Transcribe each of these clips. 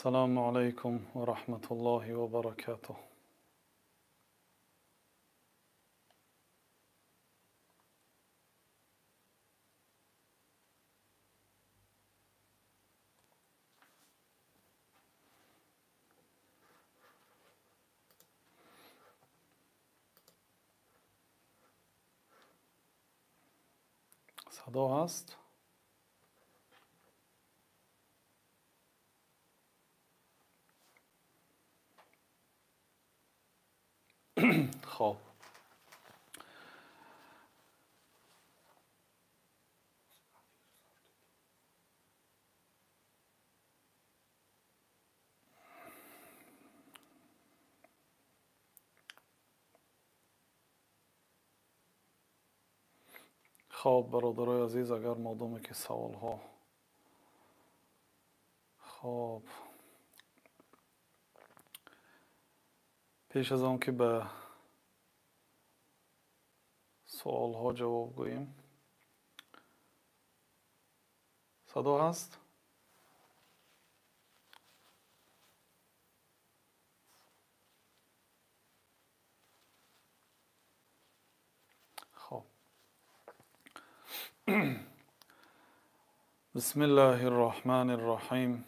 السلام عليكم ورحمة الله وبركاته. صدا هست؟ خب خب برادرای عزیز، اگر مادامی که سوال ها خب پیش از آن که به سوال ها جواب گوییم، صدا هست؟ خب بسم الله الرحمن الرحیم.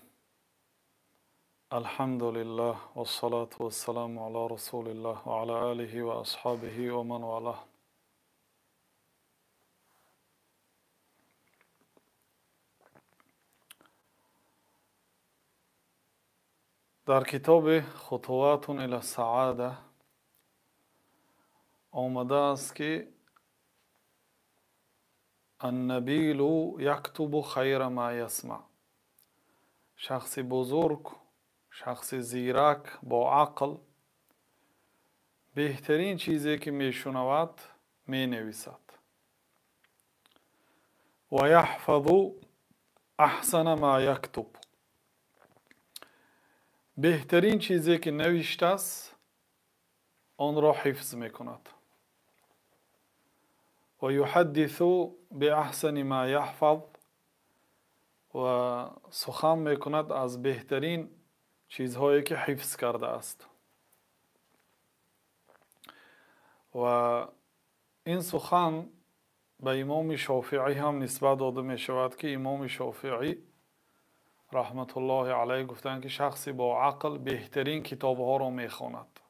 الحمد لله والصلاة والسلام على رسول الله وعلى آله وأصحابه ومن والاه. در کتاب خطوات الى السعاده آمده است که النبیل یکتب خیر ما یسمع. شخص بزرگ، شخص زیرک با عقل، بهترین چیزی که میشنود می نویسد و یحفظ احسن ما یکتب. بهترین چیزی که نوشته است آن را حفظ می کند و یحدث باحسن ما یحفظ و سخن می کند از بهترین چیزهایی که حفظ کرده است. و این سخن به امام شافعی هم نسبت داده می شود که امام شافعی رحمت الله علیه گفتند که شخصی با عقل بهترین کتاب ها را می خواند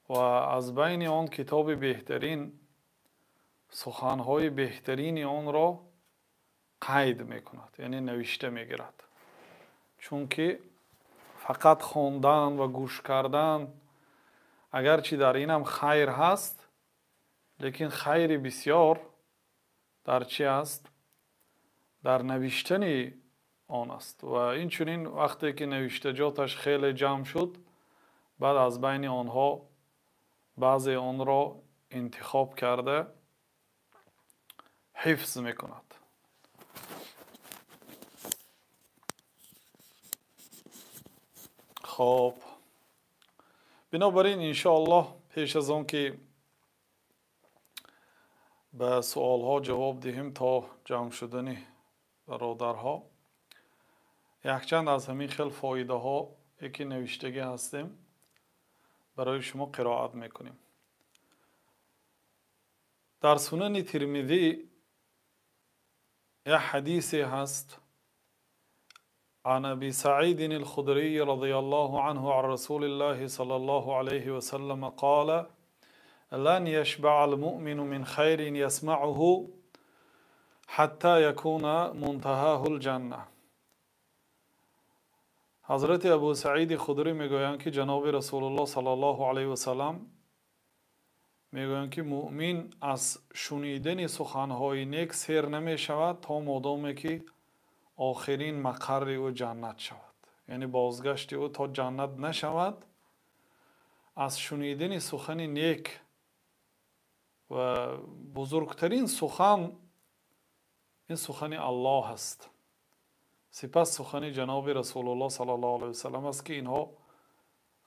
و از بین آن کتاب بهترین سخن های بهترین آن را قید می کند، یعنی نوشته می گیرد. چون که فقط خواندن و گوش کردن اگرچه در این هم خیر هست، لیکن خیر بسیار در چی است؟ در نوشتن آن است. و این چنین وقتی که نوشتجاتش خیلی جمع شد، بعد از بین آنها بعضی آن را انتخاب کرده حفظ می کند. خب بنابراین انشاءالله پیش از آن که به سوال ها جواب دهیم تا جمع شدن برادرها، یک چند از همین خیلی فایده ها یکی نوشتگی هستیم برای شما قرائت میکنیم. در سنن ترمذی یک حدیثی هست عن ابي سعيد الخدري رضي الله عنه عن رسول الله صلى الله عليه وسلم قال لن يشبع المؤمن من خير يسمعه حتى يكون منتهاه الجنة. حضرت ابو سعید خدری میگویند که جناب رسول الله صلی الله علیه و سلم میگویند که مؤمن از شنیدن سخنهای نیک سیر نمی شود تا مادامی که آخرین مقر او جنت شود، یعنی بازگشت او تا جنت نشود. از شنیدن سخن نیک و بزرگترین سخن این سخن الله است، سپس سخن جناب رسول الله صلی الله علیه و سلم است که اینها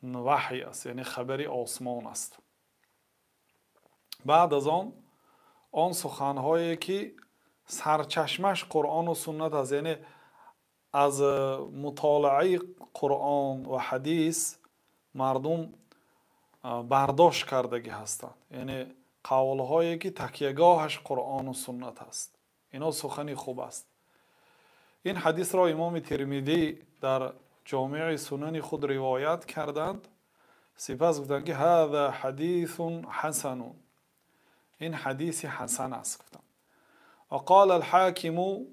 وحی است، یعنی خبری آسمان است. بعد از آن سخنهایی که سرچشمش قرآن و سنت است، یعنی از مطالعه قرآن و حدیث مردم برداشت کردگی هستند، یعنی قولهایی که تکیهگاهش قرآن و سنت است. اینا سخنی خوب است. این حدیث را امام ترمذی در جامع سنن خود روایت کردند. سپس گفتند که هذا حدیث حسن، این حدیث حسن است. گفتند و قال الحاکم،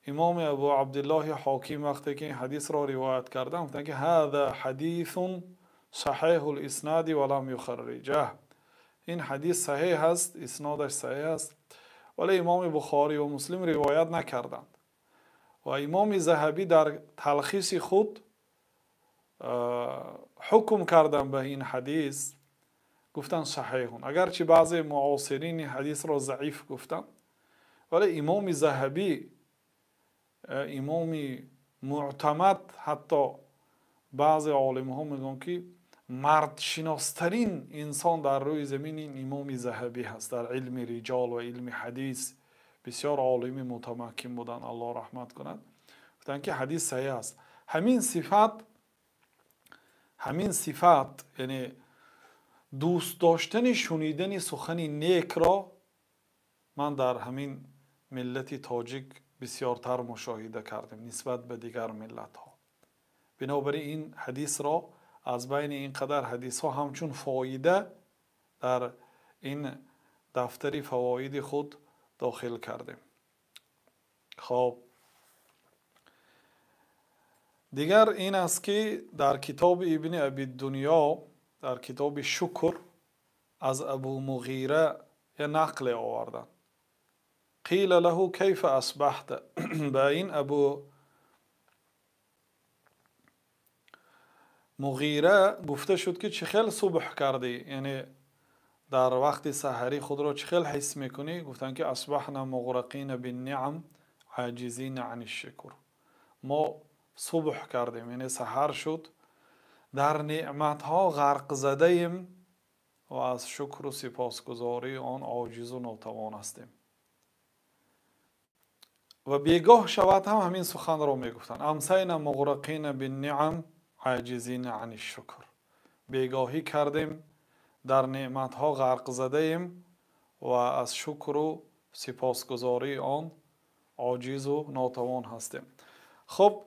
امام ابو عبدالله حاکم وقتی که این حدیث را روایت کردند گفتند که هذا حدیث صحیح الاسناد ولم یخرجه، این حدیث صحیح است، اسنادش صحیح است، ولی امام بخاری و مسلم روایت نکردند. و امام ذهبی در تلخیص خود حکم کردن به این حدیث، گفتن صحیحون، اگرچه بعضی معاصرین این حدیث را ضعیف گفتن، ولی امام ذهبی، امام معتمد، حتی بعضی عالم ها میگن که مرد شناسترین انسان در روی زمین این امام ذهبی هست. در علم رجال و علم حدیث بسیار عالم متمکن بودن، الله رحمت کند. گفتن که حدیث صحیح است. همین صفت یعنی دوست داشتن شنیدن سخن نیک را من در همین ملت تاجیک بسیارتر مشاهده کردم نسبت به دیگر ملت ها. بنابراین این حدیث را از بین این قدر حدیث ها همچون فایده در این دفتر فواید خود داخل کردیم. خب دیگر این است که در کتاب ابن ابی الدنیا، در کتاب شکر، از ابو مغیره یه نقل آوردن. قیل له کیف اصبحت، به این ابو مغیره گفته شد که چه خیلی صبح کردی، یعنی در وقت سحری خود را چه خیلی حس میکنی؟ گفتن که اصبحنا مغرقین بالنعم عاجزین عن الشکر، ما صبح کردیم، یعنی سحر شد، در نعمت ها غرق زده ایم و از شکر و سپاسگزاری آن عاجز و ناتوان هستیم. و بیگاه شود هم همین سخن را میگفتن، امسینا مغرقین بالنعم عاجزین عن الشکر، بیگاهی کردیم، در نعمت ها غرق زده ایم و از شکر و سپاسگزاری آن عاجز و ناتوان هستیم. خب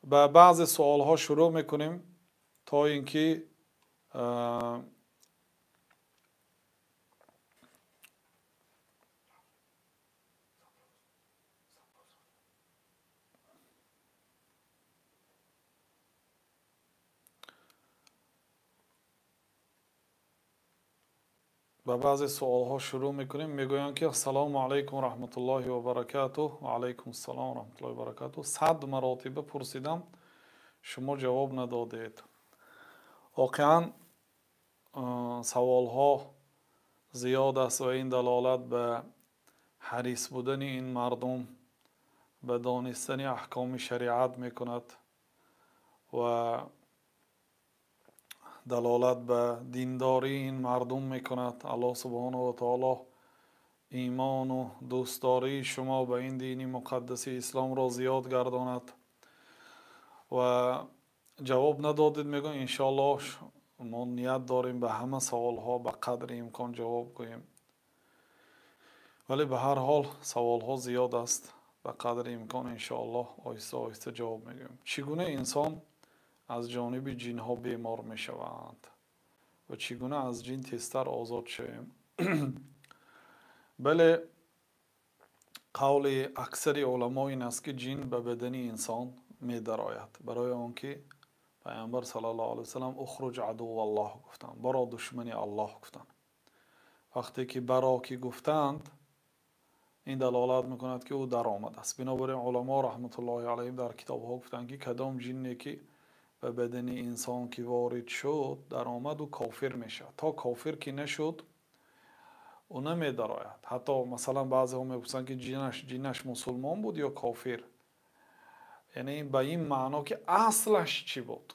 به بعض سوال ها شروع میکنیم تا اینکه میگویند که السلام علیکم و رحمت الله و برکاته. و علیکم السلام و رحمت الله و برکاته. 100 مراتبه پرسیدم شما جواب ندادید. واقعا سوال ها زیاد است و این دلالت به حریص بودن این مردم به دانستن احکام شریعت میکند و دلالت به دینداری این مردم میکند. الله سبحانه و تعالی ایمان و دوستداری شما به این دین مقدس اسلام را زیاد گرداند. و جواب ندادید، میگم انشاءالله ما نیت داریم به همه سوال ها به قدر امکان جواب گوییم، ولی به هر حال سوال ها زیاد است، به قدر امکان انشاءالله آهسته آهسته جواب میگویم. چگونه انسان از جانب جن ها بیمار می شوند و چگونه از جن تیزتر آزاد شویم؟ بله، قول اکثر علما این است که جن به بدن انسان می درآید، برای آنکه پیامبر صلی الله علیه و سلم اخرج عدو الله گفتند، برا دشمن الله گفتند. وقتی که برا کی گفتند این دلالت میکند که او در آمد است. بنابراین علما رحمت الله علیهم در کتاب ها گفتند که کدام جنی که به بدن انسان که وارد شد در آمد و کافر میشه، تا کافر که نشد او نمی درآید. حتی مثلا بعضی ها میگفتند که جنش مسلمان بود یا کافر، یعنی به این معنا که اصلش چی بود،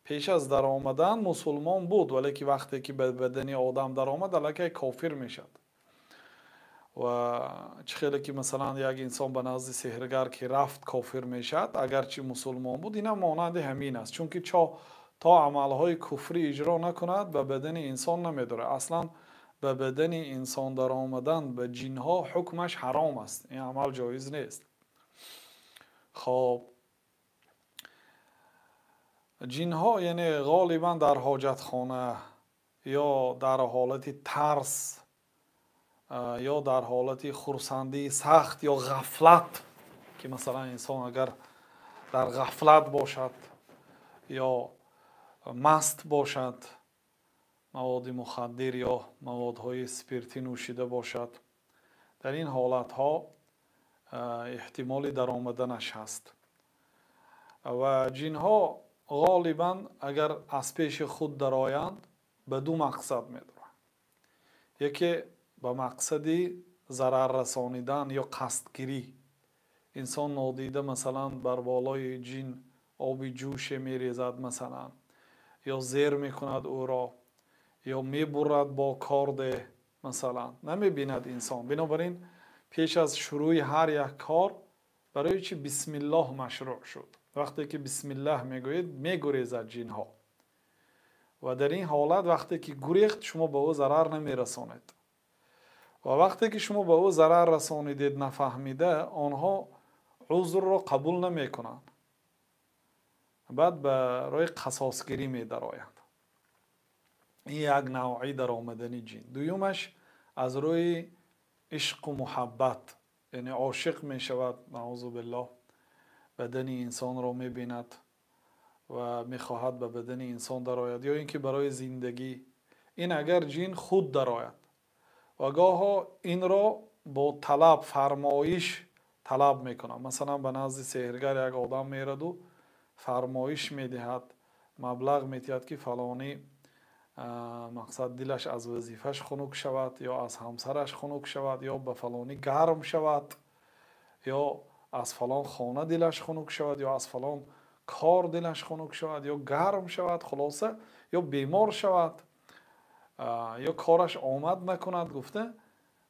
پیش از در آمدن مسلمان بود ولی که وقتی که به بدن آدم در آمد الکی کافر میشد. و چه خیلی که مثلا یک انسان به نزد سحرگر که رفت کافر میشد اگرچه مسلمان بود، اینا مانند همین است، چون که تا عملهای کفری اجرا نکند به بدن انسان نمیداره. اصلا به بدن انسان در آمدن به جنها حکمش حرام است، این عمل جایز نیست. خب جنها یعنی غالبا در حاجتخانه یا در حالت ترس یا در حالت خرسندی سخت یا غفلت، که مثلا انسان اگر در غفلت باشد یا مست باشد، مواد مخدر یا موادهای اسپریتی نوشیده باشد، در این حالت ها احتمالی در آمدنش هست. و جن ها غالبا اگر از پیش خود درآیند به دو مقصد می‌دارند. یکی به مقصدی ضرر رسانیدن یا قصدگیری. انسان نادیده مثلا بر بالای جن آب جوش میریزد مثلا، یا زیر میکند او را، یا میبرد با کارد مثلا، نمیبیند انسان. بنابراین پیش از شروع هر یک کار برای چی بسم الله مشروع شد. وقتی که بسم الله میگوید میگریزد جن ها، و در این حالت وقتی که گریخت شما به او ضرر نمیرسانید، و وقتی که شما به او ضرر رسانیدید نفهمیده، آنها عذر را قبول نمی کنند، بعد به روی قصاصگیری می درآیند. این یک نوعی در آمدن جن. دویمش از روی عشق و محبت، یعنی عاشق می شود نعوذ بالله، بدن انسان را می بیند و می خواهد به بدن انسان درآید، یا اینکه برای زندگی. این اگر جن خود درآید و گاه این را با طلب فرمایش طلب میکنم. مثلا به نزد سحرگر یک آدم میرد و فرمایش میدهد، مبلغ میدهد که فلانی مقصد دلش از وظیفش خنک شود، یا از همسرش خنک شود، یا به فلانی گرم شود، یا از فلان خانه دلش خنک شود، یا از فلان کار دلش خنک شود، یا گرم شود، خلاصه یا بیمار شود، یا کارش آمد نکند. گفته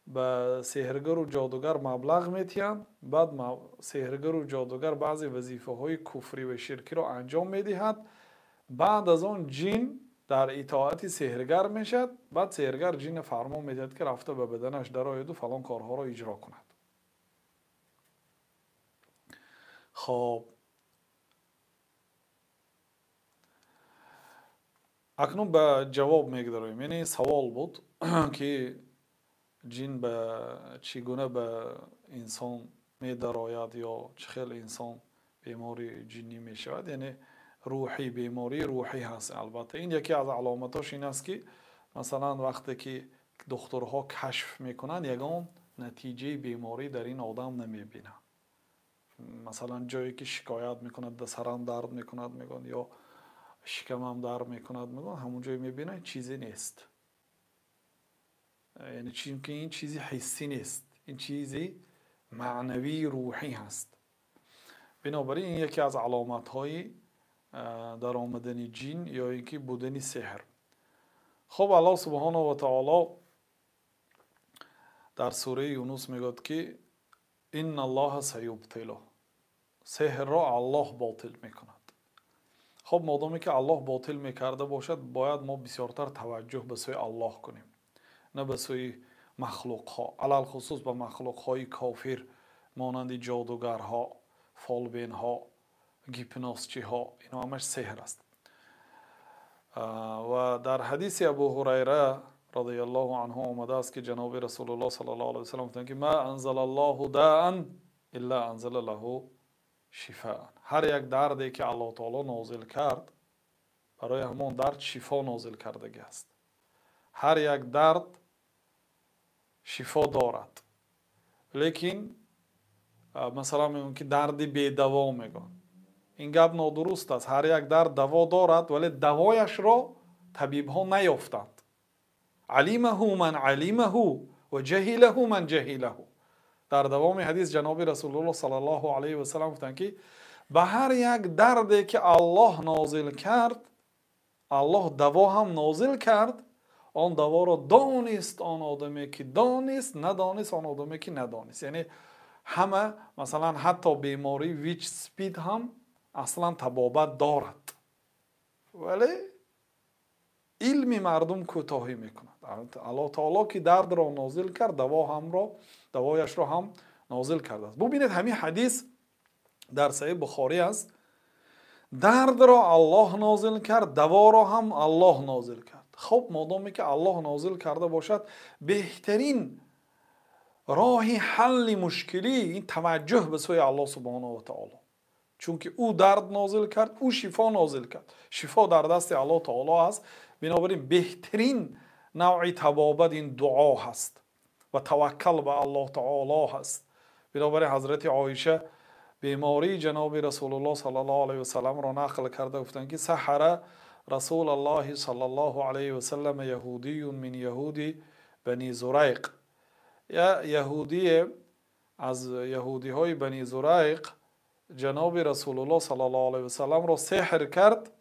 به سحرگر و جادوگر مبلغ میتیند، بعد سحرگر و جادوگر بعضی وظیفه های کفری و شرکی را انجام میدهد. بعد از آن جن در اطاعت سحرگر میشد، بعد سحرگر جن فرمان میدهد که رفته به بدنش درآید و فلان کارها را اجرا کند. خب اکنون به جواب میگذاریم. یعنی سوال بود که جن به چگونه به انسان می درآید یا چه خیلی انسان بیماری جنی می شود. یعنی روحی، بیماری روحی هست. البته این یکی از علامتاش این است که مثلا وقتی که دکترها کشف میکنند یگان نتیجه بیماری در این آدم نمی بینند. مثلا جایی که شکایت میکند سرم درد میکند میگن، یا شکمم درد میکند میگن، همون جایی میبینند چیزی نیست. یعنی چون که این چیزی حسی نیست، این چیزی معنوی روحی هست. بنابراین این یکی از علامت های در آمدن جن یا اینکه بودن سحر. خب الله سبحانه و تعالی در سوره یونس میگوید که ان الله سیبطله، سحر را الله باطل میکند. خب مادامی که الله باطل میکرده باشد، باید ما بسیارتر توجه به سوی الله کنیم، نه به سوی مخلوق ها، علل خصوص به مخلوق های کافر مانند جادوگرها، فالبین ها، گیپناسچی ها. اینا همش سحر است. و در حدیث ابو هریره رضی الله عنه آمده است که جناب رسول الله صلی الله علیه و سلم گفتند که ما انزل الله داء الا انزل له شفاء. هر یک دردی که الله تعالی نازل کرد، برای همون درد شفا نازل کردگی است. هر یک درد شفا دارد. لیکن مثلا میگن که دردی بی دوا میگن، این گپ نادرست است. هر یک درد دوا دارد، ولی دوایش را طبیب ها نیافتند. علمه من علمه و جهله من جهله. در دوام حدیث جناب رسول الله صلی الله علیه و سلم گفتند که به هر یک دردی که الله نازل کرد، الله دوا هم نازل کرد آن دوا را دانست آن آدمی که دانست، ندانست آن آدمی که ندانست. یعنی همه مثلا حتی بیماری ویچ سپید هم اصلا طبابت دارد، ولی علم مردم کوتاهی میکند. الله تعالی که درد را نازل کرد، دوایش را هم نازل کرده است. ببینید همین حدیث در صحیح بخاری است. درد را الله نازل کرد، دوا را هم الله نازل کرد. خب مادامی که الله نازل کرده باشد، بهترین راه حل مشکلی این توجه به سوی الله سبحانه و تعالی، چون که او درد نازل کرد، او شفا نازل کرد. شفا در دست الله تعالی است. بنابراین بهترین نوع طبابت این دعا هست و توکل به الله تعالی هست. بنابراین حضرت عایشه بیماری جناب رسول الله صلی الله علیه و سلم را نقل کرده، گفتند که سحر رسول الله صلی الله علیه و سلم یهودی من یهودی بنی زریق. یا یهودی از یهودی های بنی زریق جناب رسول الله صلی الله علیه و سلم را سحر کرد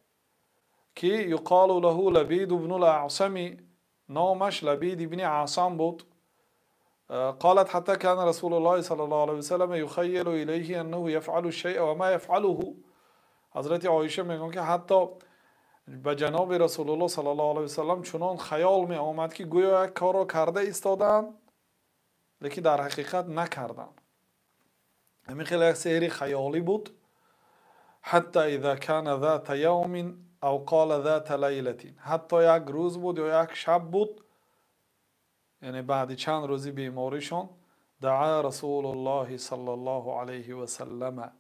که یقال له لبید ابن الاعصم، نامش لبید ابن اعصم بود. قالت حتى كان رسول الله صلى الله عليه وسلم يخيل إليه أنه يفعل الشيء وما يفعله. حضرت عایشه میگن که حتی به جناب رسول الله صلی الله علیه وسلم چنان خیال می آمد که گویا یک کار را کرده ایستادن لیکن در حقیقت نکردن. همین خیلی یک سحر خیالی بود. حتی اذا كان ذات يوم او قال ذات ليلة، حتی یک روز بود یا یک شب بود، یعنی بعد چند روزی بیماریشون، دعا رسول الله صلی الله علیه و سلم،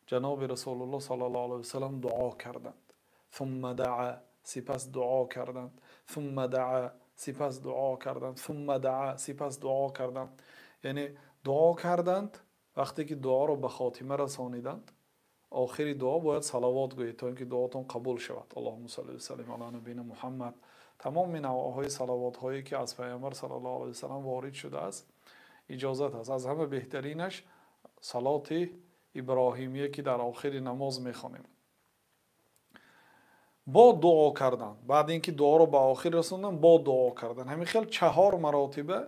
جناب رسول الله صلی الله علیه و سلم دعا کردند. ثم دعا، سپس دعا کردند. ثم دعا، سپس دعا کردند. ثم دعا، سپس دعا کردند. یعنی دعا کردند. وقتی که دعا رو به خاتمه رسانیدند، آخری دعا باید صلوات گویید تا اینکه دعاتون قبول شود. اللهم صل و سلم علی نبینا محمد. تمام نوعهای صلوات هایی که از پیامبر صلی الله علیه و سلم وارد شده است اجازت است. از همه بهترینش صلات ابراهیمیه که در آخر نماز میخوانیم. با دعا کردن، بعد اینکه دعا رو به آخر رسوندن، با دعا کردن. همین خیلی 4 مراتبه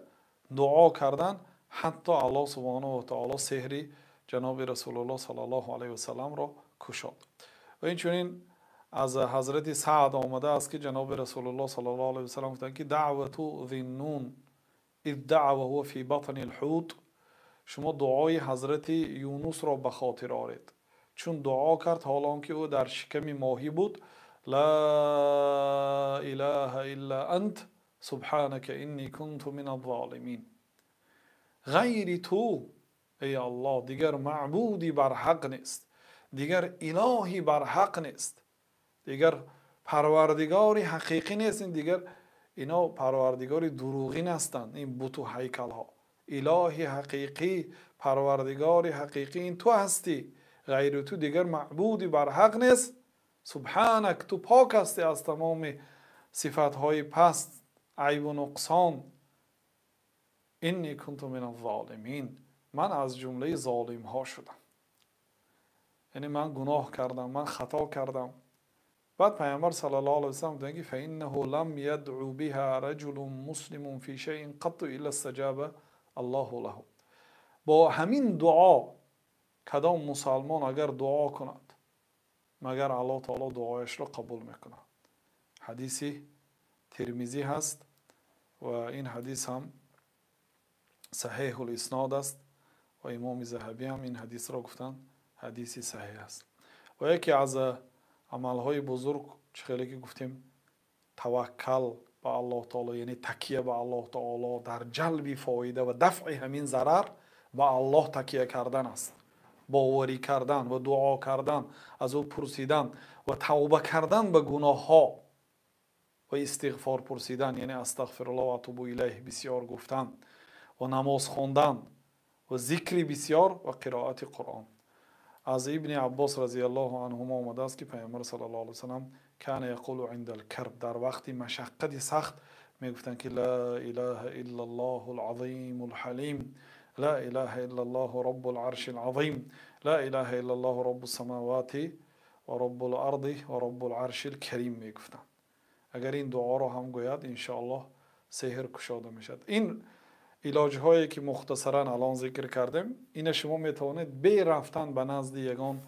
دعا کردن حتی الله سبحانه و تعالی سحر جناب رسول الله صلی الله علیه و سلم را کشاد. و این چنین از حضرت سعد آمده است که جناب رسول الله صلی الله علیه و سلم گفتند که دعوت ذی النون اذ دعا وهو فی بطن الحوت، شما دعای حضرت یونس را به خاطر آرید چون دعا کرد حالان که او در شکم ماهی بود. لا اله الا انت سبحانك انی کنت من الظالمین. غیر تو ای الله دیگر معبودی بر حق نیست، دیگر الهی بر حق نیست، دیگر پروردگاری حقیقی نیست. این دیگر اینا پروردگاری دروغین هستند، این بت و هیکل ها. الهی حقیقی، پروردگاری حقیقی این تو هستی، غیر تو دیگر معبودی بر حق نیست. سبحانک، تو پاک هستی از تمام صفت های پست، عیب و نقصان. انی کنت من الظالمین، من از جمله ظالم ها شدم، یعنی من گناه کردم، من خطا کردم. بعد پیامبر صلی الله علیه و سلم میگه فانه لم يدعو بها رجل مسلم في شيء قط الا استجاب الله له. با همین دعا کدام مسلمان اگر دعا کند مگر الله تعالی دعایش را قبول میکنه. حدیثی ترمذی هست و این حدیث هم صحیح الاسناد است و امام ذهبی هم این حدیث را گفتن حدیثی صحیح است. و یکی از عملهای بزرگ خیلی که گفتیم توکل به الله تعالی، یعنی تکیه به الله تعالی در جلب فایده و دفع همین ضرر به الله تکیه کردن است. باوری کردن و دعا کردن، از او پرسیدن و توبه کردن به گناه ها و استغفار پرسیدن، یعنی استغفر الله و اتوب الیه بسیار گفتن و نماز خواندن و ذکر بسیار و قرائت قرآن. از ابن عباس رضی الله عنهما آمده است که پیامبر صلی الله علیه و سلم کان یقول عند الکرب، در وقت مشقت سخت میگفتند که لا اله الا الله العظیم الحلیم، لا اله الا الله رب العرش العظیم، لا اله الا الله رب السماوات و رب الارض و رب العرش الکریم میگفتند. اگر این دعا رو هم گوید انشاءالله سحر کشاده میشد. این علاج هایی که مختصرا الان ذکر کردیم، این شما میتوانید بی رفتن به نزد یگان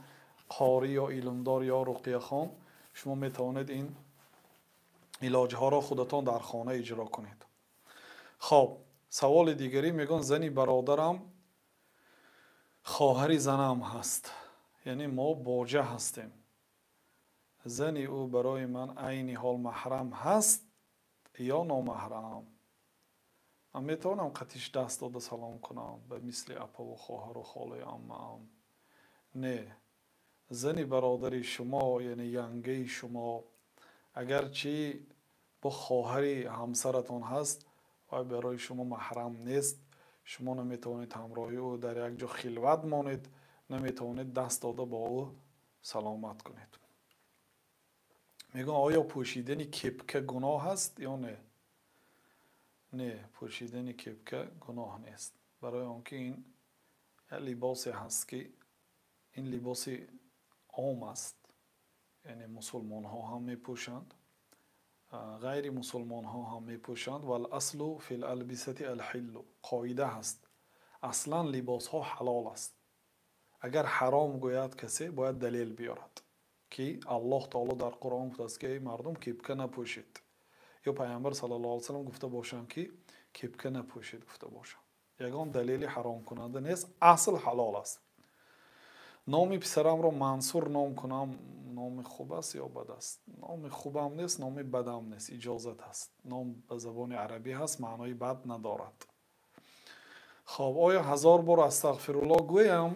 قاری یا علمدار یا رقیه خان شما میتوانید این علاج ها را خودتان در خانه اجرا کنید. خب سوال دیگری میگن زنی برادرم خواهر زنم هست، یعنی ما باجه هستیم، زنی او برای من عین حال محرم هست یا نامحرم؟ من میتونم قطیش دست داده سلام کنم به مثل اپا و خواهر و خاله عمم؟ نه، زنی برادری شما یعنی ینگه شما اگرچه با خواهری همسرتان هست و برای شما محرم نیست، شما نمیتوانید همراهی او در یک جا خلوت مانید، نمیتوانید دست داده با او سلامت کنید. میگن آیا پوشیدن کپکه گناه هست یا نه؟ نه، پوشیدن کپکه گناه نیست، برای آنکه این لباسی هست که این لباسی عام است، یعنی مسلمان ها هم میپوشند، غیر مسلمان ها هم میپوشند. و الاصل فی الالبسه الحل، قاعده هست اصلا لباس ها حلال است. اگر حرام گوید کسی باید دلیل بیارد که الله تعالی در قرآن گفته است که مردم کپکه نپوشید، یا پیامبر صلی الله علیه و سلم گفته باشند که کپکه نپوشید گفته باشند. یگان دلیل حرام کننده نیست، اصل حلال است. نام پسرم رو منصور نام کنم نام خوب است یا بد است؟ نام خوبم نیست، نام بدم نیست، اجازت هست. نام به زبان عربی هست، معنای بد ندارد. خب آیا 1000 بار استغفرالله گویم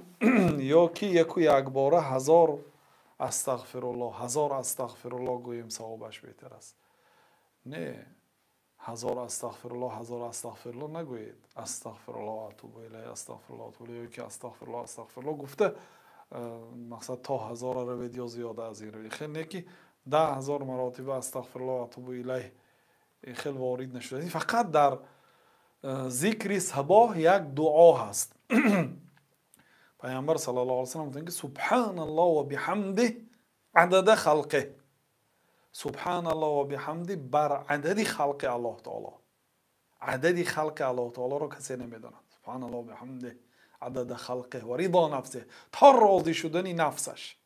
یا که یک باره 1000 استغفرالله 1000 استغفرالله گویم ثوابش بهتر است؟ نه، 1000 استغفرالله 1000 استغفرالله نگویید. استغفرالله اتوب الیه استغفرالله اتوب الیه، که استغفرالله استغفرالله گفته مقصد تا 1000 روید یا زیاده از این روید. خیلی نیکی 10,000 مراتب استغفرالله اتوب الیه خیلی وارد نشده. فقط در ذکر صباح یک دعا هست. پیامبر صلی الله علیه و سلم میگه سبحان الله و بحمده عدد خلقه. سبحان الله و بحمده بر عدد خلق الله تعالی. عدد خلق الله تعالی رو کسی نمیداند. سبحان الله و بحمده عدد خلقه و رضا نفسه، تا راضی شدن نفسش،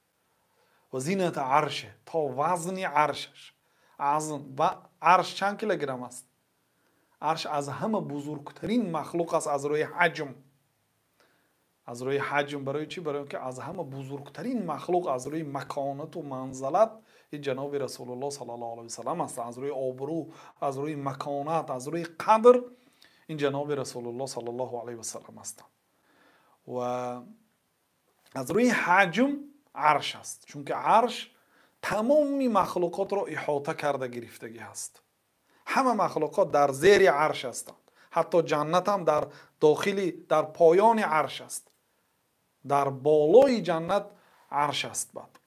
و زینت عرشه، تا وزن عرشش. و عرش چند کیلوگرم است؟ عرش از همه بزرگترین مخلوق است از روی حجم. از روی حجم برای چی؟ برای که از همه بزرگترین مخلوق از روی مکانت و منزلت این جناب رسول الله صلی الله علیه و سلم است. از روی آبرو، از روی مکانت، از روی قدر این جناب رسول الله صلی الله علیه و سلم است. و از روی حجم عرش است، چون که عرش تمامی مخلوقات را احاطه کرده گرفتگی هست. همه مخلوقات در زیر عرش هستند، حتی جنت هم در داخلی در پایان عرش است، در بالای جنت عرش است. بعد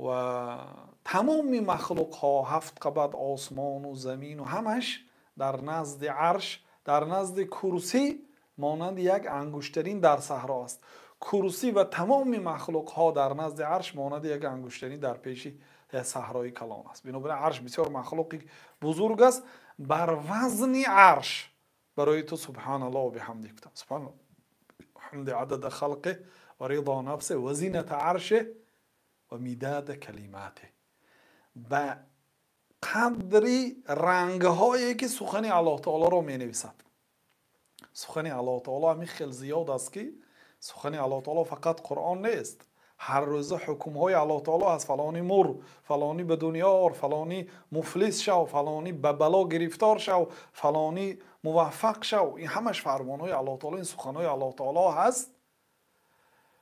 و تمامی مخلوق ها، 7 قبض آسمان و زمین و همش در نزد عرش، در نزد کرسی مانند یک انگشترین در صحرا است. کرسی و تمامی مخلوق ها در نزد عرش مانند یک انگشترین در پیش صحرای کلان است. بنابراین عرش بسیار مخلوقی بزرگ است. بر وزن عرش برای تو سبحان الله و بحمده گفتم. سبحان الله حمد عدد خلقه و رضا نفسه و زینت عرشه و میداد کلماته. به قدری رنگ هایی که سخن الله تعالی را می نویسد. سخن الله تعالی همین خیلی زیاد است که سخن الله تعالی فقط قرآن نیست. هر روز حکم های الله تعالی هست. فلانی مر، فلانی به دنیا آر، فلانی مفلس شو، فلانی به بلا گرفتار شو، فلانی موفق شو. این همش فرمان های الله تعالی، این سخن های الله تعالی هست.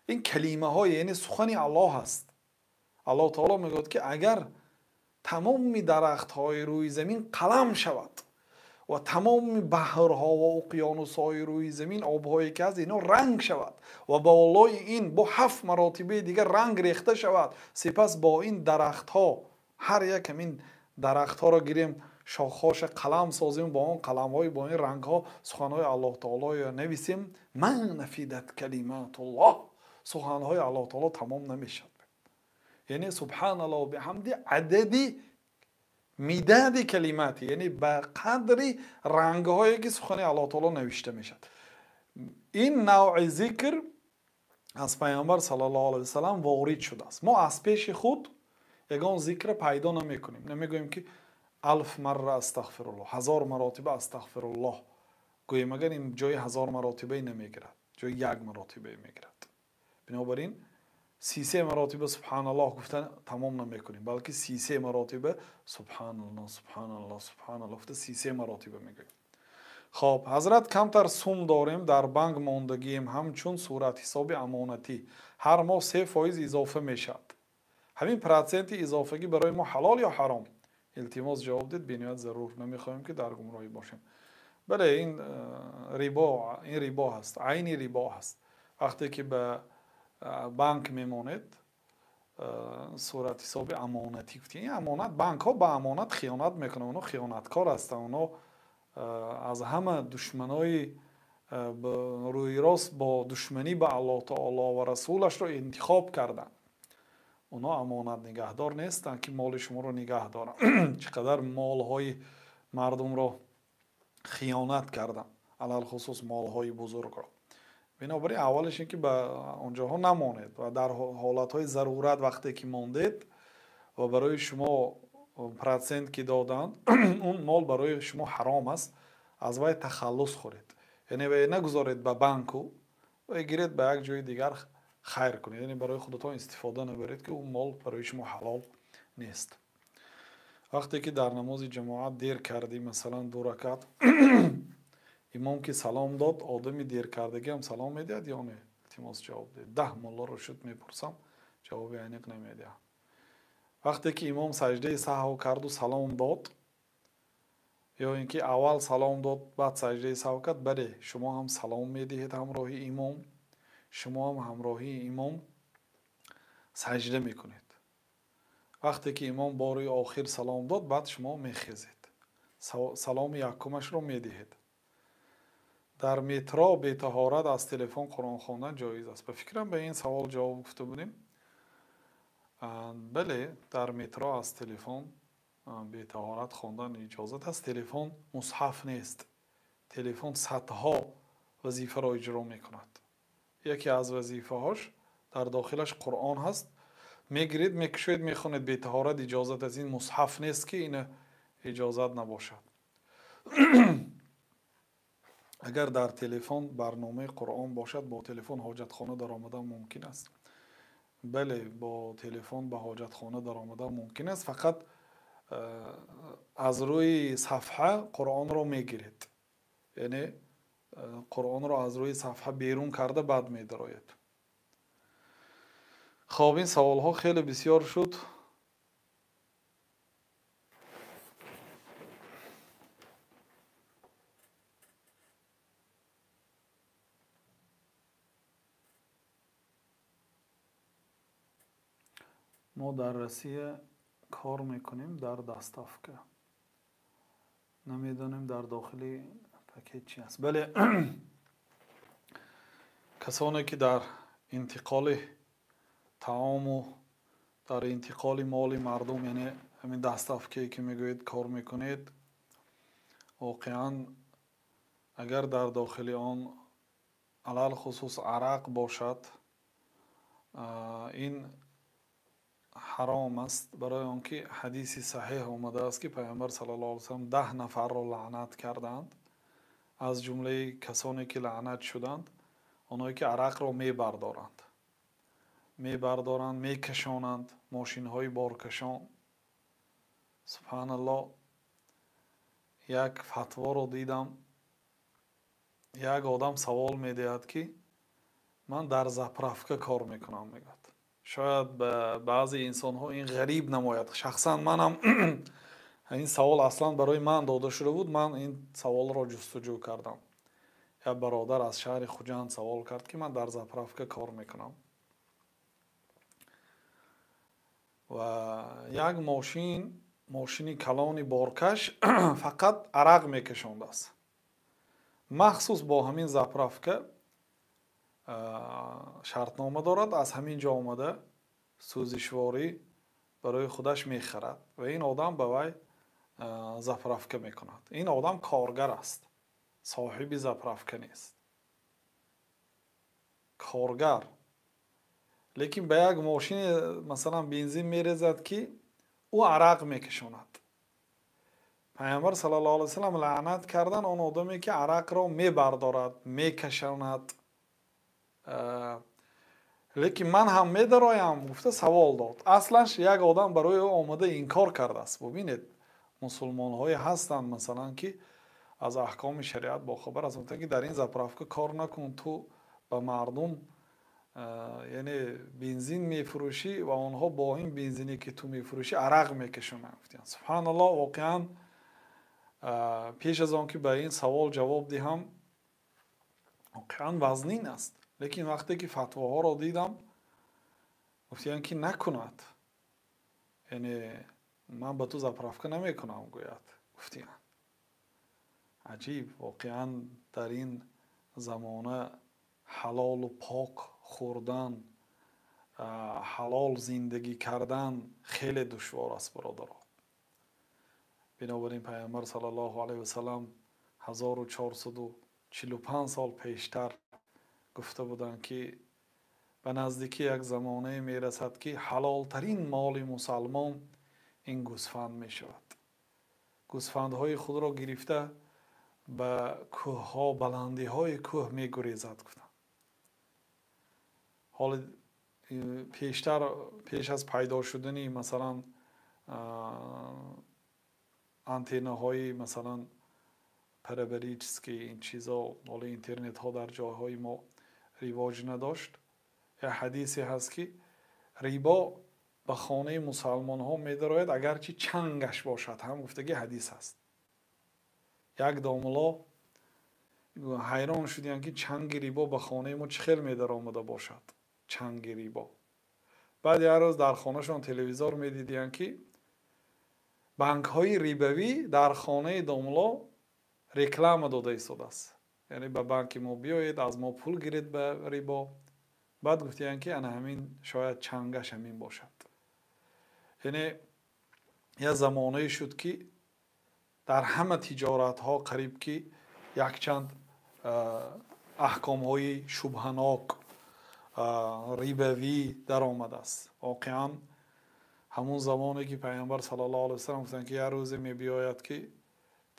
این کلمه های یعنی سخن الله هست. الله تعالی میگه که اگر تمام درخت های روی زمین قلم شود و تمام بحرها و اقیانوس های روی زمین آبهایی که از اینا رنگ شود و بالای این با 7 مراتبه دیگر رنگ ریخته شود، سپس با این درخت ها هر یک این درخت ها را گیریم شاخهاش قلم سازیم، با اون قلم های با این رنگ ها سخن های الله تعالی نویسیم، من نفیدت کلمات الله، سخن های الله تعالی تمام نمیشد. یعنی سبحان الله و بحمده عددی میداد کلماتی، یعنی به قدری رنگ‌هایی که سخن الله تعالی نوشته میشد. این نوع ذکر از پیامبر صلی الله علیه و سلم وارد شده است. ما از پیش خود یگان ذکر پیدا نمیکنیم، نمیگوییم که 1000 مره استغفر الله، 1000 مرتبه استغفر الله گوییم، اگر این جای 1000 مرتبه نمیگیرد، جای یک مرتبه میگیرد. بنابراین 33 مرتبه سبحان الله گفتن تمام نمیکنیم، بلکه 33 مرتبه سبحان الله سبحان الله سبحان الله گفته 33 مرتبه میگوییم. خب حضرت کمتر سوم داریم، در بانک ماندگیم، همچون صورت حساب امانتی هر ماه 3% اضافه میشد. همین پرسنت اضافگی برای ما حلال یا حرام؟ التماس جواب دید، بنیاد ضرور نمیخوایم که در گمراهی باشیم. بله این ریبا هست، عین ریبا هست. وقتی که به بانک میمانید صورت حساب امانتی گفتید، این امانت، بانک ها با امانت خیانت میکنن، اونا خیانتکار هستن، اونا از همه دشمنای روی راست با دشمنی به الله تعالی و رسولش رو انتخاب کردن. اونا امانت نگهدار نیستن که مال شما رو نگه دارن. چقدر مال های مردم رو خیانت کردن، علل خصوص مال های بزرگ رو. بنابراین اولش این که به اونجاها نمانید و در حالت های ضرورت وقتی که ماندید و برای شما پرسنت که دادند اون مال برای شما حرام است، از وی تخلص خورید، یعنی وی نگذارید به بانکو و گیرید به یک جای دیگر خیر کنید، یعنی برای خودتان استفاده نبرید که اون مال برای شما حلال نیست. وقتی که در نماز جماعت دیر کردی، مثلا 2 رکعت، امام که سلام داد، آدمی دیر کردگی هم سلام میدهد یا نه؟ التماس جواب دید. 10 ملا رو شد میپرسم، جواب عینق نمیده. وقتی که امام سجده سهو کرد و سلام داد، یا اینکه اول سلام داد بعد سجده سهو کرد، بله شما هم سلام میدهید همراهی امام، شما هم همراهی امام سجده میکنید. وقتی که امام باری آخر سلام داد، بعد شما میخیزید، سلام یکمش رو میدهید. در مترو بی طهارت از تلفن قرآن خواندن جایز است؟ به فکرم به این سوال جواب گفته بودیم. بله در مترو از تلفن بی طهارت خواندن اجازت است. تلفن مصحف نیست، تلفن صدها وظیفه را اجرا میکند. یکی از وظیفه هاش در داخلش قرآن هست، میگیرید میکشید میخونید، بی طهارت اجازت از این مصحف نیست که این اجازت نباشد. اگر در تلفن برنامه قرآن باشد، با تلفن حاجت خانه در آمدن ممکن است. بله با تلفن به حاجت خانه در آمدن ممکن است، فقط از روی صفحه قرآن رو میگیرید، یعنی قرآن رو از روی صفحه بیرون کرده بعد میدراید. خب این سوال ها خیلی بسیار شد. ما در روسیه کار میکنیم در دستافکه، نمیدونیم در داخلی پکیج چی است. بله کسانی که در انتقال تعام و در انتقال مال مردم، یعنی همین دستافکه که میگوید کار میکنید، واقعا اگر در داخل آن علل خصوص عرق باشد، این حرام است، برای آنکه حدیث صحیح آمده است که پیامبر صلی الله علیه و سلم 10 نفر را لعنت کردند. از جمله کسانی که لعنت شدند آنهایی که عرق را میبردارند میکشانند، ماشین های بارکشان. سبحان الله، یک فتوا رو دیدم، یک آدم سوال میدهد که من در زپرفکه کار میکنم، میگوید. شاید به بعضی انسان ها این غریب نماید، شخصا منم این سوال اصلا برای من داده شده بود، من این سوال را جستجو کردم. یک برادر از شهر خوجند سوال کرد که من در زپرفکه کار میکنم و یک ماشین کلان بارکش فقط عرق میکشانده است، مخصوص با همین زپرفکه شرطنامه دارد، از همین جا آمده سوزشواری برای خودش میخرد و این آدم به وی заправка мекунад. ин одам коргар аст, соҳиби заправка нест. коргар лекин ба як мошини масалан бензин мерезад ки ӯ арақ мекашонад. пайғамбар саллаллоҳу алайҳи вассалам лаънат кардан он одаме ки арақро мебардорад, мекашонад. лекин ман ҳам медароям, гуфта савол дод. Асланш як одам барои ӯ омада инкор кардааст. Бубинед, мусулмонҳое ҳастанд масалан ки аз аҳкоми шариат бохабар аст, гуфтанд ки дар ин заправка кор накун, ту ба мардум яъне бензин мефурӯшӣ ва онҳо бо ин бензине ки ту мефурӯшӣ арақ мекашонанд. Гуфтанд субҳаналлоҳ, воқеан пеш аз он ки ба ин савол ҷавоб диҳам, воқеан вазнин аст. лекин вақте ки фатвоҳоро дидам, гуфтанд ки накунад. яъне ман ба ту заправка намекунам гӯяд. гуфтанд аҷиб, воқеан дар ин замона ҳалолу пок хӯрдан, ҳалол зиндагӣ кардан хеле душвор аст, бародаро. бинобар ин пайғамбар саллаллоҳу алайҳи вассалам 1445 сол пештар гуфта буданд ки ба наздики як замонае мерасад ки ҳалолтарин моли мусалмон ин гӯсфанд мешавад. гӯсфандҳои худро гирифта ба кӯҳҳо, баландиҳои кӯҳ мегурезад. гуфтанд ҳоли пештар, пеш аз пайдо шудани масалан антеннаҳои масалан параболический ин чизо, ҳоли интернетҳо дар ҷойҳои мо ривоҷ надошт. як ҳадисе ҳаст ки рибо ба хонаи мусалмонҳо медарояд агарчи чангаш бошад ҳам. гуфтаги ҳадис аст. як домло ҳайрон шуданд ки чанги рибо ба хонаи мо чӣ хел медаромада бошад. чанги рибо. баъд як рӯз дар хонашон телевизор медидиянд ки банкҳои рибавӣ дар хонаи домло реклама дода истодааст. яъне ба банки мо биёед, аз мо пул гиред ба рибо. баъд гуфтиянд ки ана ҳамин шояд чангаш ҳамин бошад. яъне як замонае шуд ки дар ҳама тиҷоратҳо қариб ки якчанд аҳкомҳои шубҳанок, рибавӣ даромадааст. воқеан ҳамун замоне ки пайғамбар саллаллоҳу алайҳи вассалам гуфтанд ки як рӯзе мебиёяд ки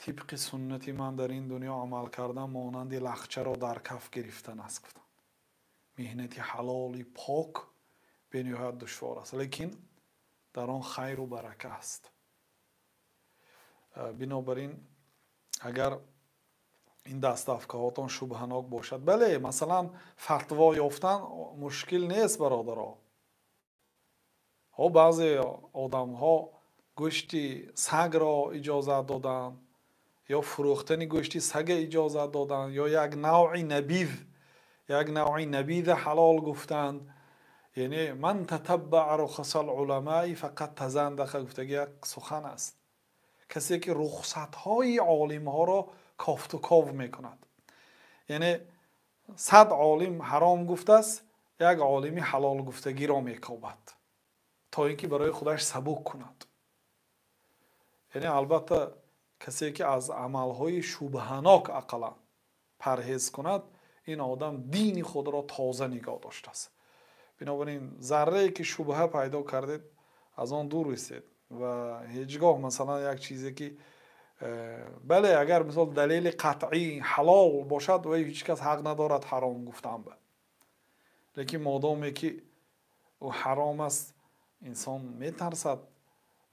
тибқи суннати ман дар ин дунё амал кардан монанди лахчаро дар каф гирифтан аст. гуфтанд меҳнати ҳалоли пок бениҳоят душвор аст, лекин дар он хайру барака аст. бинобар ин агар ин дастафкаҳотон шубҳанок бошад, бале масалан фатво ёфтан мушкил нест, бародаро. баъзе одамҳо гӯшти сагро иҷозат доданд, ё фурӯхтани гӯшти сага иҷозат доданд, ё як навъи набиз ҳалол гуфтанд. яъне ман татаббаъ рухсал уламаи фақат тазандақа гуфтаги як сухан аст. касе ки рухсатҳои олимҳоро кофту ков мекунад. яъне 100 олим ҳаром гуфтааст, як олими ҳалол гуфтагиро мекобад, то ин ки барои худаш сабук кунад. яъне албатта касе ки аз амалҳои шубҳанок ақалан парҳез кунад, ин одам дини худро тоза нигоҳ доштааст. бинобар ин заррае ки шубҳа пайдо кардед, аз он дур истед ва ҳеҷ гоҳ масалан як чизе ки бале агар мисол далели қатъӣ ҳалол бошад, вай ҳеҷ кас ҳақ надорад ҳаром гуфтан ба. лекин модоме ки ӯ ҳаром аст, инсон метарсад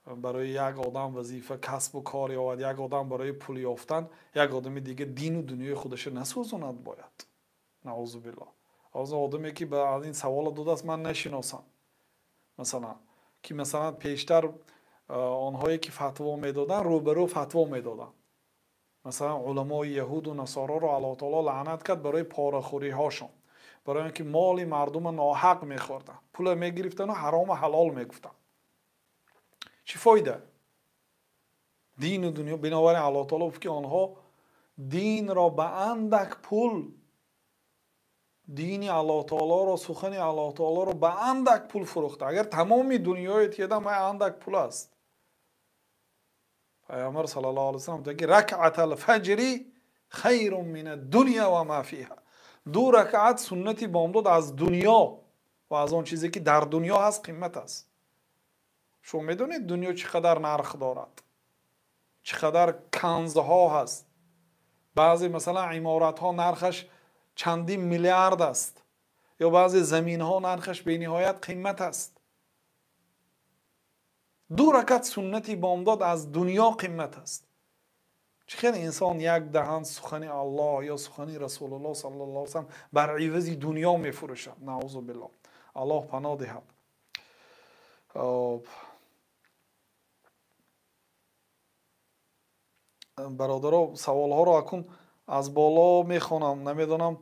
барои як одам вазифа касбу кор ёвад, як одам барои пул ёфтан як одами дига дину дунёи худашо насӯзонад бояд. наъузубиллоҳ. аз одаме ки ба ин савола додааст ман нашиносам. масалан ки масалан пештар онҳое ки фатво медоданд рӯбарӯ фатво медоданд. масалан уламои яҳуду насороро аллоҳ таоло лаънат кард барои порахӯриҳошон, барои он ки моли мардума ноҳақ мехӯрданд, пула мегирифтану ҳарома ҳалол мегуфтанд. чӣ фоида? дину дунё. бинобар ин аллоҳ таоло гуфт ки онҳо динро ба андак пул, дини аллоҳ таолоро, сухани аллоҳ таолоро ба андак пул фурӯхта. агар тамоми дунёет яда май андак пул аст. پیامبر صلی الله علیه و سلم میگه رکعت الفجر خیر من الدنیا و ما فیها. 2 رکعت سنتی بامداد از دنیا و از آن چیزی که در دنیا هست قیمت است. شما میدونید دنیا چقدر نرخ دارد، چقدر کنزها هست. بعضی مثلا عمارت ها نرخش چندین میلیارد است، یا بعضی زمین ها نرخش به نهایت قیمت است. 2 رکعت سنتی بامداد از دنیا قیمت است. چخیلی انسان یک دهان سخن الله یا سخن رسول الله صلی الله علیه و سلم بر عوض دنیا میفروشد. نعوذ بالله، الله پناه دهد. برادرها سوال ها رو اکنون از بالا میخوانم. نمیدونم،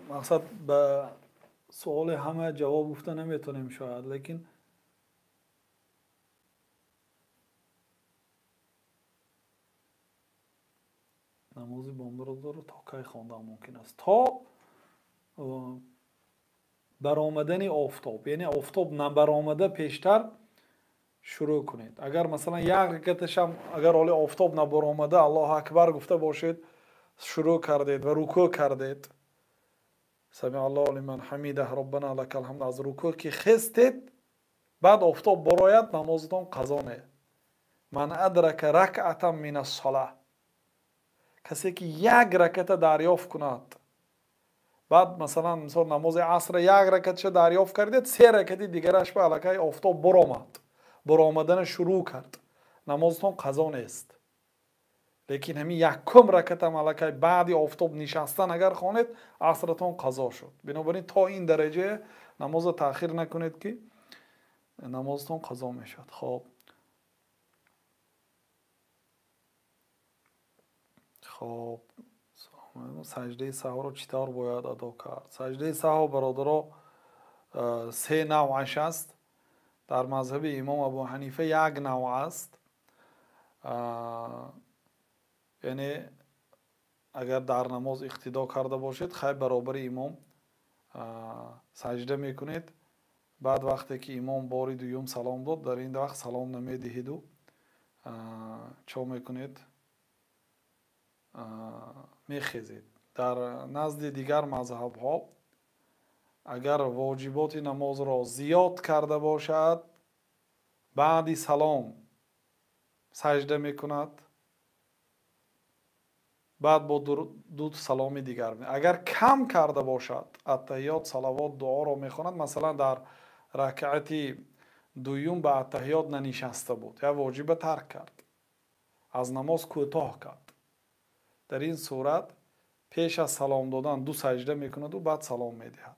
مقصد به سوال همه جواب گفته نمیتونیم شاید، لیکن نماز بامداد رو تا کی خواندن ممکن است؟ تا برآمدن آفتاب، یعنی آفتاب نبرآمده پیشتر شروع کنید. اگر مثلا یک رکعتش هم اگر حال آفتاب نبرآمده الله اکبر گفته باشید، شروع کردید و رکوع کردید، سمع الله لمن حمیده ربنا لك الحمد، از رکوع که خستید بعد آفتاب برآید، نمازتان قضا نه. من ادرک رکعتا من الصلاه، کسی که یک رکعت دریافت کند، بعد مثلا نماز عصر یک رکعتش دریافت کردید، 3 رکعت دیگرش به الکای آفتاب برآمد، برآمدن شروع کرد، نمازتان قضا نیست. لیکن همین یکم رکعت هم الکای بعد آفتاب نشستن اگر خوانید، عصرتان قضا شد. بنابراین تا این درجه نماز تأخیر نکنید که نمازتان قضا میشد. خب سجده سهو رو چطور باید ادا کرد؟ سجده سهو برادرها 3 نوعش است. در مذهب امام ابو حنیفه 1 نوع است. یعنی اگر در نماز اقتدا کرده باشید، خیلی برابر امام سجده میکنید. بعد وقتی که امام باری دوم سلام داد، در این وقت سلام نمیدهید و چه میکنید؟ میخیزید. در نزد دیگر مذهب ها اگر واجبات نماز را زیاد کرده باشد، بعد سلام سجده میکند، بعد با دو سلام دیگر می. اگر کم کرده باشد، اتحیات، صلوات، دعا را میخواند، مثلا در رکعت دوم به اتحیات ننشسته بود یا واجب ترک کرد، از نماز کوتاه کرد، در این صورت پیش از سلام دادن 2 سجده میکند و بعد سلام میدهد.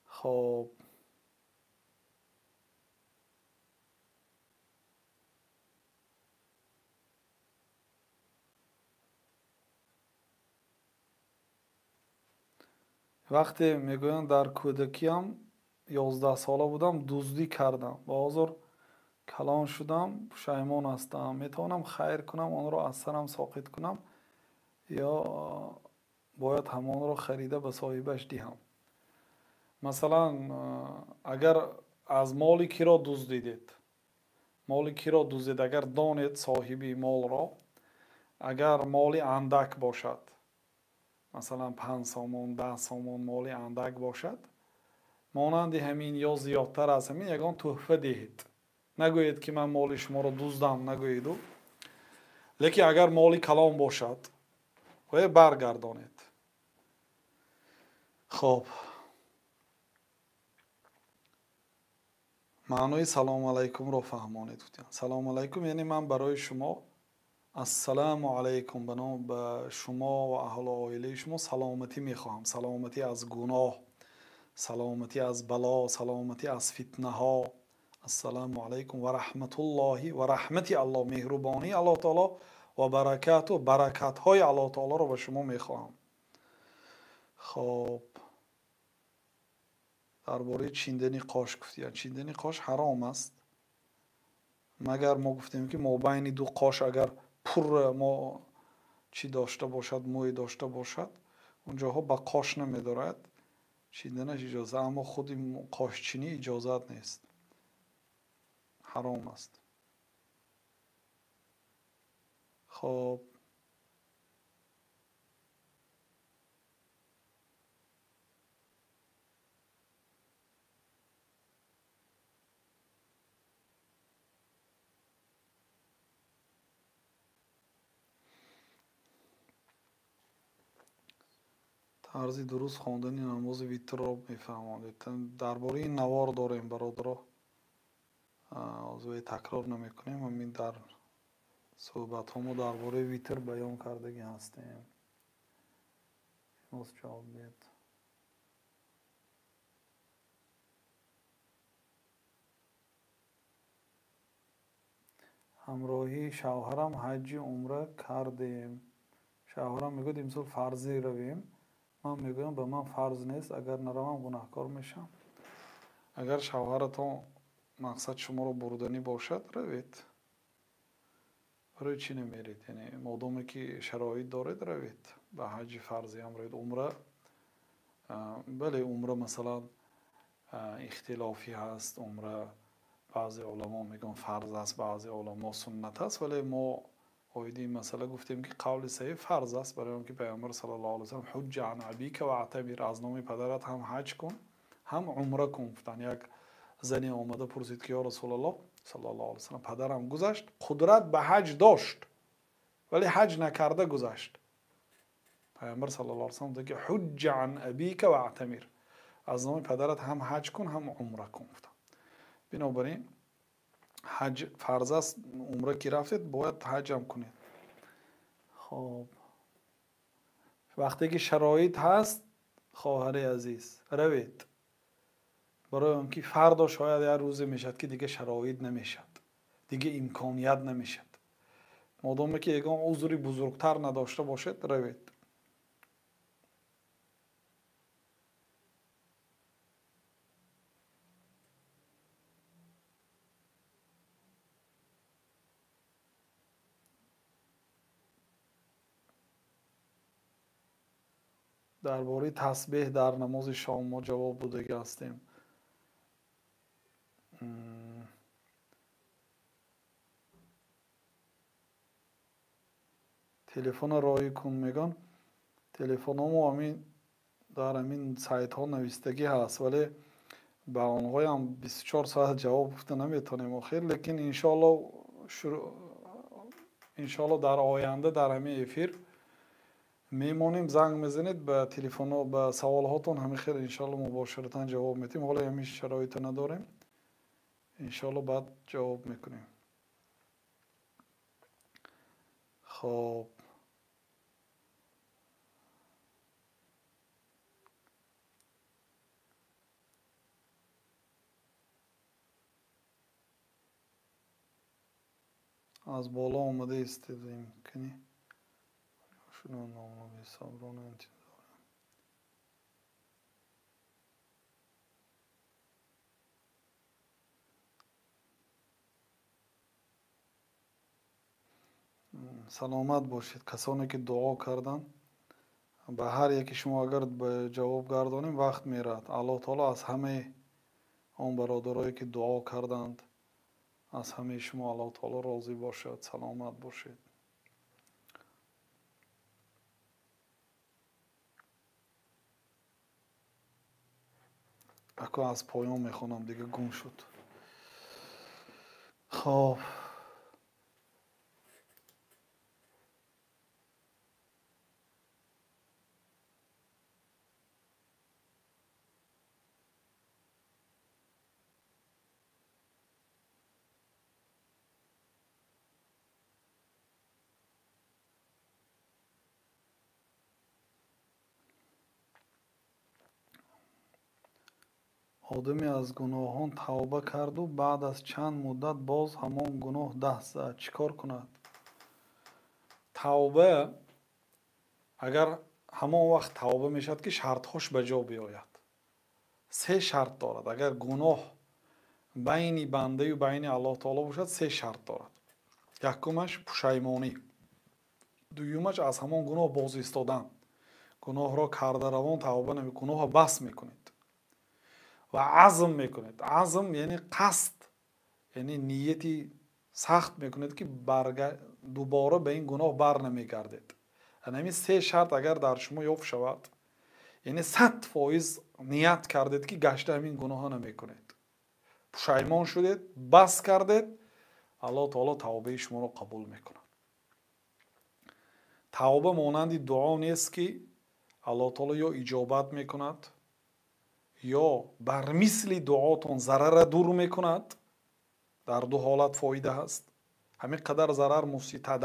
خب وقتی میگویند در کودکیم 11 ساله بودم دزدی کردم، با حضور کلان شدم، پشیمان هستم، میتوانم خیر کنم آن را از سرم ساقط کنم یا باید همان را خریده به صاحبش دهم؟ مثلا اگر از مالی کی را دزدیدید، مالی کی را دزدید، اگر دانید صاحبی مال را، اگر مالی اندک باشد، مثلا 5 سامان 10 سامان مالی اندک باشد، مانند همین یا زیادتر از همین یگان تحفه دهید. نگویید که من مال شما را دزدم، نگویید. لیکن اگر مالی کلان باشد و برگردانید. خب معنای سلام علیکم رو فهمانید. سلام علیکم یعنی من برای شما السلام علیکم به شما و اهل و عائله شما سلامتی میخواهم، سلامتی از گناه، سلامتی از بلا، سلامتی از فتنه ها. السلام علیکم و رحمت الله و رحمت الله، مهربانی الله تعالی و برکات و برکت های الله تعالی رو به شما میخواهم. خب درباره چیندن قاش گفتیم. چیندن قاش حرام است، مگر ما گفتیم که ما بین 2 قاش اگر پر ما چی داشته باشد، موی داشته باشد، اونجاها با قاش نمیدارد، چیندنش اجازه، اما خود قاش چینی اجازت نیست، حرام است. خب тарзи дуруст хондани намози витрро мефаҳмонед. Дар бораи ин навор дорем бародаро, озбе такрор намекунем. Ҳамин дар суҳбатҳомо дар бораи витр баён кардаги ҳастем. Имос ҷавоб диҳед. ҳамроҳии шавҳарам ҳаҷи умра кардем. шавҳарам мегӯяд имсол фарзӣ равем. ман мегӯям ба ман фарз нест, агар наравам гунаҳкор мешам. агар шавҳаратон мақсад шуморо бурданӣ бошад, равед. барои чӣ намеред? Яъне модоме ки шароит доред, равед. ба ҳаҷи фарзӣ ҳам равед. Умра, бале умра масалан ихтилофӣ ҳаст. Умра баъзе уламо мегӯянд фарз аст, баъзе уламо суннат аст, вале мо оиди ин масъала гуфтем ки қавли саҳӣ фарз аст, барои он ки пайғамбар саллаллоҳу алайҳи вассалам ҳуҷҷа ан абика ва атамир, аз номи падарат ҳам ҳаҷ кун, ҳам умра кун гуфтанд. як зане омада пурсид ки ё расулаллоҳ саллаллоҳу алайҳи вассалам, падарам гузашт, қудрат ба ҳаҷ дошт, вале ҳаҷ накарда гузашт. пайғамбар саллаллоҳу алайҳи вассалам гуфтанд ки ҳуҷҷа ан абика ва атамир, аз номи падарат ҳам ҳаҷ кун, ҳам умра кун гуфтанд. бинобар ин ҳаҷ фарз аст. умра ки рафтед, бояд ҳаҷам кунед. хоб вақте ки шароит ҳаст, хоҳари азиз, равед. барои он ки фардо шояд як рӯзе мешад ки дига шароит намешад, дига имконият намешад. модоме ки ягон узри бузургтар надошта бошед, равед. дар бораи тасбеҳ дар намози шом мо ҷавоб додаги ҳастем. телефона роӣ кун мегон. телефономо ҳамин дар ҳамин сайтҳо навистагӣ ҳаст, вале ба онҳоям 24 соат ҷавоб гуфта наметавонем охир. лекин иншоалло дар оянда дар ҳамин эфир мемонем, занг мезанед ба телефоно, ба саволҳотон ҳамин хел иншоалло мубоширатан ҷавоб медиҳем. ҳоло ҳамин шароито надорем, иншоалло баъд ҷавоб мекунем. хоб аз боло омада истифода мекунӣ. саломат бошед. касоне ки дуо карданд, ба ҳар яки шумо агар ба ҷавоб гардонем вақт меравад. аллоҳ таоло аз ҳамаи он бародарое ки дуо карданд, аз ҳамаи шумо аллоҳ таоло розӣ бошад. саломат бошед. ако аз поён мехонам, дига гум шуд. хоб одаме аз гуноҳон тавба карду баъд аз чанд муддат боз ҳамон гуноҳ даст зад, чӣ кор кунад? тавба, агар ҳамон вақт тавба мешавад ки шартҳош ба ҷо биёяд. се шарт дорад. агар гуноҳ байни бандаю байни аллоҳ таоло бошад, се шарт дорад. якумаш пушаймонӣ, дуюмаш аз ҳамон гуноҳ боз истодан. гуноҳро карда равон тавба намекунед, гуноҳро бас мекунед ва азм мекунед. азм яъне қасд, яъне нияти сахт мекунед ки дубора ба ин гуноҳ бар намегардед. Ҳамин се шарт агар дар шумо ёфт шавад, яъне 100% ният кардед ки гашта ҳамин гуноҳа намекунед, пушаймон шудед, бас кардед, аллоҳ таоло тавбаи шуморо қабул мекунад. тавба монанди дуо нест ки аллоҳ таоло ё иҷобат мекунад, ё бар мисли дуотон зарара дур мекунад. дар ду ҳолат фоида ҳаст. ҳамин қадар зарар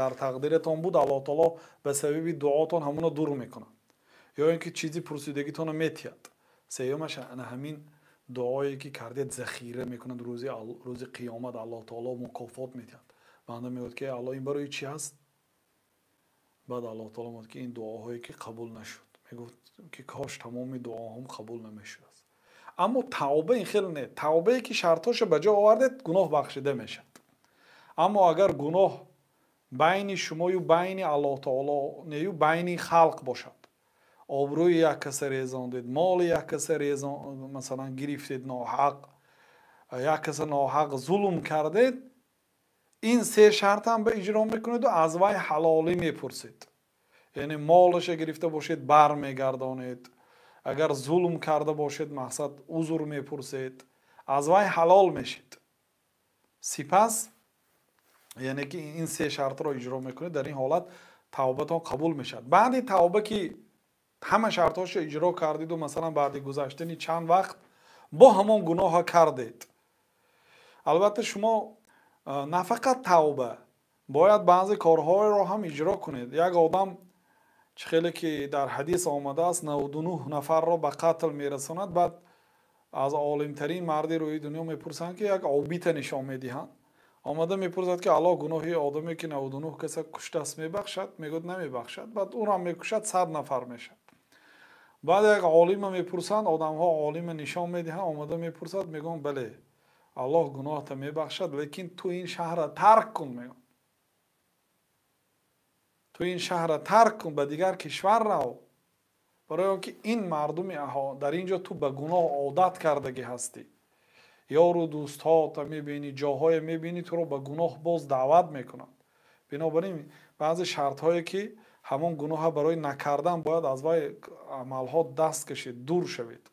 дар тақдиретон буд, аллоҳ таоло ба сабаби дуотон ҳамуно дур мекунад. ё ин ки чизи пурсидагитонро метиҳад. сеюмаш ана ҳамин дуое ки кардед захира мекунад, рӯзи қиёмат аллоҳ таоло мукофот метиҳад. банда мегӯяд ки аллоҳ ин барои чӣ ҳаст? баъд аллоҳ таоло мегӯяд ки ин дуоҳое ки қабул нашуд, мегӯяд ки кош тамоми дуоҳом қабул намешуд. аммо тавба ин хел не. тавбае ки шартҳоша ба ҷо овардед, гуноҳ бахшида мешавад. аммо агар гуноҳ байни шумою байни аллоҳ таоло нею байни халқ бошад, обрӯи як каса резондед, моли як каса масалан гирифтед ноҳақ, як каса ноҳақ зулм кардед, ин се шартам ба иҷро мекунеду аз вай ҳалолӣ мепурсед. яъне молаша гирифта бошед бармегардонед, агар зулм карда бошед мақсад узр мепурсед, аз вай ҳалол мешед. сипас яъне ки ин се шартро иҷро мекунед, дар ин ҳолат тавбатон қабул мешавад. баъди тавба ки ҳама шартҳошро иҷро кардиду масалан баъди гузаштани чанд вақт бо ҳамон гуноҳа кардед, албатта шумо на фақат тавба, бояд баъзе корҳоеро ҳам иҷро кунед. як одам хеле ки дар ҳадис омадааст 99 нафарро ба қатл мерасонад, баъд аз олимтарин марди рӯи дунё мепурсанд ки як обита нишон медиҳанд. омада мепурсад ки аллоҳ гуноҳи одаме ки 99 каса куштааст мебахшад? мегӯяд намебахшад. баъд ӯро мекушад, 100 нафар мешад. баъд як олима мепурсанд, одамҳо олима нишон медиҳанд, омада мепурсад, мегӯянд бале аллоҳ гуноҳта мебахшад, лекин ту ин шаҳрро тарк кун. мегӯянд ту ин шаҳрро тарк кун, ба дигар кишвар рав, барои он ки ин мардуми дар ин ҷо ту ба гуноҳ одат кардагӣ ҳастӣ. ёру дӯстҳота мебинӣ, ҷоҳое мебинӣ, туро ба гуноҳ боз даъват мекунанд. бинобар ин баъзе шартҳое ки ҳамон гуноҳа барои накардан бояд аз вай амалҳо даст кашед, дур шавед.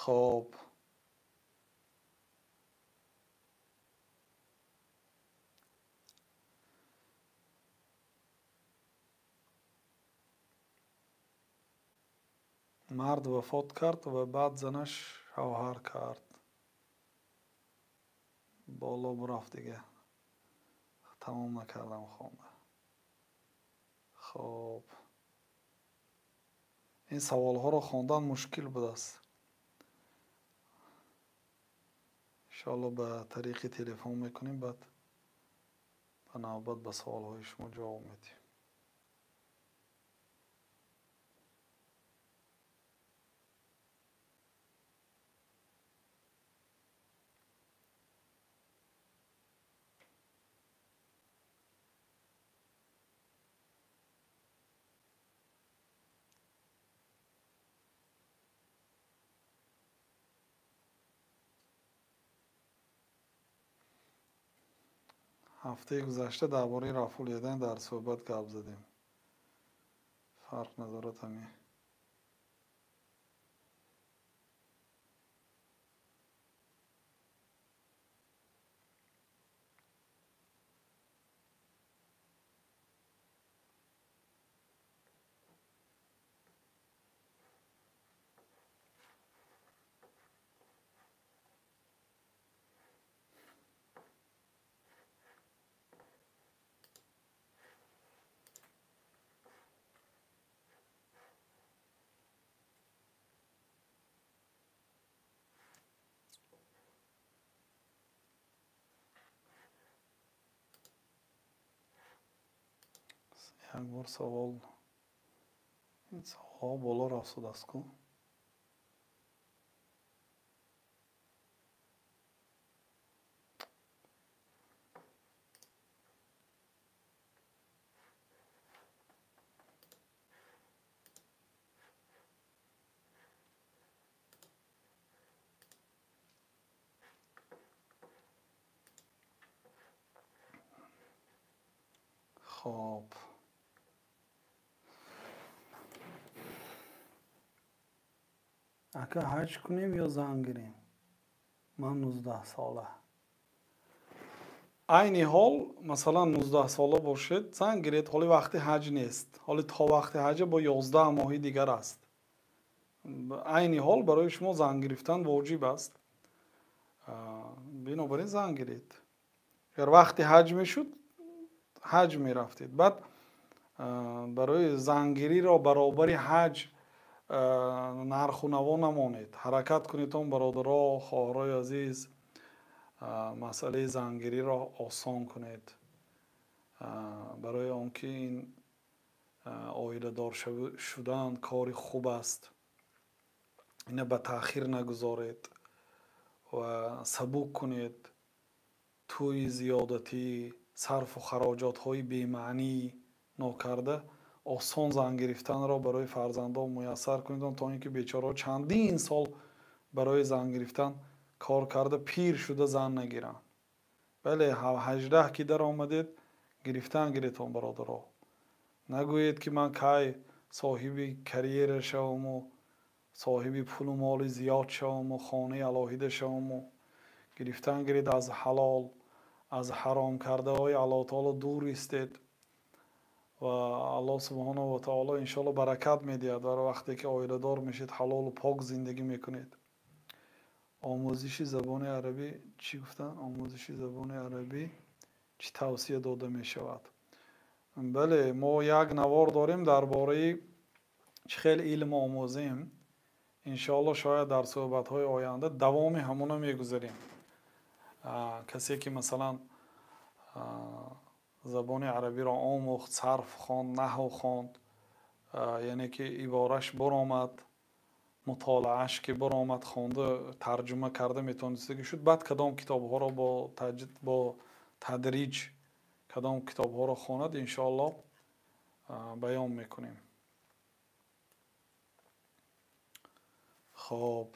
хоб мард вафот кард ва баъд занаш шавҳар кард. боло бурафт дига. тамом накардам хонда. хоб ин саволҳоро хондан мушкил будааст. иншоалло ба тариқи телефон мекунем, баъд ба навбат ба саволҳои шумо ҷавоб медиҳем. ҳафтаи гузашта дар бораи рафъул ядаyn дар суҳбат гап задем. фарқ надорад ҳамин. як бор савол, ин саволҳо боло рафтудааст ку. خب اگه حج کنیم یا زن گیریم؟ من 19 ساله. айни ҳол масалан 19 сола бошед зан гиред, ҳоли вақти ҳаҷ нест, ҳоли то вақти ҳаҷа бо 11 моҳи дигар аст. айни ҳол барои шумо зан гирифтан воҷиб аст, бинобар ин зан гиред. агар вақти ҳаҷ мешуд ҳаҷ мерафтед, баъд барои зангириро баробари ҳаҷ нарху наво намонед, ҳаракат кунед он бародаро, хоҳарои азиз, масъалаи зангириро осон кунед, барои он ки ин оиладор шудан кори хуб аст. ина ба таъхир нагузоред ва сабук кунед. тӯи зиёдатӣ, сарфу хароҷотҳои бемаънӣ нокарда осон зан гирифтанро барои фарзандон муяссар кунед, то ин ки бечораҳо чандин сол барои зан гирифтан кор карда пир шуда зан нагиранд. бале 18 ки даромадед, гирифтан гиред он бародаро. нагӯед ки ман кай соҳиби карьера шаваму соҳиби пулу моли зиёд шаваму хонаи алоҳида шаваму. гирифтан гиред аз ҳалол, аз ҳаром кардаҳои аллоҳ таоло дур истед ва аллоҳ субҳанаҳу ва таоло иншоалло баракат медиҳад. ва вақте ки оиладор мешед ҳалолу пок зиндагӣ мекунед. омӯзиши забони арабӣ чӣ гуфтан? омӯзиши забони арабӣ чӣ тавсия дода мешавад? бале, мо як навор дорем дар бораи чӣ хел илм омӯзем. иншоалло шояд дар суҳбатҳои оянда давоми ҳамона мегузарем. касе ки масалан забони арабиро омӯхт, сарф хонд, наҳв хонд, яъне ки ибораш баромад, мутолааш ки баромад, хонда тарҷума карда метавонистагӣ шуд, баъд кадом китобҳоро бо тадриҷ кадом китобҳоро хонад, иншоалло баён мекунем. хоб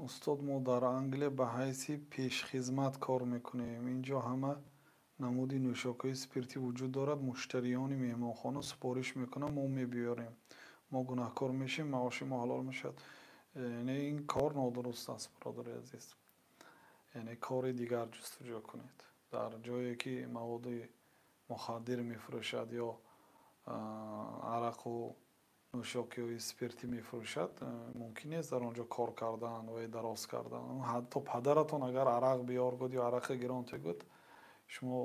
устод, мо дар Англия ба ҳайси пешхизмат кор мекунем. инҷо ҳама намуди нӯшокии спиртӣ вуҷуд дорад. муштариёни меҳмонхона супориш мекунанд, мо мебиёрем. мо гунаҳкор мешем, маоши мо ҳалол мешавад. яъне ин кор нодуруст аст, бародари азиз. яъне кори дигар ҷустуҷӯ кунед. дар ҷое ки маводи мухаддир мефурӯшад ё арақу нӯшокиҳои спиртӣ мефурӯшад, мумкин нест дар онҷо кор кардан ва дароз кардан. ҳатто падаратон агар арақ биёр гуд ё арақи гирон тегуд, шумо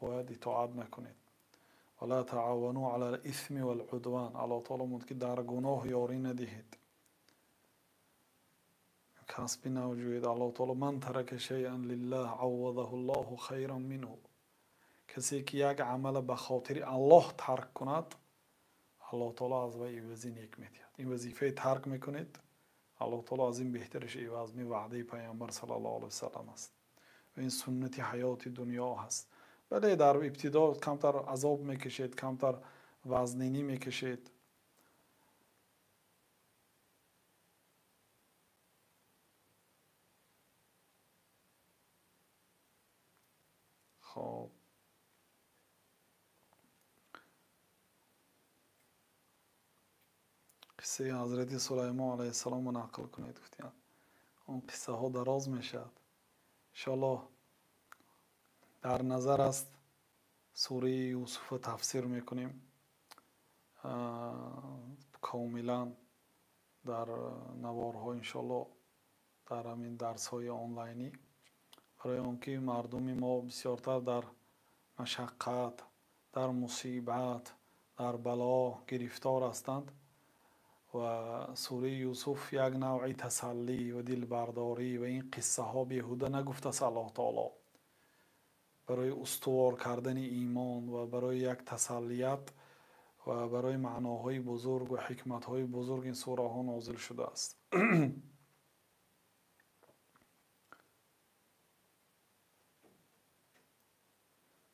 бояд итоат накунед. вала таавану ала исми вал удван. аллоҳ таоло мегӯяд ки дар гуноҳ ёрӣ надиҳед, касби навҷӯед. аллоҳ таоло ман тарака шайъан лиллаҳ аввадаҳу ллоҳу хайран минҳу. касе ки як амала ба хотири аллоҳ тарк кунад, аллоҳ таоло аз вай ивази нек медиҳад. ин вазифаи тарк мекунед, аллоҳ таоло аз ин беҳтараш иваз ми ваъдаи пайғамбар саллаллоҳу алайҳи васаллам аст. ва ин суннати ҳаёти дунё ҳаст. бале дар ибтидо камтар азоб мекашед, камтар вазнинӣ мекашед. хоб қиссаи ҳазрати сулаймон алайҳи саломро нақл кунед. гуфтиян он қиссаҳо дароз мешавад. иншоалло дар назар аст сураи юсуфро тафсир мекунем комилан дар наворҳо, иншоалло дар ҳамин дарсҳои онлайнӣ, барои он ки мардуми мо бисёртар дар машаққат, дар мусибат, дар бало гирифтор ҳастанд ва сураи юсуф як навъи тасаллӣ ва дилбардорӣ ва ин қиссаҳо беҳуда нагуфтааст аллоҳ таоло. барои устувор кардани имон ва барои як тасаллият ва барои маъноҳои бузург ва ҳикматҳои бузург ин сураҳо нозил шудааст.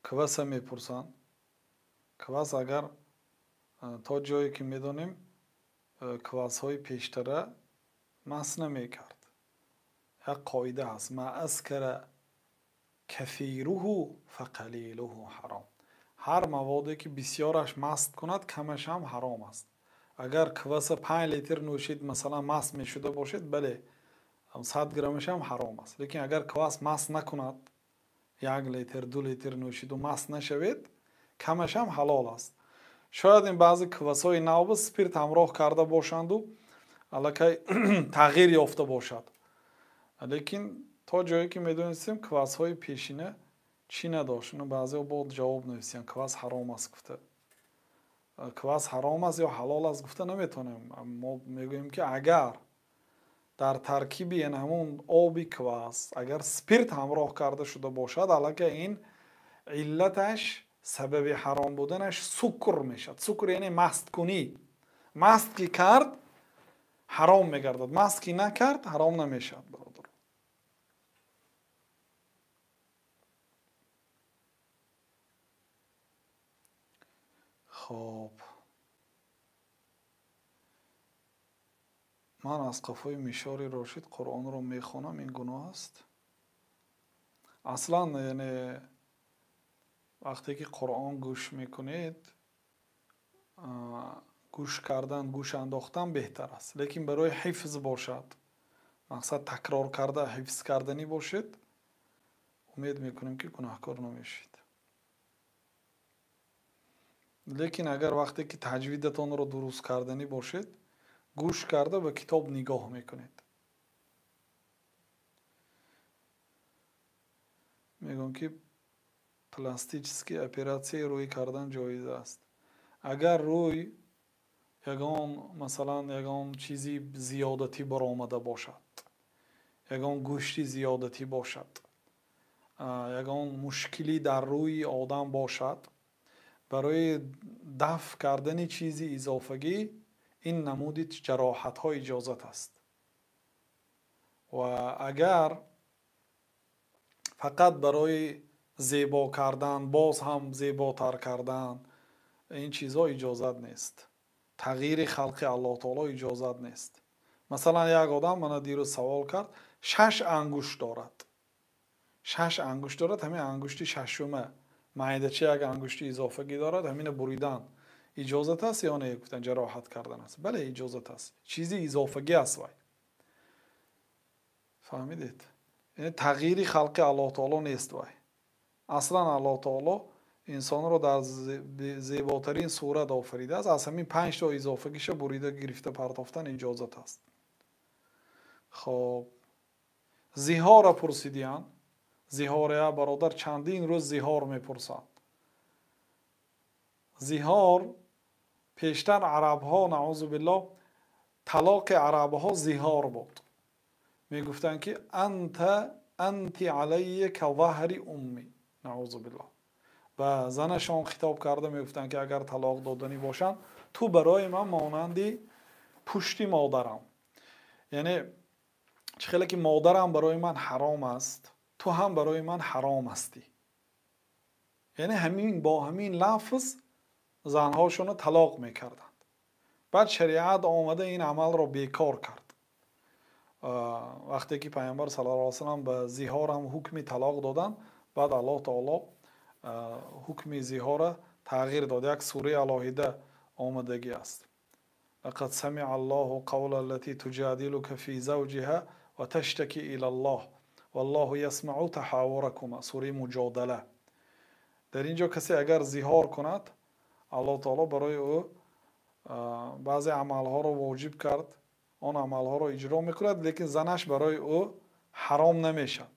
кваса мепурсанд. квас агар то ҷое ки медонем квасҳои пештара масъ намекард. یک قاعده هست: ما اسکر کثیره فقلیله حرام. هر موادی که بسیارش مست کند کمش هم حرام است. اگر کواس 5 لیتر نوشید مثلا مست می شده باشید، بله 100 گرمش هم حرام است. لیکن اگر کواس مست نکند، 1 لیتر 2 لیتر نوشید و مست نشوید، کمش هم حلال است. شاید این بعضی کواس های نو سپیرت همراه کرده باشند و الکی تغییر یافته باشد. لیکن تا جایی که میدونستیم کواس های پیشینه چی نداشت. بعضی بود جواب نویسیم کواس حرام است گفته. کواس حرام است یا حلال است گفته نمیتونیم. ما میگوییم که اگر در ترکیب این همون آبی کواس اگر سپیرت همراه کرده شده باشد، الکی این علتش سبب حرام بودنش سکر میشد. سکر یعنی مست کنی. مست که کرد حرام میگردد، مست که نکرد حرام نمیشد. برادر خب، من از قفای میشار راشد قرآن رو میخونم، این گناه است؟ اصلا یعنی وقتی که قرآن گوش میکنید، گوش کردن، گوش انداختن بهتر است. لیکن برای حفظ باشد، مقصد تکرار کرده حفظ کردنی باشد، امید میکنیم که گناهکار نمیشید. لیکن اگر وقتی که تجویدتان رو درست کردنی باشد، گوش کرده به کتاب نگاه میکنید. میگم که پلاستیچسکی اپراتسی روی کردن جایز است. اگر روی یگان مثلا یگان چیزی زیادتی برآمده باشد، یگان گوشتی زیادتی باشد، یگان مشکلی در روی آدم باشد، برای دفع کردن چیزی اضافگی این نمودی جراحت ها اجازت است. و اگر فقط برای زیبا کردن، باز هم زیباتر کردن، این چیزها اجازت نیست. تغییر خلق الله تعالی اجازت نیست. مثلا یک آدم من دیروز سوال کرد، 6 انگشت دارد. 6 انگشت دارد، همین انگشتی ششمه معده‌چه یک انگشتی اضافگی دارد، همین بریدن اجازت است یا نه؟ گفتن جراحت کردن است. بله اجازت است، چیزی اضافگی است. وای فهمیدید؟ یعنی تغییر خلق الله تعالی نیست. وای اصلا الله تعالی انسان رو در زیباترین صورت آفریده است. از همین 5 تا اضافگیش بریده گرفته پرتافتن اجازت است. خب زیهار را پرسیدین. زیهار برادر چندین روز زیهار میپرسند. زیهار پیشتر عرب ها نعوذ بالله طلاق عرب ها زیهار بود. میگفتن که انت علی کظهر امی، نعوذ بالله. و زنشان خطاب کرده میگفتن که اگر طلاق دادنی باشن، تو برای من مانندی پشتی مادرم. یعنی چخیلی که مادرم برای من حرام است، تو هم برای من حرام هستی. یعنی همین با همین لفظ زنهاشون رو طلاق میکردند. بعد شریعت آمده این عمل رو بیکار کرد. وقتی که پیامبر صلی الله علیه و سلم به زیهار هم حکم طلاق دادن، بعد الله تعالی حکم زیهار تغییر داد. یک سوره الهیده آمدگی است. لقد سمع الله قول التي تجادلك في زوجها وتشتكي الى الله والله يسمع تحاوركما، سوره مجادله. در اینجا کسی اگر زیهار کند، الله تعالی برای او بعضی عملها رو واجب کرد، آن عملها رو اجرا میکند، لیکن زنش برای او حرام نمیشد.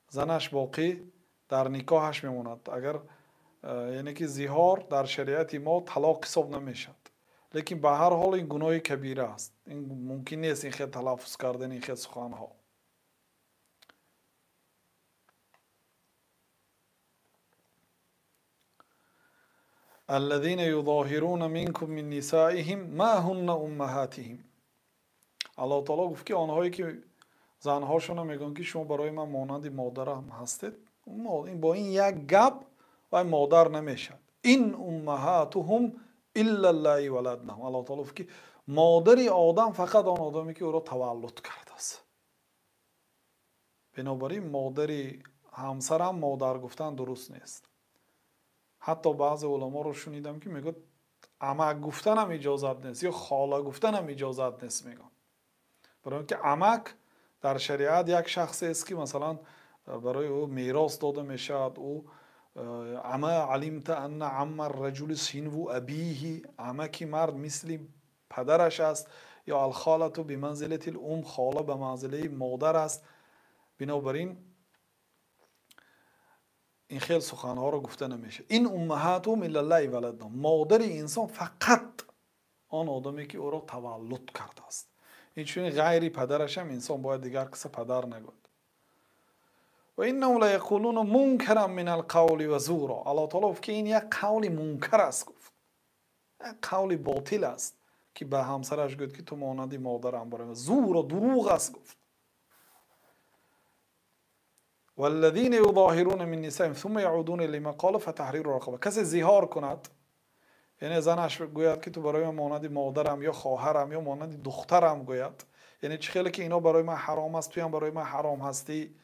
زنش باقی در نکاحش میموند. اگر یعنی که زیهار در شریعت ما طلاق حساب نمیشد. لیکن به هر حال این گناه کبیره است. این ممکن نیست این خیلی تلفظ کردن این خیلی سخنها. الذين يظاهرون منكم من نسائهم ما هن امهاتهم. الله تعالی گفت که آنهایی که زنهاشون میگن که شما برای من مانند مادرم هستید، این با این یک گپ و مادر نمیشد. این امهاتهم الا الله ولدنهم. الله تعالی گفت که مادر آدم فقط آن آدمی که او را تولد کرده است. بنابراین مادری همسر هم مادر گفتن درست نیست. حتی بعض علما رو شنیدم که میگه عمک گفتن هم اجازت نیست یا خاله گفتن هم اجازت نیست. میگن برای اینکه عمک در شریعت یک شخصی است که مثلا برای او میراث داده میشد. او اما علمت ان عم الرجل سینو ابیه، عمکی مرد مثل پدرش است. یا الخاله بمنزله الام، خاله به منزله مادر است. بنابراین این خیلی سخنها رو گفته نمیشه. این امهاتهم الا الله ولدهم، مادر انسان فقط آن آدمی که او را تولد کرده است. این چون غیر پدرش هم انسان باید دیگر کسی پدر نگوید. و انهم لیقولون منکرا من القول و زورا، الله تعالی گفت که این یک قول منکر است، گفت یک قول باطل است که به همسرش گفت که تو مانند مادرم برای زور و دروغ است. گفت والذین یظاهرون من نسائهم ثم یعودون لما قالوا فتحریر رقبه، کسی زیهار کند، یعنی زنش گوید که تو برای من مانند مادرم یا خواهرم یا مانند دخترم گوید، یعنی چه خیلی که اینا برای من حرام است، تو هم برای من حرام هستی،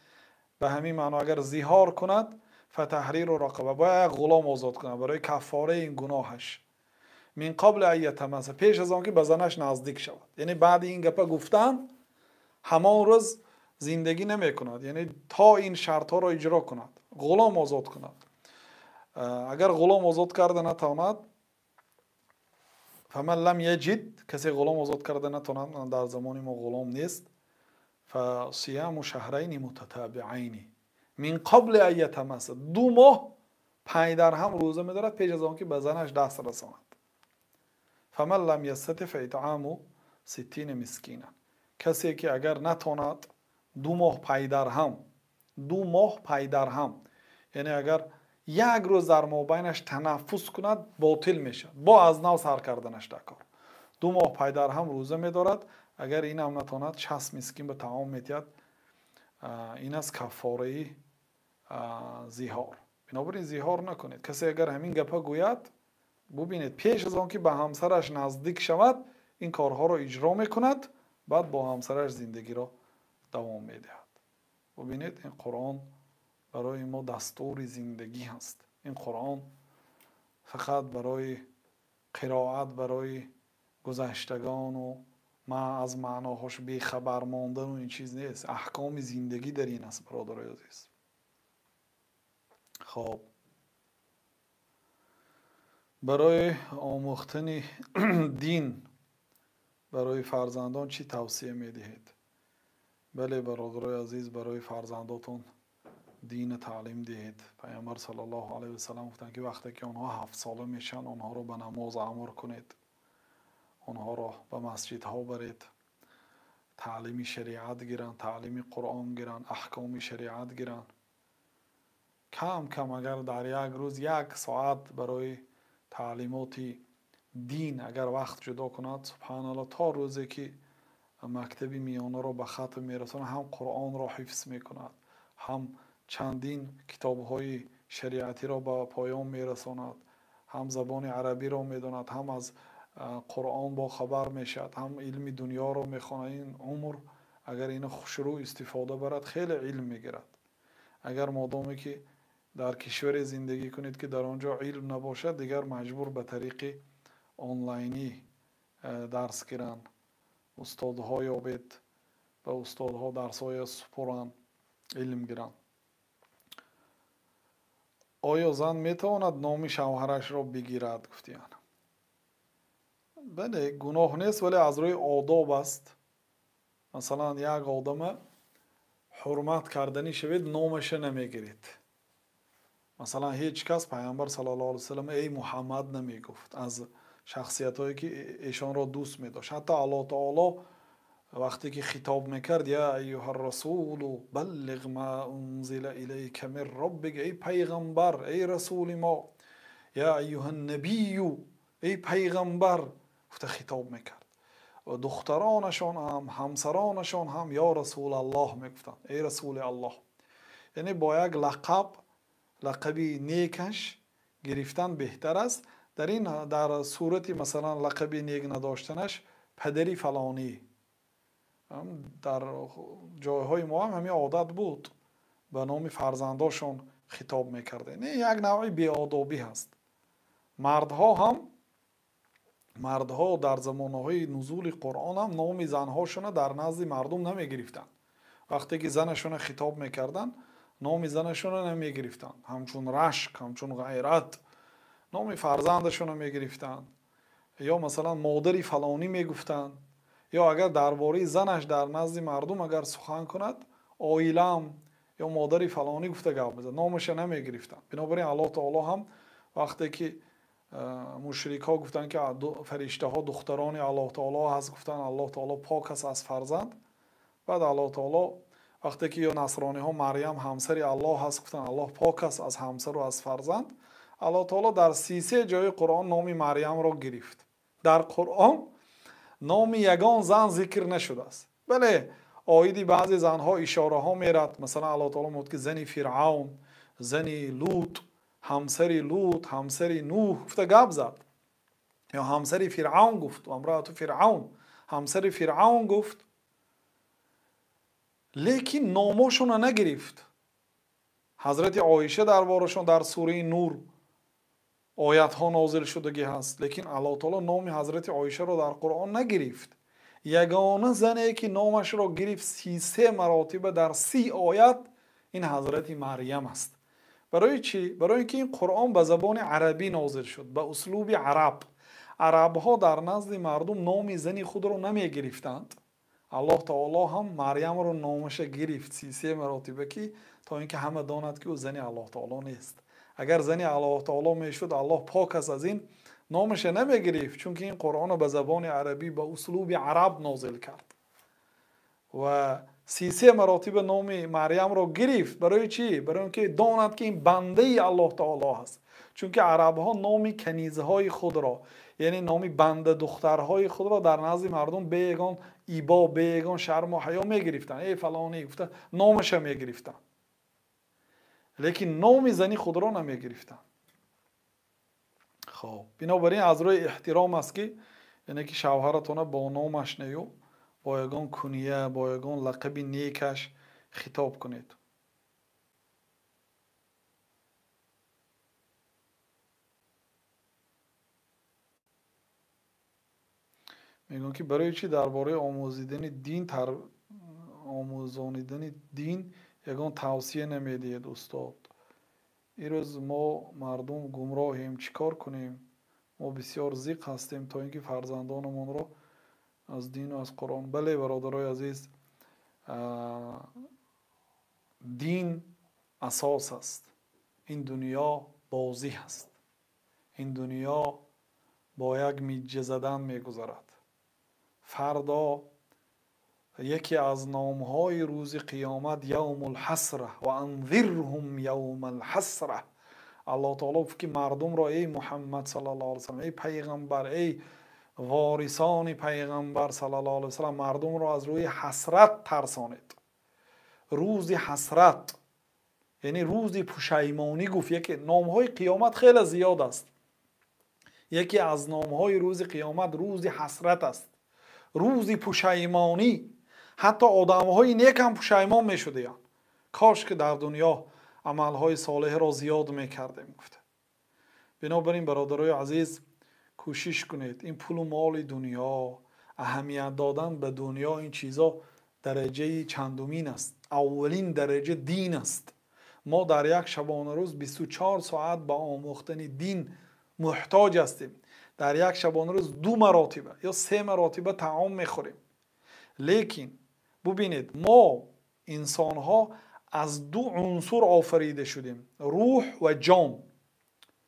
به همین معنا اگر زیهار کند فتحریر رقبه، باید غلام آزاد کند برای کفاره این گناهش. من قبل ان یتمس، پیش از آن که به زنش نزدیک شود. یعنی بعد این گپا گفتن همان روز زندگی نمی کند، یعنی تا این شرط ها را اجرا کند، غلام آزاد کند. اگر غلام آزاد کرده نتواند، فمن لم یجد، کسی غلام آزاد کرده نتواند، در زمان ما غلام نیست، فصیام شهرین متتابعین من قبل ان یتمس، 2 ماه پنج در هم روزه می‌دارد پیش از آن که به زنش دست رساند. فمن لم یستطع فاطعام 60 مسکینا، کسی که اگر نتواند 2 ماه پی در هم، 2 ماه پی در هم، یعنی اگر یک روز در مابینش تنفس کند باطل میشه، با از نو سر کردنش در کار. 2 ماه پی در هم روزه میدارد، اگر این هم نتواند 60 مسکین به طعام میتید. این از کفاره زیهار. بنابراین زیهار نکنید. کسی اگر همین گپا گوید، ببینید پیش از آن که به همسرش نزدیک شود این کارها را اجرا میکند، بعد با همسرش زندگی را دوام میدهد. ببینید این قرآن برای ما دستور زندگی هست. این قرآن فقط برای قرائت برای گذشتگان و ما از معناهاش بیخبر ماندن و این چیز نیست. احکام زندگی در این است برادرای عزیز. خب برای آموختن دین برای فرزندان چی توصیه میدهید؟ بله برادرای عزیز، برای فرزنداتون دین تعلیم دهید. پیامبر صلی الله علیه و سلم گفتن که وقتی که آنها 7 ساله میشن آنها رو به نماز امر کنید، آنها را به مسجد ها برید، تعلیم شریعت گیرن، تعلیم قرآن گیرن، احکام شریعت گیرن. کم کم اگر در یک روز 1 ساعت برای تعلیمات دین اگر وقت جدا کند، سبحان الله، تا روزی که مکتبی میانه را به ختم میرساند، هم قرآن را حفظ میکند، هم چندین کتاب‌های شریعتی را به پایان میرساند، هم زبان عربی را میداند، هم از قرآن با خبر میشد، هم علم دنیا را میخواند. این عمر اگر این شروع استفاده برد خیلی علم میگیرد. اگر مادامی که در کشور زندگی کنید که در آنجا علم نباشد، دیگر مجبور به طریق آنلاینی درس گیرن، استادها یابید، به استادها درس‌های سپرن، علم گیرن. آیا زن میتواند نام شوهرش را بگیرد؟ گفتیان بله، گناه نیست، ولی از روی آداب است. مثلا یک آدم حرمت کردنی شوید نامش نمیگیرید. مثلا هیچ کس پیامبر صلی الله علیه و سلم ای محمد نمیگفت از شخصیت هایی که ایشان را دوست می‌داشت. حتی الله تعالی وقتی که خطاب میکرد یا ایها الرسول بلغ ما انزل الیک من ربک، ای پیغمبر، ای رسول ما، یا ایها النبی، ای پیغمبر، گفته خطاب میکرد. و دخترانشان هم همسرانشان هم یا رسول الله میگفتند، ای رسول الله. یعنی با یک لقبی نیکش گرفتن بهتر است. در صورتی مثلا لقبی نیک نداشتنش پدری فلانی، در جایهای ما هم همین عادت بود، به نام فرزنداشون خطاب میکرده. نه، یک نوعی بی‌آدابی هست. مردها در زمانهای نزول قرآن هم نام زنهاشون در نزد مردم نمیگرفتن. وقتی که زنشون خطاب میکردن نام زنشون نمیگرفتن، همچون رشک، همچون غیرت نام فرزندشون میگرفتن، یا مثلا مادری فلانی میگفتن، یا اگر درباره زنش در نزد مردم اگر سخن کند آیلم یا مادری فلانی گفته گپ بزد، نامش نمیگرفتن. بنابراین الله تعالی هم وقتی که مشرک ها گفتن که فرشته ها دختران الله تعالی هست، گفتن الله تعالی پاک است از فرزند. بعد الله تعالی وقتی که یا نصرانی ها مریم همسر الله هست، گفتن الله پاک است از همسر و از فرزند. الله تعالی در 33 جای قرآن نام مریم را گرفت. در قرآن نام یگان زن ذکر نشده است. بله آیدی بعضی زنها اشاره ها میرد، مثلا الله تعالی میگه که زنی فرعون، زنی لوط، همسری لوط، همسری نوح گفته گپ زد، یا همسری فرعون گفت و امرأت فرعون، همسری فرعون گفت، لیکن نامشون نگرفت. حضرت عایشه دربارشون در سوره نور آیت ها نازل شدگی هست، لیکن الله تعالی نام حضرت عایشه را در قرآن نگرفت. یگانه زنی که نامش را گرفت 33 مراتب در 30 آیت این حضرت مریم است. برای چی؟ برای اینکه این قرآن به زبان عربی نازل شد، به اسلوب عرب. عرب ها در نزد مردم نام زنی خود را نمی گرفتند. الله تعالی هم مریم را نامش گرفت 33 مراتبه که تا اینکه همه داند که او زنی الله تعالی نیست. اگر زنی الله تعالی میشد الله پاک است از این نامش نمی گرفت، چون که این قرآن به زبان عربی به اسلوب عرب نازل کرد و 33 مراتب نام مریم را گرفت. برای چی؟ برای اینکه داند که این بنده الله تعالی هست. چون که عرب ها نام کنیزه های خود را، یعنی نام بنده دخترهای خود را در نزد مردم بیگان ایبا، بیگان شرم و حیا می گرفتن. ای فلانی گفته نامش می گرفتن، لیکن نام زنی خود را نمی گرفتن. خب بنابراین از روی احترام است که یعنی که شوهرتون با نامش نیو، با یگان کنیه، با یگان لقب نیکش خطاب کنید. میگن که برای چی درباره آموزاندن دین یگان توصیه نمیدید استاد؟ این روز ما مردم گمراهیم، چیکار کنیم؟ ما بسیار ضیق هستیم تا اینکه فرزندانمون را از دین و از قرآن. بله برادرای عزیز، دین اساس است. این دنیا بازی هست. این دنیا با یک میجه زدن میگذرد. فردا یکی از نامهای روز قیامت یوم الحسره و انذرهم یوم الحسره. الله تعالی که مردم را ای محمد صلی الله علیه وسلم، ای پیغمبر، ای وارثان پیغمبر صلی الله علیه وسلم، مردم را از روی حسرت ترسانید. روز حسرت یعنی روز پشیمانی. گفت یکی نامهای قیامت خیلی زیاد است، یکی از نامهای روز قیامت روز حسرت است، روز پشیمانی. حتی آدمهای نیک هم پشیمان می شده، کاش که در دنیا عملهای صالح را زیاد می کردیم. گفته بنابراین برادرای عزیز کوشش کنید. این پول و مال دنیا، اهمیت دادن به دنیا، این چیزا درجه چندمین است. اولین درجه دین است. ما در یک شبانه روز 24 ساعت به آموختن دین محتاج هستیم. در یک شبانه روز 2 مراتبه یا 3 مراتبه طعام میخوریم. لیکن ببینید ما انسان ها از 2 عنصر آفریده شدیم، روح و جان،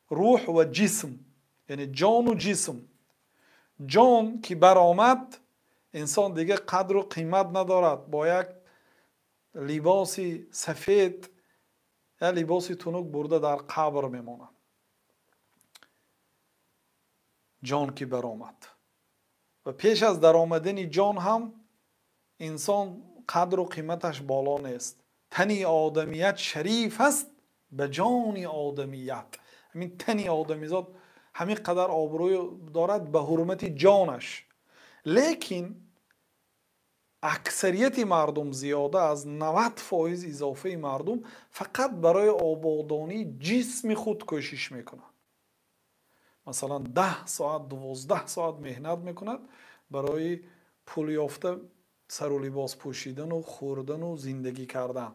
روح و جسم، یعنی جان و جسم. جان که برآمد انسان دیگه قدر و قیمت ندارد، با یک لباس سفید یا لباس تنک برده در قبر میماند. جان که برآمد و پیش از در آمدن جان هم انسان قدر و قیمتش بالا نیست. تنی آدمیت شریف است به جان آدمیت. همین تنی آدمیزاد همین قدر آبروی دارد به حرمت جانش. لیکن اکثریت مردم زیاده از 90% اضافه مردم فقط برای آبادانی جسم خود کوشش میکنند. مثلا 10 ساعت 12 ساعت مهنت میکند برای پول یافته سر و لباس پوشیدن و خوردن و زندگی کردن.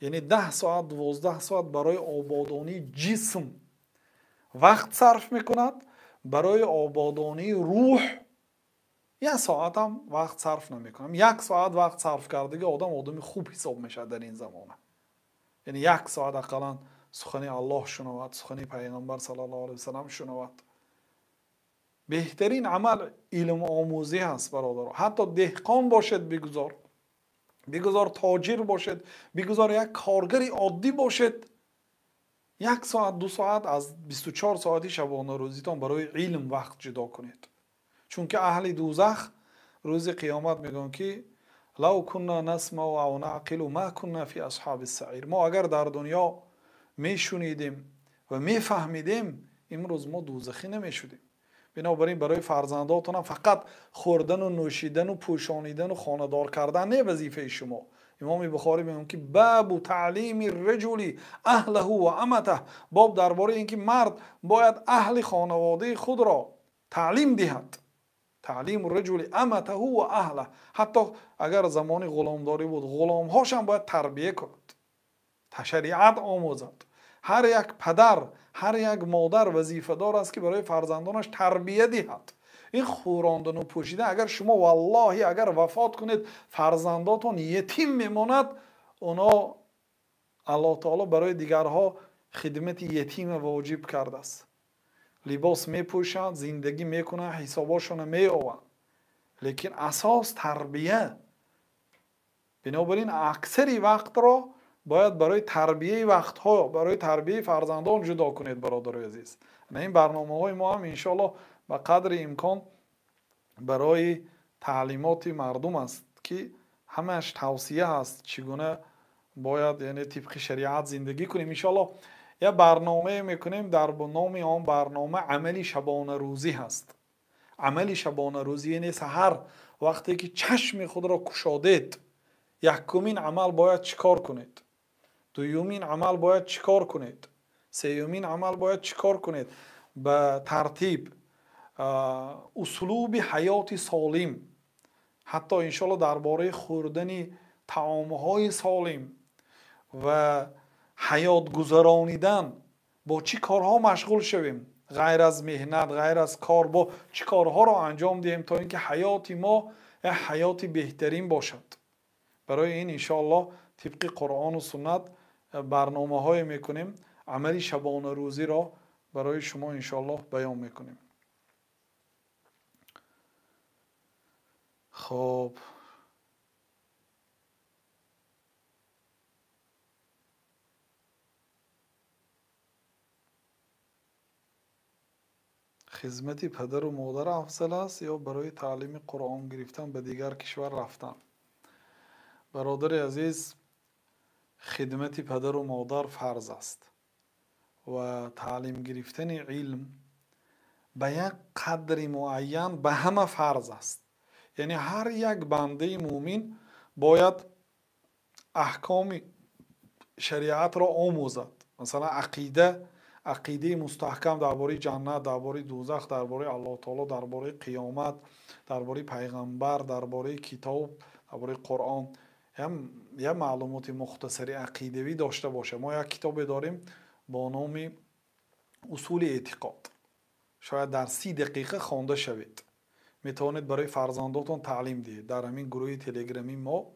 یعنی 10 ساعت 12 ساعت برای آبادانی جسم وقت صرف میکند، برای آبادانی روح 1 ساعت هم وقت صرف نمیکنم. 1 ساعت وقت صرف کردگی آدم خوب حساب میشه در این زمانه. یعنی 1 ساعت اقلا سخن الله شنود، سخن پیغمبر صلی الله علیه وسلم شنود. بهترین عمل علم آموزی هست برادر. حتی دهقان باشد بگذار تاجر باشد، بگذار یک کارگر عادی باشد، 1 ساعت 2 ساعت از 24 ساعتی شبانه روزیتان برای علم وقت جدا کنید. چون که اهل دوزخ روز قیامت میگن که لو كنا نسمع و نعقل ما كنا فی اصحاب السعیر. ما اگر در دنیا میشنیدیم و میفهمیدیم امروز ما دوزخی نمیشدیم. بنابراین برای فرزنداتون فقط خوردن و نوشیدن و پوشانیدن و خانه‌دار کردن نه وظیفه شما. امام بخاری میگه که باب تعلیم الرجل اهله و امته، باب درباره اینکه مرد باید اهل خانواده خود را تعلیم دهد. تعلیم الرجل امته و اهله، حتی اگر زمان غلامداری بود غلامهاش هم باید تربیه کند، شریعت آموزد. هر یک پدر هر یک مادر وظیفه دار است که برای فرزندانش تربیه دهد. این خوراندن و پوشیدن، اگر شما والله اگر وفات کنید فرزنداتون یتیم میماند، اونا الله تعالی برای دیگرها خدمت یتیم واجب کرده است. لباس میپوشند، زندگی میکنند، حساباشون میآورند، لیکن اساس تربیه. بنابراین اکثری وقت را باید برای تربیه وقتها، برای تربیه فرزندان جدا کنید برادر عزیز. این برنامه های ما هم انشالله به قدر امکان برای تعلیمات مردم است که همش توصیه هست چگونه باید یعنی طبق شریعت زندگی کنیم. انشالله یه برنامه میکنیم در نام آن برنامه عملی شبانه روزی هست. عملی شبانه روزی یعنی سحر وقتی که چشم خود را گشادید یکمین عمل باید چیکار کنید، دومین عمل باید چیکار کنید، سومین عمل باید چیکار کنید. به ترتیب اسلوب حیات سالم، حتی انشالله درباره خوردن طعامهای سالم و حیات گذرانیدن با چی کارها مشغول شویم، غیر از مهنت غیر از کار با چی کارها را انجام دهیم تا اینکه حیات ما حیات بهترین باشد. برای این انشالله طبق قرآن و سنت برنامه های میکنیم. عملی شبانه روزی را برای شما انشالله بیان میکنیم. خب خدمت پدر و مادر افضل است یا برای تعلیم قرآن گرفتن به دیگر کشور رفتن؟ برادر عزیز، خدمت پدر و مادر فرض است و تعلیم گرفتن علم به یک قدر معین به همه فرض است. یعنی هر یک بنده مومن باید احکام شریعت را آموزد. مثلا عقیده مستحکم درباره جنت، درباره دوزخ، درباره الله تعالی، درباره قیامت، درباره پیغمبر، درباره کتاب، درباره قرآن، یه معلومات مختصری عقیدوی داشته باشه. ما یک کتاب داریم با نام اصول اعتقاد، شاید در 30 دقیقه خوانده شوید. میتوانید برای فرزنداتون تعلیم دهید. در همین گروه تلگرامی ما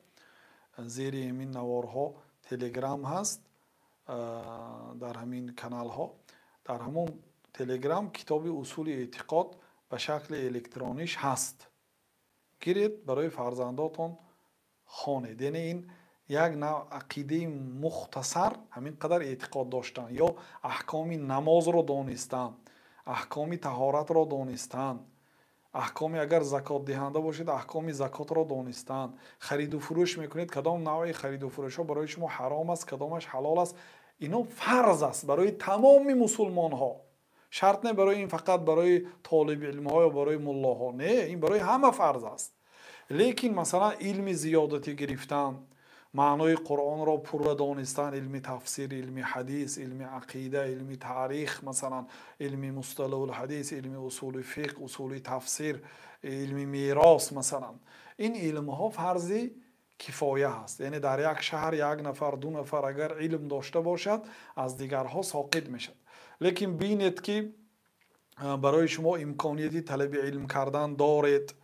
زیر همین نوارها تلگرام هست، در همین کانال ها، در همون تلگرام کتاب اصول اعتقاد به شکل الکترونیش هست. گیرید برای فرزنداتون خوانید. یعنی این یک نوع عقیده مختصر همین قدر اعتقاد داشتن یا احکام نماز رو دانستن، احکام طهارت رو دانستن، احکام اگر زکات دهنده باشید احکام زکات را دانستن، خرید و فروش میکنید کدام نوع خرید و فروش ها برای شما حرام است کدامش حلال است، اینا فرض است برای تمام مسلمان ها. شرط نه برای این فقط برای طالب علم ها یا برای ملا ها، نه، این برای همه فرض است. لیکن مثلا علم زیادتی گرفتن، معنای قرآن را پورا دانستن، علم تفسیر، علم حدیث، علم عقیده، علم تاریخ، مثلا علم مصطلح الحدیث، علم اصول فقه، اصول تفسیر، علم میراث، مثلا این علم ها فرض کفایه هست. یعنی در یک شهر یک نفر دو نفر اگر علم داشته باشد از دیگرها ساقط میشد. لیکن بینید که برای شما امکانیتی طلب علم کردن دارید،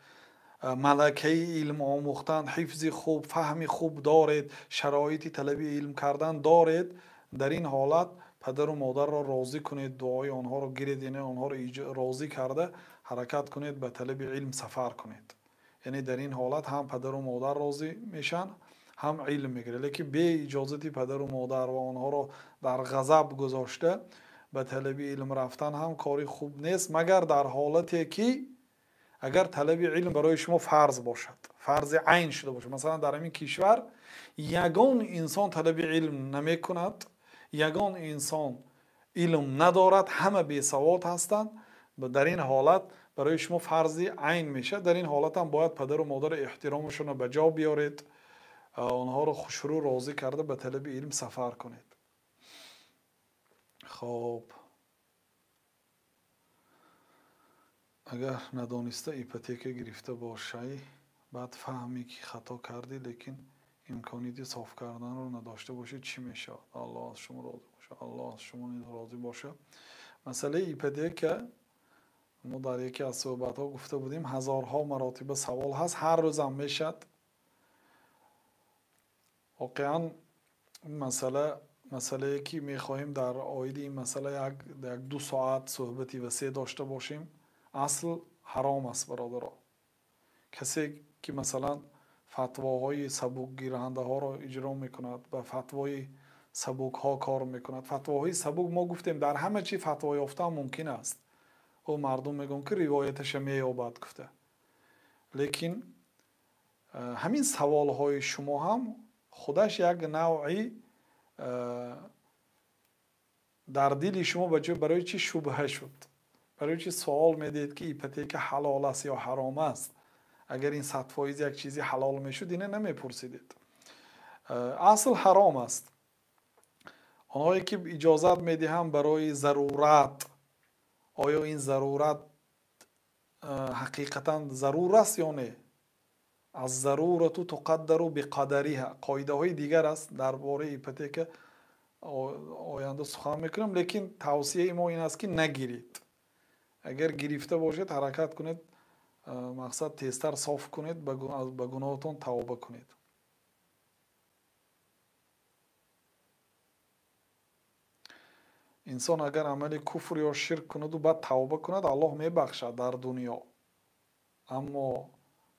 ملکه علم آموختن، حفظ خوب، فهم خوب دارید، شرایط طلب علم کردن دارید، در این حالت پدر و مادر را راضی کنید، دعای آنها را گیرید، یعنی آنها را راضی کرده حرکت کنید، به طلب علم سفر کنید. یعنی در این حالت هم پدر و مادر راضی میشن، هم علم میگیره. لیکن به اجازتی پدر و مادر و آنها را در غضب گذاشته به طلب علم رفتن هم کاری خوب نیست، مگر در حالتی که اگر طلب علم برای شما فرض باشد، فرض عین شده باشد. مثلا در همین کشور یگان انسان طلب علم نمی کند، یگان انسان علم ندارد، همه بی سواد هستند، در این حالت برای شما فرض عین میشه. در این حالت هم باید پدر و مادر احترامشون را به جا بیارید، آنها را خوشرو راضی کرده به طلب علم سفر کنید. خب اگر ندانسته ایپوتک گرفته باشی، بعد فهمی که خطا کردی لیکن امکانیت صاف کردن رو نداشته باشی، چی میشه؟ الله از شما راضی باشه. الله از شما راضی باشه. مسئله ایپوتک ما در یکی از صحبت ها گفته بودیم، هزارها مراتب سوال هست، هر روز هم میشد. واقعا مسئله که میخواهیم در آید این مسئله یک 2 ساعت صحبتی وسیع داشته باشیم. اصل حرام است برادرها. کسی که مثلا فتواهای سبک گیرنده ها را اجرا میکند، به فتوای سبک ها کار میکند. فتواهای سبک ما گفتیم در همه چی فتوا یافتن ممکن است. او مردم میگن که روایتش مییابد گفته. لیکن همین سوال های شما هم خودش یک نوعی در دل شما برای چی شبهه شد؟ برای چی سوال میدید که ایپوتک حلال است یا حرام است؟ اگر این 100 فایز یک چیزی حلال میشد اینه نمیپرسیدید. اصل حرام است. آنهایی که اجازت میدهم برای ضرورت، آیا این ضرورت حقیقتا ضرور است یا نه؟ از ضرورت تقدر بقدرها قاعده های دیگر است درباره ایپوتک آینده سخن میکنم. لیکن توصیه ما این است که نگیرید. اگر گرفته باشید حرکت کنید، مقصد تیزتر صاف کنید، به گناهتون توبه کنید. انسان اگر عمل کفر یا شرک کند و بعد توبه کند، الله میبخشد در دنیا، اما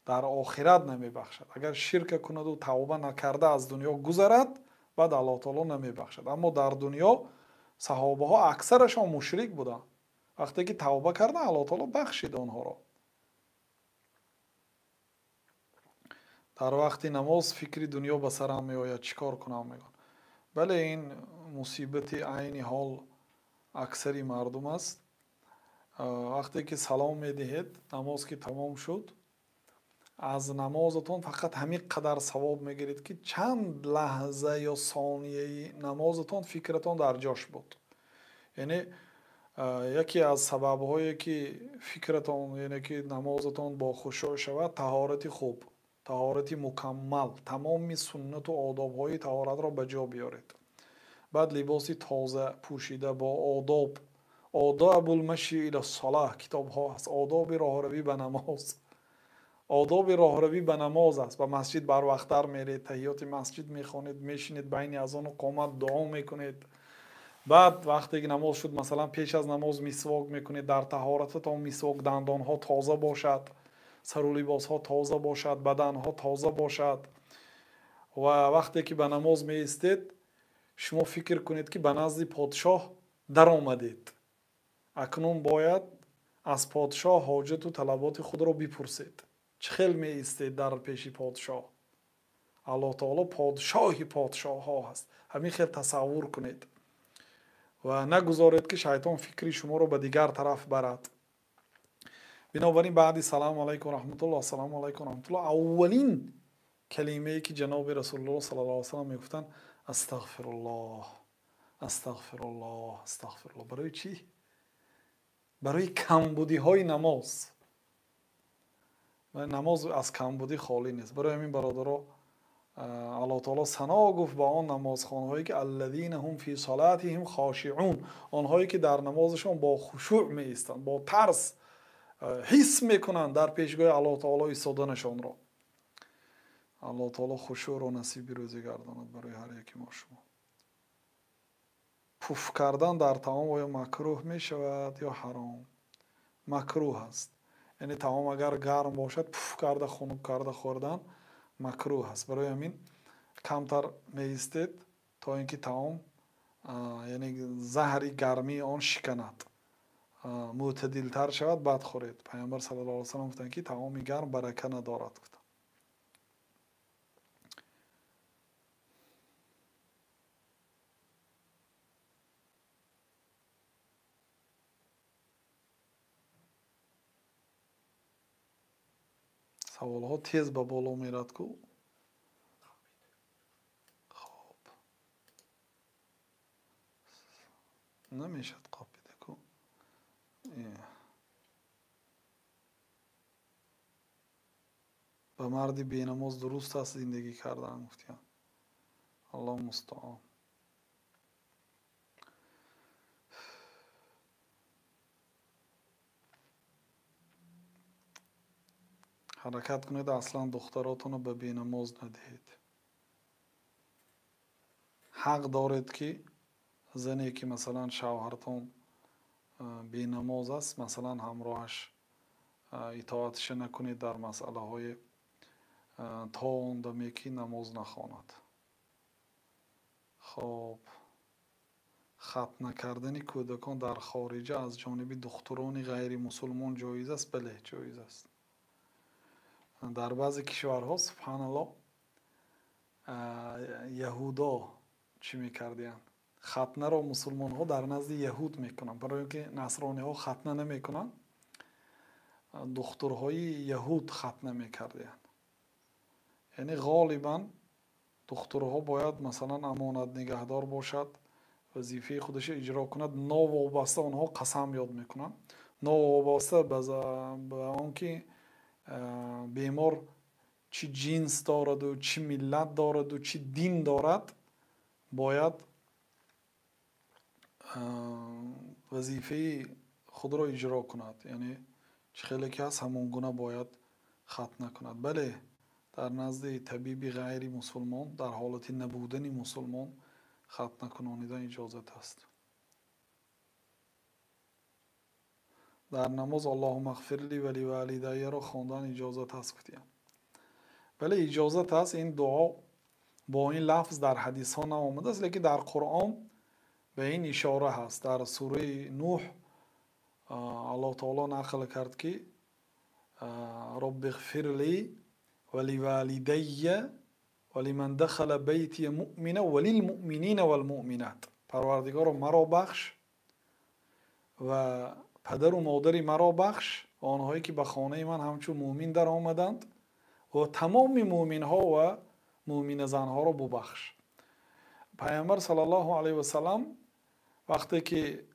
در آخرت نمیبخشد. اگر شرک کند و توبه نکرده از دنیا گذرد، بعد الله تعالی نمیبخشد. اما در دنیا صحابه ها اکثرشان مشرک بودند. وقتی که توبه کردن الله تعالی بخشید آنها را. در وقت نماز فکر دنیا به سرم میآید چیکار کنم میگن. بله این مصیبت عین حال اکثری مردم است. وقتی که سلام میدهید نماز که تمام شد، از نمازتون فقط همین قدر ثواب میگیرید که چند لحظه یا ثانیه نمازتون فکرتون در جاش بود. یعنی یکی از سبب‌هایی که فکرتون، یعنی که نمازتون با خشوع شود، طهارت خوب، طهارت مکمل، تمام سنت و آداب‌های طهارت را به جا بیارید. بعد لباس تازه پوشیده با آداب، آداب المشی الی الصلاة کتاب ها هست، آداب راهروی به نماز. آداب راهروی به نماز است. به مسجد بر وقت‌تر میرید، تحیات مسجد میخوانید، میشینید بین اذان و قامت دعا میکنید. بعد وقتی که نماز شد مثلا پیش از نماز مسواک میکنید، در طهارتتون مسواک، دندان ها تازه باشد، سر و لباس ها تازه باشد، بدن ها تازه باشد. و وقتی که به نماز میایستید شما فکر کنید که به نزد پادشاه در آمدید. اکنون باید از پادشاه حاجت و طلبات خود را بپرسید. چه خیلی می ایستید در پیش پادشاه؟ الله تعالی پادشاه پادشاه ها هست. همین خیلی تصور کنید و نگذارید که شیطان فکری شما را به دیگر طرف برد. بنابراین بعد سلام علیکم و رحمت الله سلام علیکم و رحمت الله اولین کلمه ای که جناب رسول الله صلی الله علیه و سلم میگفتن استغفر الله استغفر الله استغفر الله. برای چی؟ برای کمبودی های نماز. و نماز از کمبودی خالی نیست. برای همین برادرها الله تعالی ثنا گفت با آن نمازخوان‌هایی که الذین هم فی صلاتهم خاشعون، آنهایی که در نمازشان با خشوع می ایستند، با ترس حس میکنند در پیشگاه الله تعالی ایستادنشان را. الله تعالی خشوع را نصیب روزی گرداند برای هر یکی ما شما. پوف کردن در طعام آیا مکروه می شود یا حرام؟ مکروه است. یعنی طعام اگر گرم باشد پوف کرده خنک کرده خوردن مکروه است. برای همین کمتر می ایستید تا اینکه طعام یعنی زهر گرمی آن شکند، معتدل تر شود بعد خورید. پیامبر صلی الله علیه و سلم گفتند که طعام گرم برکه ندارد. سوالها تیز به بالا میرد کو. خب نمیشد قاپیده کو. به مردی بینماز درست است زندگی کردن گفتیم. الله مستعان. حرکت کنید اصلا دختراتون رو به بینماز ندهید. حق دارید که زنی که مثلا شوهرتون بینماز است مثلا همراهش اطاعتش نکنید در مسئله های تا اون دمی که نماز نخواند. خب ختنه کردن کودکان در خارجه از جانب دختران غیر مسلمان جایز است؟ بله جایز است. در بعضی کشورها سبحان الله یهودا چی میکردن؟ ختنه را مسلمان ها در نزد یهود میکنن، برای اینکه نصرانی ها ختنه نمیکنن دخترهای یهود ختنه میکردن. یعنی غالبا دخترها باید مثلا امانت نگهدار باشد، وظیفه خودش اجرا کند، ناوابسته آنها قسم یاد میکنن، ناوابسته به آن که بیمار چی جنس دارد و چی ملت دارد و چی دین دارد باید وظیفه خود را اجرا کند. یعنی چه خیلی که هست همون گونه باید ختنه کند. بله در نزد طبیب غیر مسلمان در حالت نبودن مسلمان ختنه کنانیدن اجازت است. در نماز اللهم اغفر لی و لوالدی را خواندن اجازت است گفتیم. بله اجازت است. این دعا با این لفظ در حدیث ها نآمده است، لیکن در قرآن به این اشاره هست. در سوره نوح الله تعالی نقل کرد که رب اغفر لی و لوالدی و لمن دخل بیتی مؤمنا و للمؤمنین و المؤمنات. پروردگار مرا بخش و پدر و مادر مرا بخش، آنهایی که به خانه من همچون مؤمن در آمدند و تمام مؤمن ها و مؤمن زن ها را ببخش. پیامبر صلی الله علیه و سلم وقتی که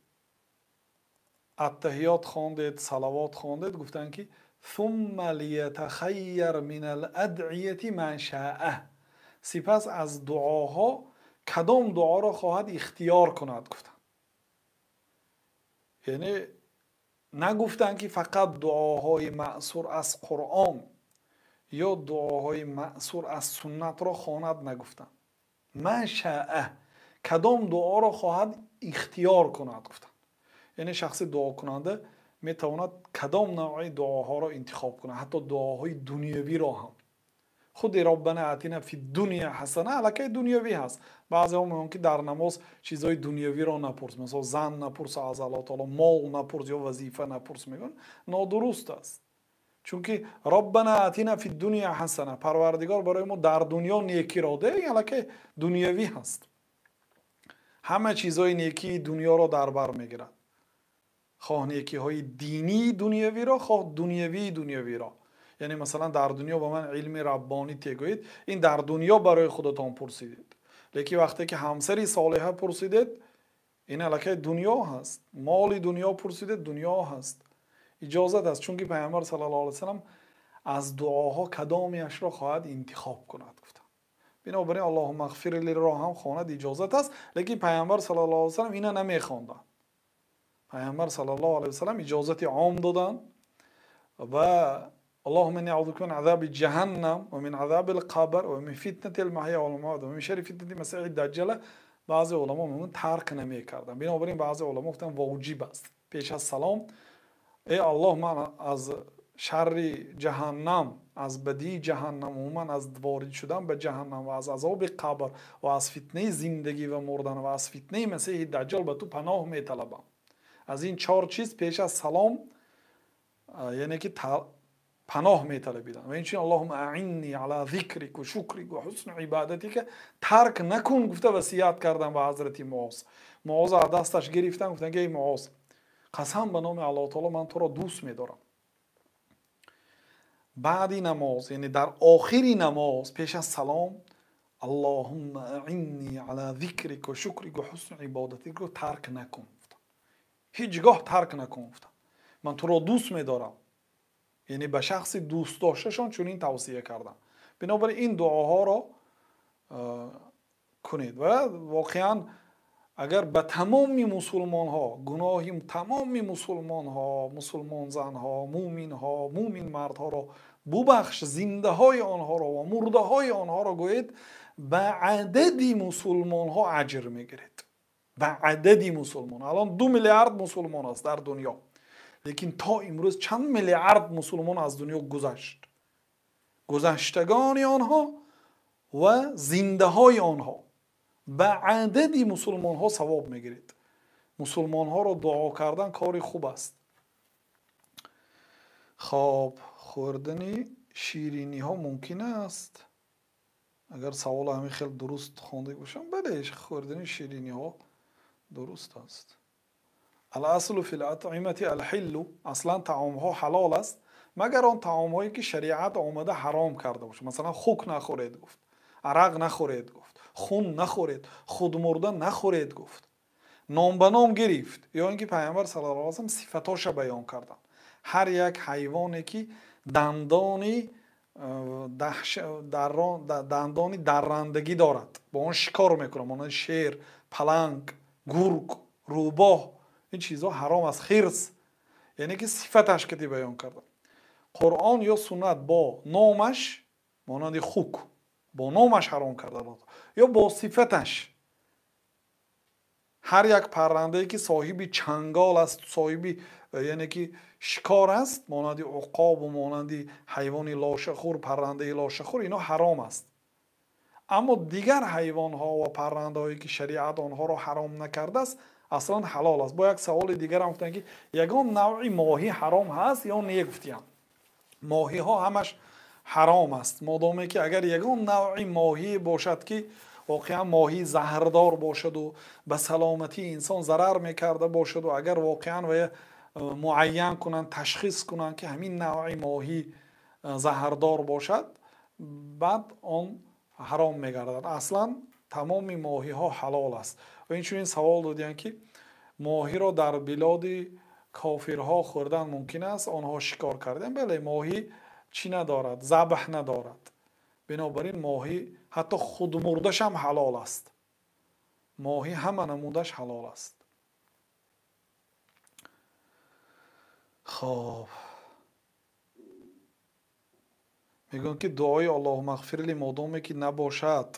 التحیات خواندید صلوات خواندید گفتند که ثم لیتخیر من الادعیه ما شاء، سپس از دعاها کدام دعا را خواهد اختیار کند گفتند. یعنی نگفتند که فقط دعاهای مأثور از قرآن یا دعاهای مأثور از سنت را خواند، نگفتند ما شاء کدام دعا را خواهد اختیار کند گفتند. یعنی شخص دعا کننده میتواند کدام نوع دعاها را انتخاب کند، حتی دعاهای دنیوی را هم. خود ربنا آتنا فی الدنیا حسنه الکی دنیوی هست. بعضی ها میگن که در نماز چیزهای دنیوی را نپرس، مثلا زن نپرس از الله تعالی، مال نپرس یا وظیفه نپرس، میگن نادرست است. چون که ربنا آتنا فی الدنیا حسنه، پروردگار برای ما در دنیا نیکی را ده، الکی دنیوی هست. همه چیزهای نیکی دنیا را در بر میگیرد. خواه نیکی های دینی دنیوی را، خواه دنیوی را. یعنی مثلا در دنیا با من علم ربانی تگوید، این در دنیا برای خودتان پرسیدید. لیکن وقتی که همسری صالحه پرسیدید، این علاقه دنیا هست. مال دنیا پرسیدید، دنیا هست. اجازت است، چون که پیامبر صلی الله علیه و سلم از دعاها کدامیش را خواهد انتخاب کند گفتن. بنابراین اللهم اغفر لی را هم خواند اجازت است، لیکن پیامبر صلی الله علیه و سلم اینا نمیخواندن. پیامبر صلی الله علیه و سلم اجازت عام دادن و اللهم انی اعوذ بک من عذاب جهنم و من عذاب القبر و من فتنه المحیا والممات و من شر فتنه المسیح الدجال. بعضی علما میگن ترک نمیکردن. بنابراین بعضی علما گفتن واجب است پیش از سلام ای الله من از شر جهنم، از بدی جهنم و من از وارد شدن به جهنم و از عذاب قبر و از فتنه زندگی و مردن و از فتنه مسیح دجال به تو پناه میطلبم. از این 4 چیز پیش از سلام یعنی که پناه میطلبیدن. و اینچنین اللهم اعنی علی ذکرک و شکرک و حسن عبادتی که ترک نکن گفته وصیت کردن به حضرت معاذ. معاذ از دستش گرفتن گفتن که ای معاذ قسم به نام الله تعالی من تو را دوست می‌دارم. بعدی نماز یعنی در آخری نماز پیش از سلام اللهم اعنی علی ذکرک و شکرک و حسن عبادتک رو ترک نکن. هیچگاه ترک نکن. من تو را دوست می‌دارم. یعنی به شخص دوست داشتشان چون این توصیه کردن. بنابراین این دعاها را کنید و واقعا اگر به تمام مسلمان ها گناه تمام مسلمان ها، مسلمان زن ها، مومن ها، مومن مرد ها را ببخش، زنده های آنها را و مرده های آنها را گویید، به عدد مسلمان ها اجر میگیرید. به عدد مسلمان. الان 2 میلیارد مسلمان است در دنیا، لیکن تا امروز چند میلیارد مسلمان از دنیا گذشت. گذشتگان آنها و زنده های آنها به عدد مسلمان ها ثواب میگیرید. مسلمان ها را دعا کردن کار خوب است. خب خوردن شیرینی ها ممکن است؟ اگر سوال همین خیلی درست خوانده باشم بله، خوردن شیرینی ها درست است. الاصل فی الاطعمه الحل، اصلا طعام ها حلال است مگر آن طعام هایی که شریعت آمده حرام کرده باشه. مثلا خوک نخورید گفت، عرق نخورید گفت، خون نخورید، خودمرده نخورید گفت، نام به نام گرفت. یا اینکه پیامبر صلی الله علیه و سلم صفاتاش بیان کردن. هر یک حیوانی که دندانی درندگی دارد با اون شکار میکنه، مانند شیر، پلنگ، گرگ، روباه، این چیزها حرام است. خرس یعنی که صفتش که بیان کردن. قرآن یا سنت با نامش مانند خوک با نامش حرام کرده یا با صفتش. هر یک پرنده که صاحب چنگال است، صاحب یعنی که شکار است، مانند عقاب و مانند حیوان لاشخور، پرنده لاشخور، اینا حرام است. اما دیگر حیوان ها و پرنده هایی که شریعت آنها را حرام نکرده است اصلا حلال است. با یک سوال دیگر هم گفتن که یگان نوعی ماهی حرام هست یا نگفتیم؟ ماهی ها همش حرام است، مادامی که اگر یگان نوعی ماهی باشد که واقعا ماهی زهردار باشد و به سلامتی انسان ضرر میکرده باشد و اگر واقعا معین کنن، تشخیص کنن که همین نوعی ماهی زهردار باشد، بعد آن حرام میگردد. اصلا تمام ماهی ها حلال است. و این سوال دادن که ماهی را در بلاد کافرها خوردن ممکن است؟ آنها شکار کردن. بله، ماهی چی ندارد؟ ذبح ندارد. بنابراین ماهی حتی خود مردش هم حلال است. ماهی همه نمودش حلال است. خب میگن که دعای اللهم اغفر لی مادامی که نباشد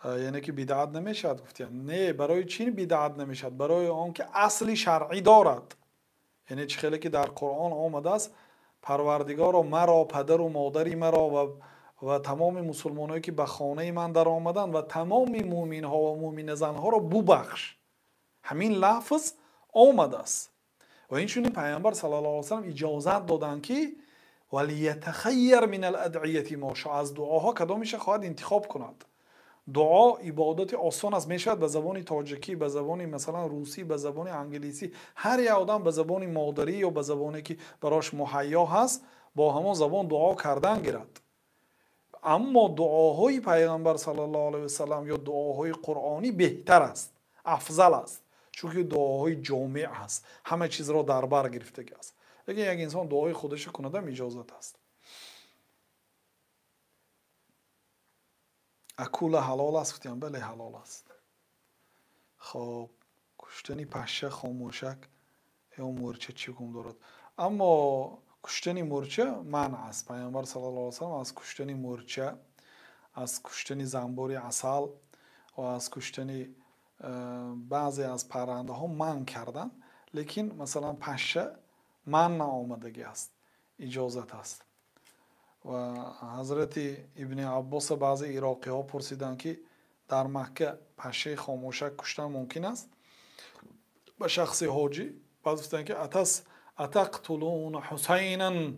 یعنی که بدعت نمیشد. گفتیم نه، برای چی بدعت نمیشد؟ برای آن که اصلی شرعی دارد. یعنی چه خیلی که در قرآن آمده است پروردگارا مرا، پدر و مادری مرا و تمام مسلمانایی که به خانه من در آمدن و تمام مومن ها و مومن زن ها را ببخش. همین لفظ آمده است. و این پیامبر صلی الله علیه و سلم اجازت دادن که ولیتخیر من الادعیه ما شاء، از دعاها کدامش خواهد انتخاب کند. دعا عبادت آسان است. میشود به زبان تاجیکی، به زبان مثلا روسی، به زبان انگلیسی، هر یک آدم به زبان مادری یا به زبانی که براش مهیا هست با همان زبان دعا کردن گیرد. اما دعاهای پیغمبر صلی الله علیه و سلم یا دعاهای قرآنی بهتر است، افضل است، چون که دعاهای جامع است، همه چیز را در بر گرفته است. اگر یک انسان دعای خودش کنه اجازت است. اکول حلال است؟ گفتیم بله حلال است. خب کشتن پشه خاموشک یا مورچه چی گم دارد؟ اما کشتن مورچه منع است. پیامبر صلی الله علیه و سلم از کشتن مورچه، از کشتن زنبور عسل و از کشتن بعضی از پرنده ها منع کردن، لیکن مثلا پشه منع آمدگی است، اجازت است. و حضرت ابن عباس بعضی عراقی ها پرسیدند که در مکه پشه خاموشک کشتن ممکن است به شخص حاجی؟ بعضی گفتند که اتقتلون حسینا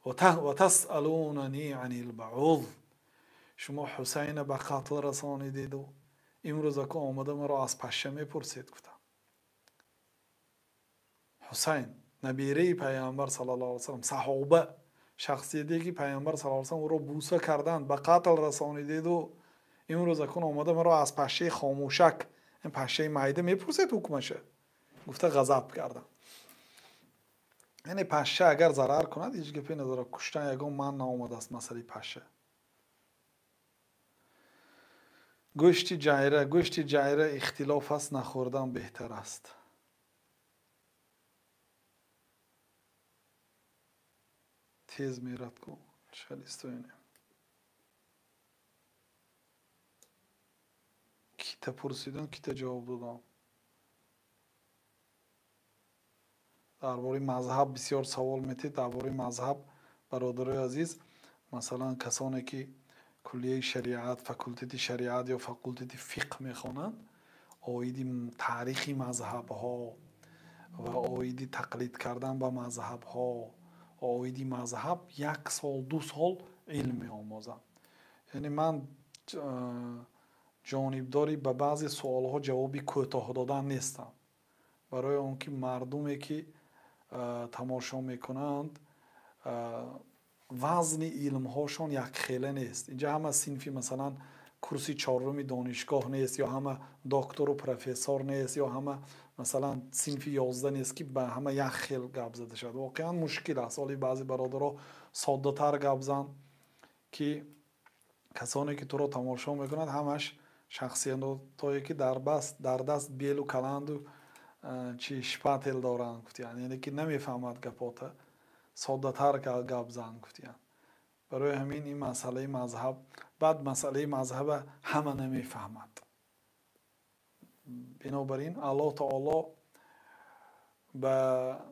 و تسالوننی عن البعوض، شما حسین به قتل رسانیدید و امروز که آمده مرا از پشه میپرسید. گفتم حسین نبیره پیامبر صلی الله علیه و سلم، صحابه، شخصیتی که پیامبر صلی الله علیه و سلم او را بوسه کردند، به قتل رسانیدید و امروز که آمده مرا از پشه خاموشک، این پشه معده میپرسید حکمشه. گفته غضب کردم. یعنی پشه اگر ضرر کند هیچ گپی نداره، کشتن یگان من نآمده است. مسئله پشه. گوشت جایره اختلاف است، نخوردن بهتر است. تیز میرد کو شلیستوینه کیتا پرسیدن، کیتا جواب دادم. درباره مذهب بسیار سوال میتید. درباره مذهب برادرای عزیز، مثلا کسانی که کلیه شریعت، فاکولته شریعت یا فاکولته فقه میخوانند، آیدی تاریخی مذهب ها و آیدی تقلید کردن به مذهب ها، آیدی مذهب 1 سال 2 سال علم میآموزم. یعنی من جانبداری به بعضی سوال ها جوابی کوتاه دادن نیستم، برای اون که مردمی که تماشا میکنند وزن علم هاشون یک خیله نیست. اینجا همه صنفی مثلا کرسی 4 دانشگاه نیست، یا همه دکتر و پروفسور نیست، یا همه مثلا صنف 11 نیست که به همه یک خیل گپ زده شد. واقعا مشکل است. ولی بعضی برادرها ساده تر گپ زن که کسانی که تو رو تماشا میکنند همش شخصیتایی که در دست بیل و کلند و چی شپاتل دارند. یعنی که نمیفهمد گپاته، ساده تر گپ زن. برای همین این مسئله مذهب، بعد مسئله مذهب همه نمیفهمد. بنابراین الله تعالی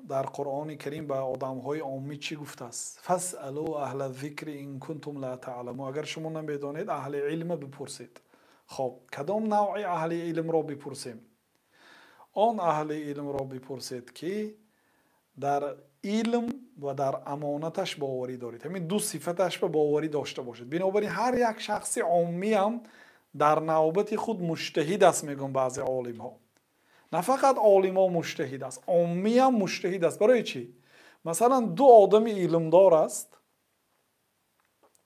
در قرآن کریم به آدم‌های عامی چی گفته است؟ فاسألوا اهل الذکر ان کنتم لا تعلمون. اگر شما نمیدانید اهل علم بپرسید. خب کدام نوع اهل علم را بپرسیم؟ آن اهل علم را بپرسید که در علم و در امانتش باوری دارید. همین دو صفتش به باوری داشته باشید. بنابراین هر یک شخص عامی هم در نوبت خود مجتهد است. میگن بعضی عالم ها، نه فقط عالم ها مجتهد است، عامی هم مجتهد است. برای چی؟ مثلا 2 آدم علمدار است،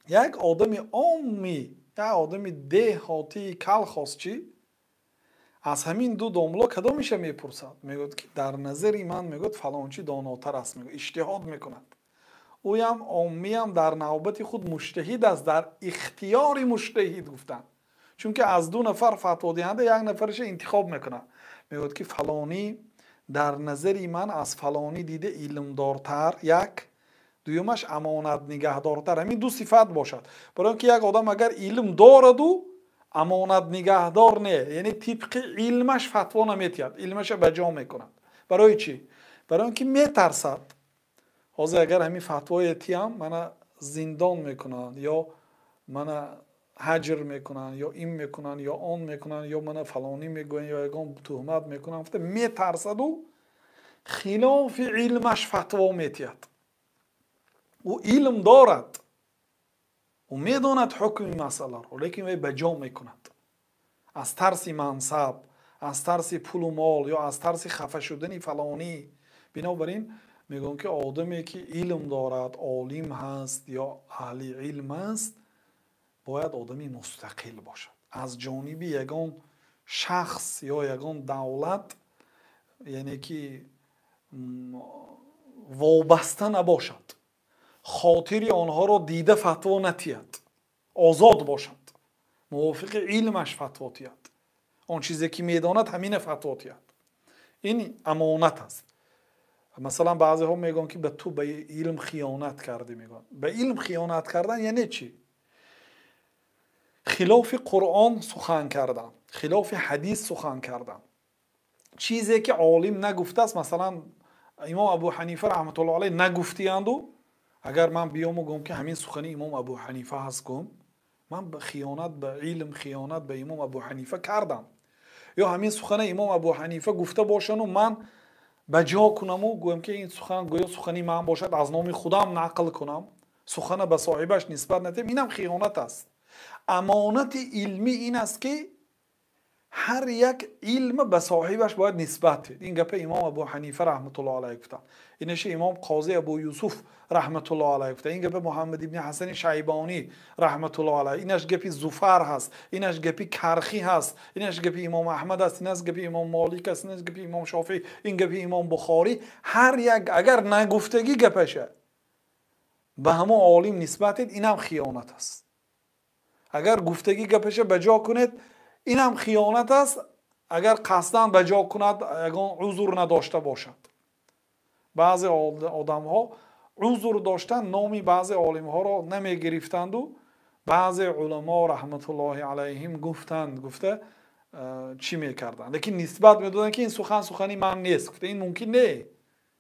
یک آدم عامی، یک آدم دهاتی کلخاسچی، از همین 2 داملا کدامش میپرسد؟ میگوید که در نظر من میگوید فلانچی داناتر است، میگوید اجتهاد میکند. او هم عامی هم در نوبت خود مجتهد است، در اختیار مجتهد گفتن، چون که از 2 نفر فتوا دهنده 1 نفرش انتخاب میکنه. میگوید که فلانی در نظر من از فلانی دیده علم دارتر، 1 دویمش امانت نگهدارتر. همین 2 صفت باشد. برای اینکه یک آدم اگر علم دارد و امانت نگهدار نه، یعنی طبق علمش فتوا نمیتید، علمش بجا میکند. برای چی؟ برای اینکه میترسد حاضر اگر همین فتوای تیم من زندان میکنن، یا من حجر میکنن، یا این میکنن یا آن میکنن، یا من فلانی میگوین یا یگان تهمت میکنن، گفته میترسد و خلاف علمش فتوا میتید. او علم دارد و میداند حکم مسئله را، لیکن وی بجا میکند. از ترس منصب، از ترس پول و مال یا از ترس خفه شدن فلانی. بنابراین میگن که آدمی که علم دارد، عالم هست یا اهل علم است، باید آدمی مستقل باشد، از جانب یگان شخص یا یگان دولت یعنی که وابسته نباشد، خاطر آنها را دیده فتوا نتید، آزاد باشد، موافق علمش فتوا تید، آن چیزی که میداند همین فتوا تید. این امانت است. مثلا بعضی ها میگن که به تو به علم خیانت کردی. میگن به علم خیانت کردن یعنی چی؟ خلاف قرآن سخن کردن، خلاف حدیث سخن کردن، چیزی که عالم نگفته است. مثلا امام ابو حنیفه رحمت الله علیه نگفتیاند و اگر من بیام و گم که همین سخنی امام ابو حنیفه هست، گم من به خیانت به علم، خیانت به امام ابو حنیفه کردم. یا همین سخن امام ابو حنیفه گفته باشن و من بجا کنم و گویم که این سخن گویا سخنی من باشد، از نام خودم نقل کنم، سخن به صاحبش نسبت ندهم، اینم خیانت است. امانت علمی این است که هر یک علم به صاحبش باید نسبت دید. این گپ امام ابو حنیفه رحمت الله علیه گفتن، اینش امام قاضی ابو یوسف رحمت الله علیه گفتن، این گپ محمد ابن حسن شیبانی رحمت الله علیه، اینش گپ زفر هست، اینش گپ کرخی هست، اینش گپ امام احمد است، اینش گپ امام مالک است، اینش گپ امام شافعی، این گپ امام بخاری. هر یک اگر نگفتگی گپشه به همون عالم نسبت دید، اینم خیانت است. اگر گفتگی گپشه بجا کنید، اینم خیانت است. اگر قصداً بجا کند اگر عذر نداشته باشد. بعضی آدم ها عذر داشتن نامی بعضی عالم ها را نمی گرفتند و بعضی علما رحمت الله علیهم گفته چی میکردن، لیکن نسبت میدادن که این سخنی من نیست. گفته این ممکن نه،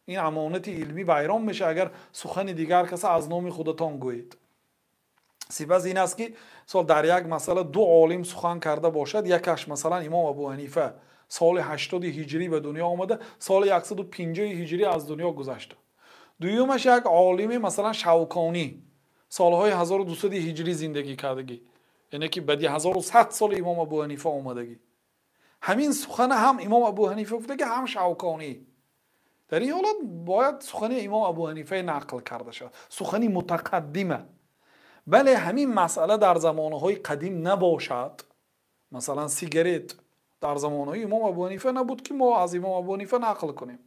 این امانت علمی بیرام میشه اگر سخن دیگر کسی از نام خودتان گویید. سپس این است که سال در یک مسئله دو عالم سخن کرده باشد، یکش مثلا امام ابو حنیفه سال 80 هجری به دنیا آمده، سال 150 هجری از دنیا گذشته. دویمش یک عالم مثلا شوکانی سالهای 1200 هجری زندگی کردگی، یعنی که بعد 1100 سال امام ابو حنیفه آمدگی. همین سخن هم امام ابو حنیفه گفته که هم شوکانی. در این حالت باید سخن امام ابو حنیفه نقل کرده شد، سخنی متقدمه. بله همین مسئله در زمانهای قدیم نباشد. مثلا سیگارت در زمانهای امام ابو حنیفه نبود که ما از امام ابو حنیفه نقل کنیم.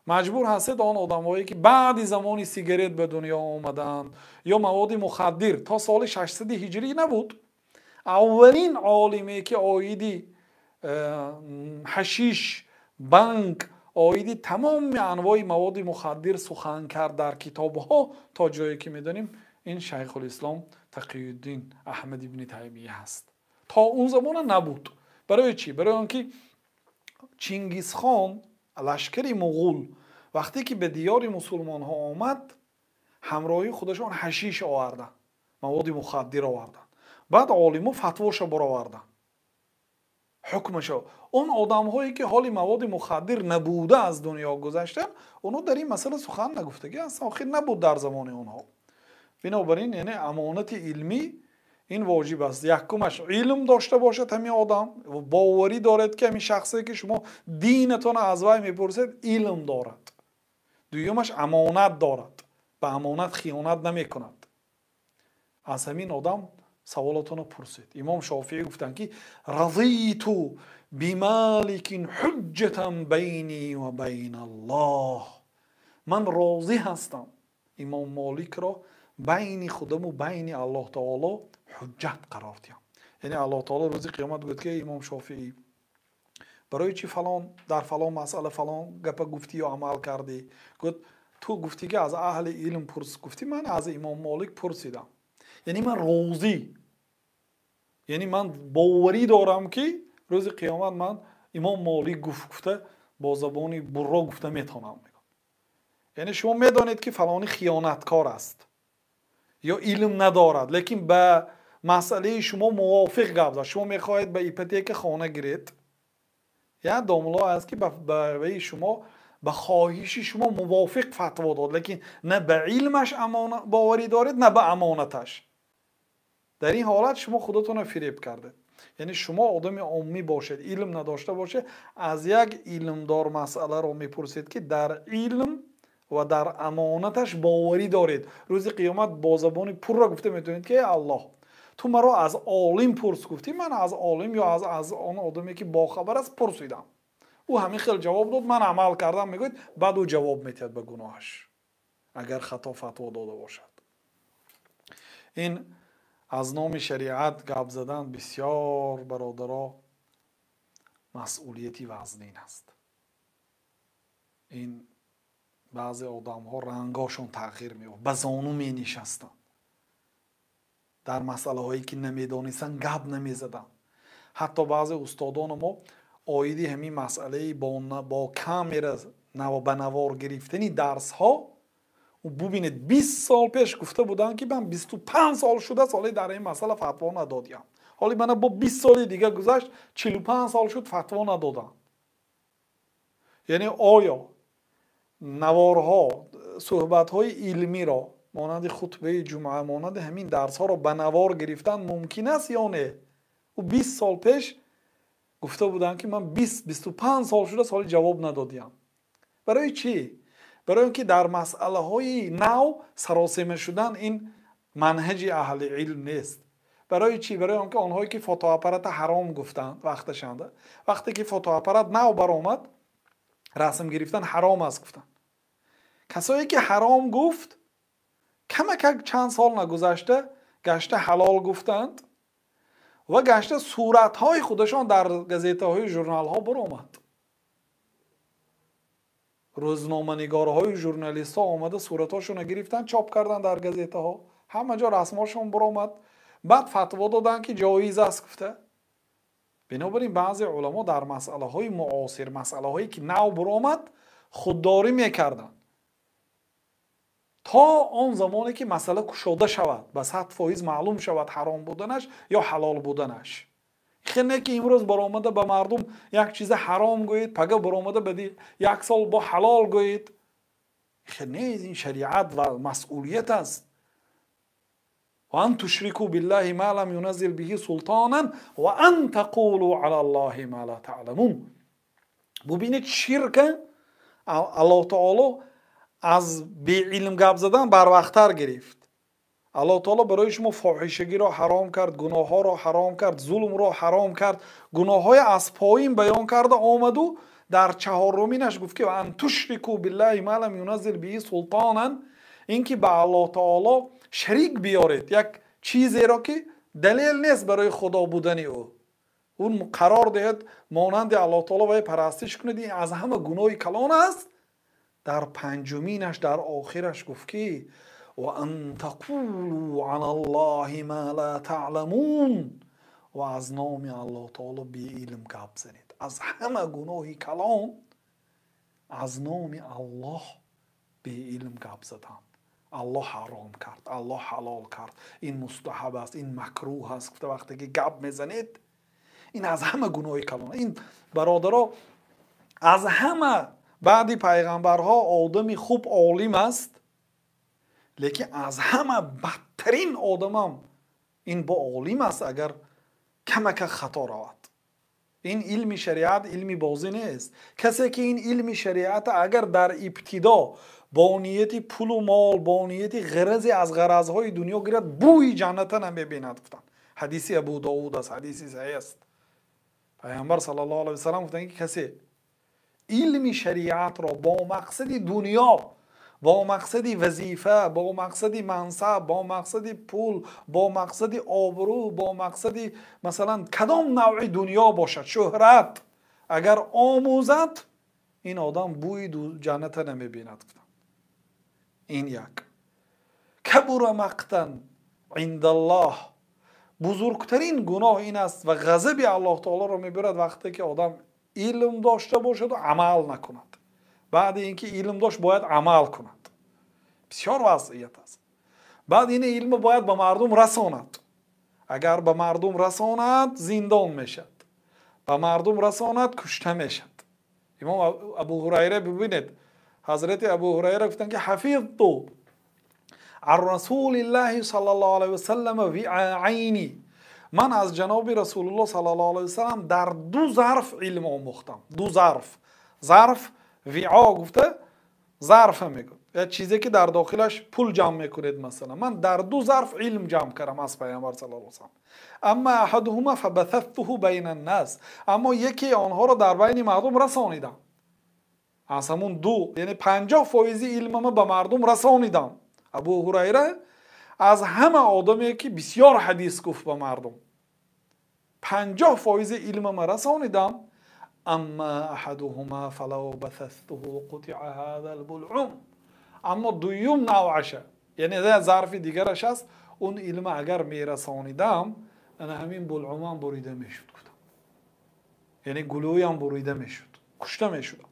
مجبور هستید آن آدمایی که بعد زمان سیگارت به دنیا آمدند یا مواد مخدر تا سال 600 هجری نبود. اولین عالمی که آیدی حشیش، بنگ، آیدی تمام انواع مواد مخدر سخن کرد در کتابها تا جایی که میدانیم این شیخ الاسلام تقی الدین احمد ابن تیمیه هست. تا اون زمان نبود. برای چی؟ برای آنکه چنگیز خان لشکر مغول وقتی که به دیار مسلمان ها آمد همراهی خودشان حشیش آوردن، مواد مخدر آوردن، بعد عالمو فتواش برآوردن، حکمش. اون آدم هایی که حال مواد مخدر نبوده از دنیا گذشتن، اونو در این مسئله سخن نگفتگی اصلا آخر نبود در زمان اونها. بنابراین یعنی امانت علمی این واجب است. یکمش علم داشته باشد همین آدم، باوری دارد که همین شخصی که شما دینتون از وی میپرسید علم دارد. دویمش امانت دارد، به امانت خیانت نمی کند. از همین آدم سوالاتون رو پرسید. امام شافعی گفتن که رضیت بمالک حجتا بینی و بین الله، من راضی هستم امام مالک را بین خودم و بین الله تعالی حجت قرار دیم. یعنی الله تعالی روز قیامت گفت که امام شافعی برای چی فلان در فلان مسئله فلان گپ گفتی یا عمل کردی؟ گفت تو گفتی که از اهل علم پرس، گفتی من از امام مالک پرسیدم. یعنی من راضی، یعنی من باوری دارم که روز قیامت من امام مالک گفته با زبانی برا گفته میتونم. یعنی شما میدانید که فلانی خیانتکار است یا علم ندارد، لیکن به مسئله شما موافق گفت. شما میخواهید به ایپوتک خانه گیرید، یا داملا است که به شما به خواهش شما موافق فتوا داد، لیکن نه به علمش باوری دارید نه به امانتش. در این حالت شما خودتون فریب کرده. یعنی شما آدم عامی باشید، علم نداشته باشه، از یک علمدار مسئله رو میپرسید که در علم و در امانتش باوری دارید، روز قیامت با زبان پر را گفته میتونید که الله تو مرا از عالم پرس، گفتی من از عالم یا از آن آدمی که باخبر است پرسیدم، او همین خیلی جواب داد، من عمل کردم، میگوید بعد او جواب میتید به گناهش اگر خطا فتوا داده باشد. این از نام شریعت گپ زدن بسیار برادرها مسئولیتی وزنین است. این بعضی آدم ها رنگاشون تغییر می‌یافت، به زانو می نشستن، در مسئله هایی که نمیدانستن گپ نمیزدن. حتی بعضی استادان ما آیدی همین مسئله با کامera به نوار گرفتنی درس ها و ببینید 20 سال پیش گفته بودن که من 25 سال شده سالی در این مسئله فتوا ندادیم، حالی من با 20 سال دیگه گذشت 45 سال شد فتوا ندادم. یعنی آیا نوارها صحبت‌های علمی را مانند خطبه جمعه مانند همین درس ها را به نوار گرفتن ممکن است یا نه؟ و 20 سال پیش گفته بودن که من 20-25 سال شده سالی جواب ندادیم. برای چی؟ برای اینکه در مسئله های نو سراسیمه شدن این منهج اهل علم نیست. برای چی؟ برای اینکه آنهایی که فوتوآپارات حرام گفتند وقتی که فوتوآپارات نو برآمد رسم گرفتن حرام است گفتند. کسایی که حرام گفت کمک چند سال نگذشته گشته حلال گفتند و گشته صورت‌های خودشان در گزیته‌های ژورنال‌ها برآمد. روزنامه‌نگارهای ژورنالیست‌ها آمده صورت‌هاشون گرفتن چاپ کردن در گزیته‌ها، همه جا رسماشون برآمد، بعد فتوا دادن که جایز است گفته. بنابراین بعضی علما در مسئله‌های معاصر، مسئله‌هایی که نو برآمد خودداری می‌کردند تا آن زمانی که مسئله کشاده شود، به 100% معلوم شود حرام بودنش یا حلال بودنش. خیلی نه که امروز برآمده به مردم یک چیز حرام گویید، پگه برآمده بدی یک سال با حلال گویید. خیلی نه، این شریعت و مسئولیت است. و ان تشركوا بالله ما لم ينزل به سلطانا و ان تقولوا على الله ما لا تعلمون. ببینید شرک الله تعالی از بی علم گپ زدن بر وقتتر گرفت. الله تعالی برای شما فاحشگی را حرام کرد، گناه ها را حرام کرد، ظلم را حرام کرد، گناه های از پایین بیان کرده آمد و در چهارمینش گفت که ان تشركوا بالله ما لم ينزل به سلطانا، اینکه به الله تعالی شریک بیارید یک چیزی را که دلیل نیست برای خدا بودن او، اون قرار دهید مانند الله تعالی و پرستش کنید، این از همه گناه کلان است. در پنجمینش در آخرش گفت که و ان تقولوا علی الله ما لا تعلمون، و از نام الله تعالی بی علم گپ زنید. از همه گناه کلان از نام الله بی علم گپ زدن. الله حرام کرد، الله حلال کرد، این مستحب است، این مکروه است. گفته وقتی که گپ میزنید این از همه گناه کلان. این برادرها از همه بعد پیغمبرها آدمی خوب عالم است، لیکن از همه بدترین آدم این با عالم است اگر کمک خطا رود. این علم شریعت علم بازی نیست. کسی که این علم شریعت اگر در ابتدا با نیت پول و مال، با نیت غرضی از غرضهای دنیا گیرد، بوی جنت نمیبیند. گفتن حدیث ابو داود است، حدیث صحیح است. پیامبر صلی الله علیه و سلم گفتن که کسی علم شریعت را با مقصد دنیا، با مقصد وظیفه، با مقصد منصب، با مقصد پول، با مقصد آبرو، با مقصد مثلا کدام نوع دنیا باشد، شهرت، اگر آموزد این آدم بوی جنت نمیبیند. این یک کبر مقتا عند الله، بزرگترین گناه این است و غضب الله تعالی را میبرد وقتی که آدم علم داشته باشد و عمل نکند. بعد اینکه علم داشت باید عمل کند. بسیار وضعیت است. بعد این علم باید به مردم رساند. اگر به مردم رساند زندان میشد، به مردم رساند کشته میشد. امام ابو هریره ببینید، حضرت ابو هریره گفتن که حفظت عن رسول الله صلی الله علیه و سلم وعینی من از جناب رسول الله صلی الله علیه وسلم در 2 ظرف علم آموختم. 2 ظرف وعا گفته ظرف میگه یا چیزی که در داخلش پول جمع میکنید. مثلا من در 2 ظرف علم جمع کردم از پیامبر صلی الله علیه وسلم. اما احدهما فبثثته بین الناس، اما یکی آنها را در بین مردم رسانیدم. از همون 2 یعنی 50% علمم به مردم رسانیدم. ابو هریره از همه آدمی که بسیار حدیث گفت به مردم، 50% علمم رسانیدم. اما احدهما فلو بثثته قطع هذا البلعوم، اما دویم نوعشه یعنی در ظرف دیگرش است، اون علم اگر میرسانیدم انا همین بلعومم بریده میشد. یعنی گلویم بریده میشد، کشته میشدم.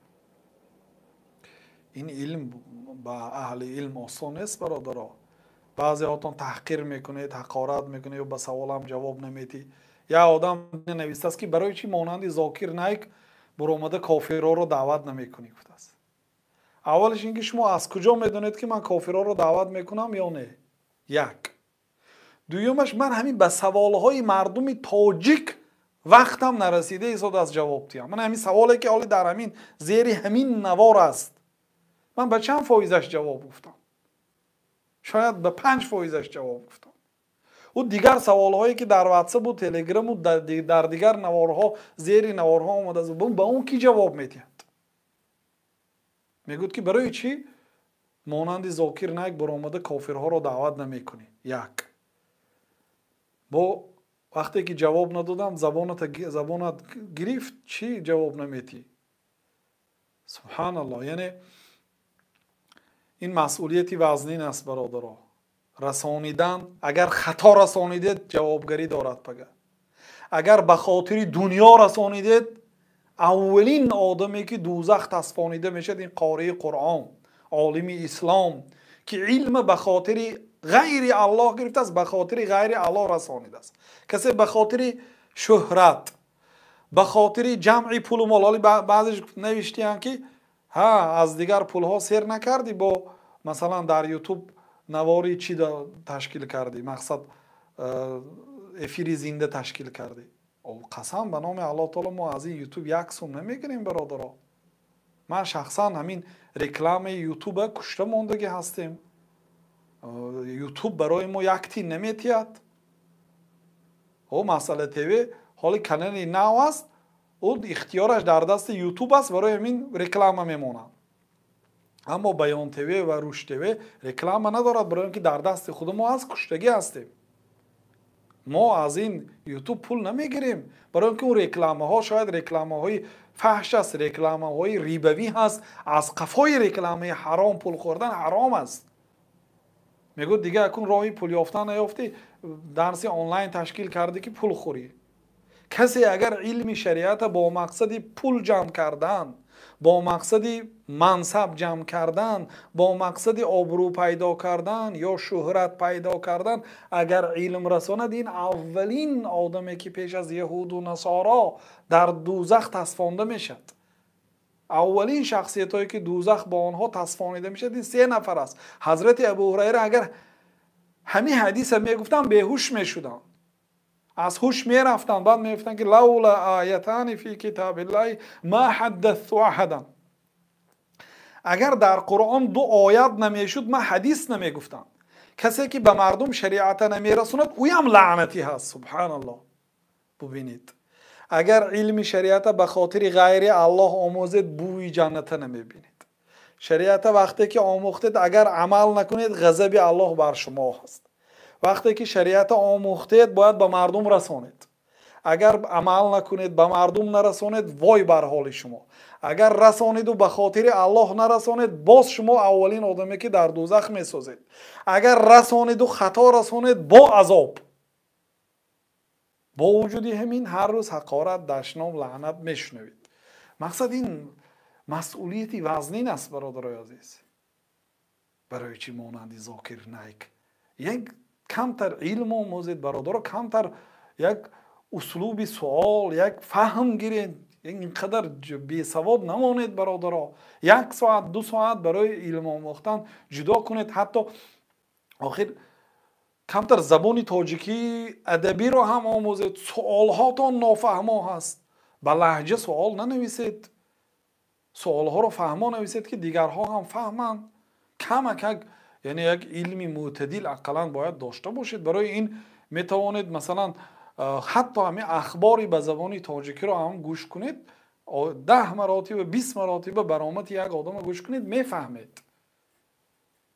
این علم با اهل علم آسان نیست برادرها. بعضی هاتون تحقیر میکنید، حقارت میکنید و به سوالم جواب نمیدی. یا آدم نویسته است که برای چی مانند ذاکر نایک برآمده کافرها رو دعوت نمیکنی گفته است. اولش اینکه شما از کجا میدونید که من کافرها رو دعوت میکنم یا نه؟ یک. دویمش من همین به سوالهای مردم تاجیک وقتم نرسیده ایستاد از جواب دیم. من همین سوالی که حالی در همین زیر همین نوار است، من به چند فایزش جواب گفتم؟ شاید به 5% جواب گفتم. و دیگر سوالهایی که در واتساپ و تلگرام و در دیگر نوارها زیر نوارها آمده است، به اون کی جواب میدید؟ میگوید که برای چی مانند ذاکر نایک برآمده کافرها رو دعوت نمیکنی؟ یک. با وقتی که جواب ندادم زبانت گرفت، چی جواب نمیدی؟ سبحان الله. یعنی این مسئولیتی وزنین است برادرها. رسانیدن، اگر خطا رسانیدید جوابگری دارد پگه. اگر به خاطر دنیا رسانیدید، اولین آدمی که دوزخ تصفانیده میشد این قاری قرآن، عالم اسلام که علم به خاطر غیر الله گرفته است، به خاطر غیر الله رسانیده است. کسی به خاطر شهرت، به خاطر جمع پول و مال، بعضیش نوشتیان که از دیگر پول ها سیر نکردی، با مثلا در یوتیوب نواری چی تشکیل کردی، مقصد افیری زنده تشکیل کردی. او قسم به نام الله تعالی ما از این یوتیوب یک سوم نمیگیریم برادرها. من شخصا همین رکلام یوتیوب کشته موندگی هستیم. یوتیوب برای ما یک تی نمیتید. او مسئله تیوی حالی کانال نو است، او اختیارش در دست یوتیوب است، برای همین رکلام میمونه. اما بیان تیوی و روش تیوی رکلام ندارد، برای اینکه در دست خود ما از کشتگی هستیم. ما از این یوتیوب پول نمیگیریم، برای اینکه اون رکلامه ها شاید رکلامه های فحش است، رکلامه های ریبوی هست. از قفای رکلامه حرام پول خوردن حرام است. میگو دیگه اکون راهی پول یافتن نیافتی، درس آنلاین تشکیل کرده که پول خوری. کسی اگر علم شریعت با مقصد پول جمع کردن، با مقصد منصب جمع کردن، با مقصد آبرو پیدا کردن یا شهرت پیدا کردن اگر علم رساند، این اولین آدمی که پیش از یهود و نصارا در دوزخ تصفانده میشد. اولین شخصیت هایی که دوزخ با آنها تصفانیده میشد این 3 نفر است. حضرت ابو هریره اگر همین حدیث میگفتن بیهوش میشدن، از هوش میرفتن، بعد میگفتن که لولا آیتان فی کتاب الله ما حدثت احدا. اگر در قرآن 2 آیت نمیشد ما حدیث نمیگفتم. کسی که به مردم شریعت نمیرسوند او هم لعنتی هست. سبحان الله. ببینید اگر علم شریعت به خاطر غیر الله آموزید بوی جنت نمیبینید. شریعت وقتی که آموختید اگر عمل نکنید غضب الله بر شما هست. وقتی که شریعت آموختید باید به مردم رسانید. اگر عمل نکنید به مردم نرسانید وای بر حال شما. اگر رسانید و به خاطر الله نرسانید باز شما اولین آدمی که در دوزخ میسازید. اگر رسانید و خطا رسانید با عذاب. با وجودی همین هر روز حقارت، دشنام، لعنت میشنوید. مقصد این مسئولیتی وزنین است برادرای عزیز. برای چی مانند ذاکر نایک یک کمتر علم آموزید برادر، کمتر یک اسلوب سوال، یک فهم گیرید، اینقدر بی سواد نمانید برادرها. 1 ساعت 2 ساعت برای علم آموختن جدا کنید. حتی آخر کمتر زبان تاجیکی ادبی رو هم آموزید. سوالهاتان نافهما هست، به لهجه سوال ننویسید، سوالها رو فهما نویسید که دیگرها هم فهمند. کمک یعنی یک علمی معتدل اقلا باید داشته باشید. برای این میتوانید مثلا حتی همین اخباری به زبان تاجیکی رو هم گوش کنید، 10 مراتب 20 مراتب برآمد یک آدم گوش کنید میفهمید.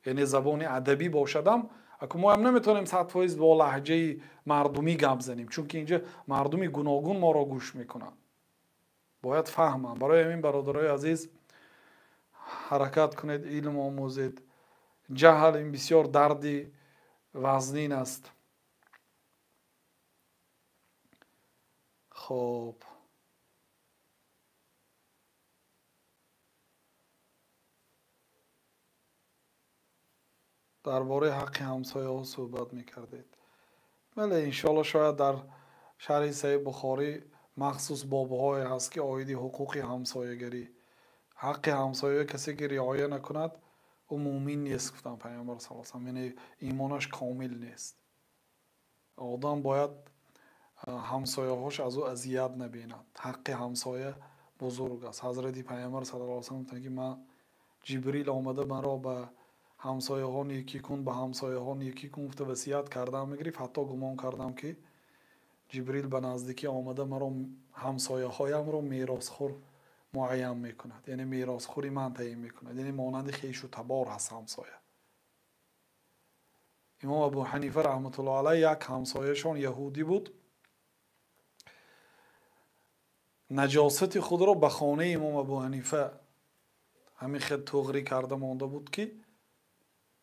یعنی زبان ادبی باشدم، اگه ما هم نمیتونیم 100% با لهجه مردمی گپ زنیم، چون که اینجا مردمی گوناگون ما را گوش میکنن، باید فهمم. برای همین برادرای عزیز حرکت کنید، علم آموزید. جهل این بسیار دردی وزنین است. خب درباره حق همسایه ها صحبت میکردید. بله انشالله شاید در شرح صحیح بخاری مخصوص بابهای هست که آیدی حقوق همسایگری، حق همسایه کسی که رعایت نکند او مؤمن نیست. گفتم پیامبر صلی الله علیه و آله، یعنی ایمانش کامل نیست. آدم باید همسایه هاش از او اذیت نبیند. حق همسایه بزرگ است. حضرت پیامبر صلی الله علیه و آله میگه که من جبریل آمده مرا به همسایه ها نیکی کن، به همسایه ها نیکی کن، گفته وصیت کردم میگریف. حتی گمان کردم که جبریل به نزدیکی آمده مرا همسایه هایم رو میراث خور معین میکند، یعنی میراث خوری من تعیین میکند، یعنی مانند خویش و تبار هست همسایه. امام ابو حنیفه رحمت الله علیه یک همسایهشان یهودی بود، نجاست خود را به خانه امام ابو حنیفه همین خد تغری کرده مانده بود که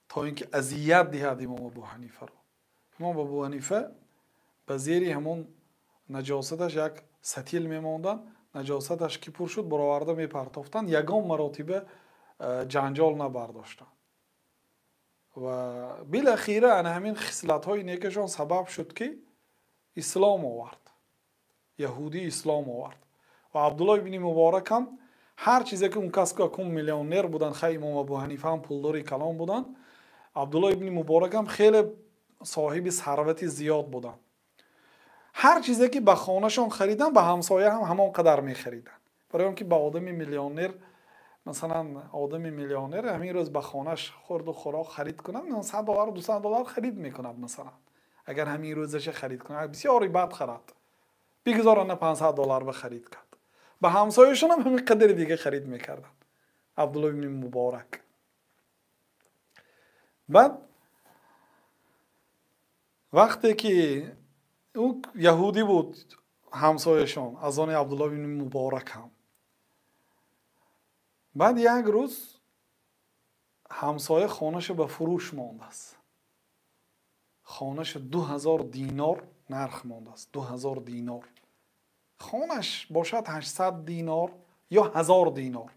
تا اینکه اذیت دهد امام ابو حنیفه را. امام ابو حنیفه به زیر همون نجاستش یک ستیل میماندن، نجاستش که پر شد برآورده میپرتافتن، یگان مراتبه جنجال نبرداشتن و بالاخره همین خصلت های نیکشان سبب شد که اسلام آورد، یهودی اسلام آورد. و عبدالله ابن مبارک هم هر چیزی که اون کس که کم میلیونر بودن، خیلی امام ابو حنیفه هم پولداری کلام بودن، عبدالله ابن مبارک هم خیلی صاحب ثروت زیاد بودن. هر چیزی که به خانهشون خریدن به همسایه هم همان قدر میخریدن. برای اینکه به آدم میلیونر، مثلا آدم میلیونر همین روز به خانهش خورد و خوراک خرید کنن، $100 $200 خرید میکنن. مثلا اگر همین روزش خرید کنن بسیاری بد خرید، بگذارن $500 به خرید کرد، به همسایهشون هم همین قدر دیگه خرید میکردن. عبدالله ابن مبارک بعد وقتی که او یهودی بود همسایهشون از آن عبدالله ابن مبارک هم، بعد یک روز همسایه خانهش به فروش مانده است، خانهش 2000 دینار نرخ مانده است. 2000 دینار خانهش باشد 800 دینار یا 1000 دینار،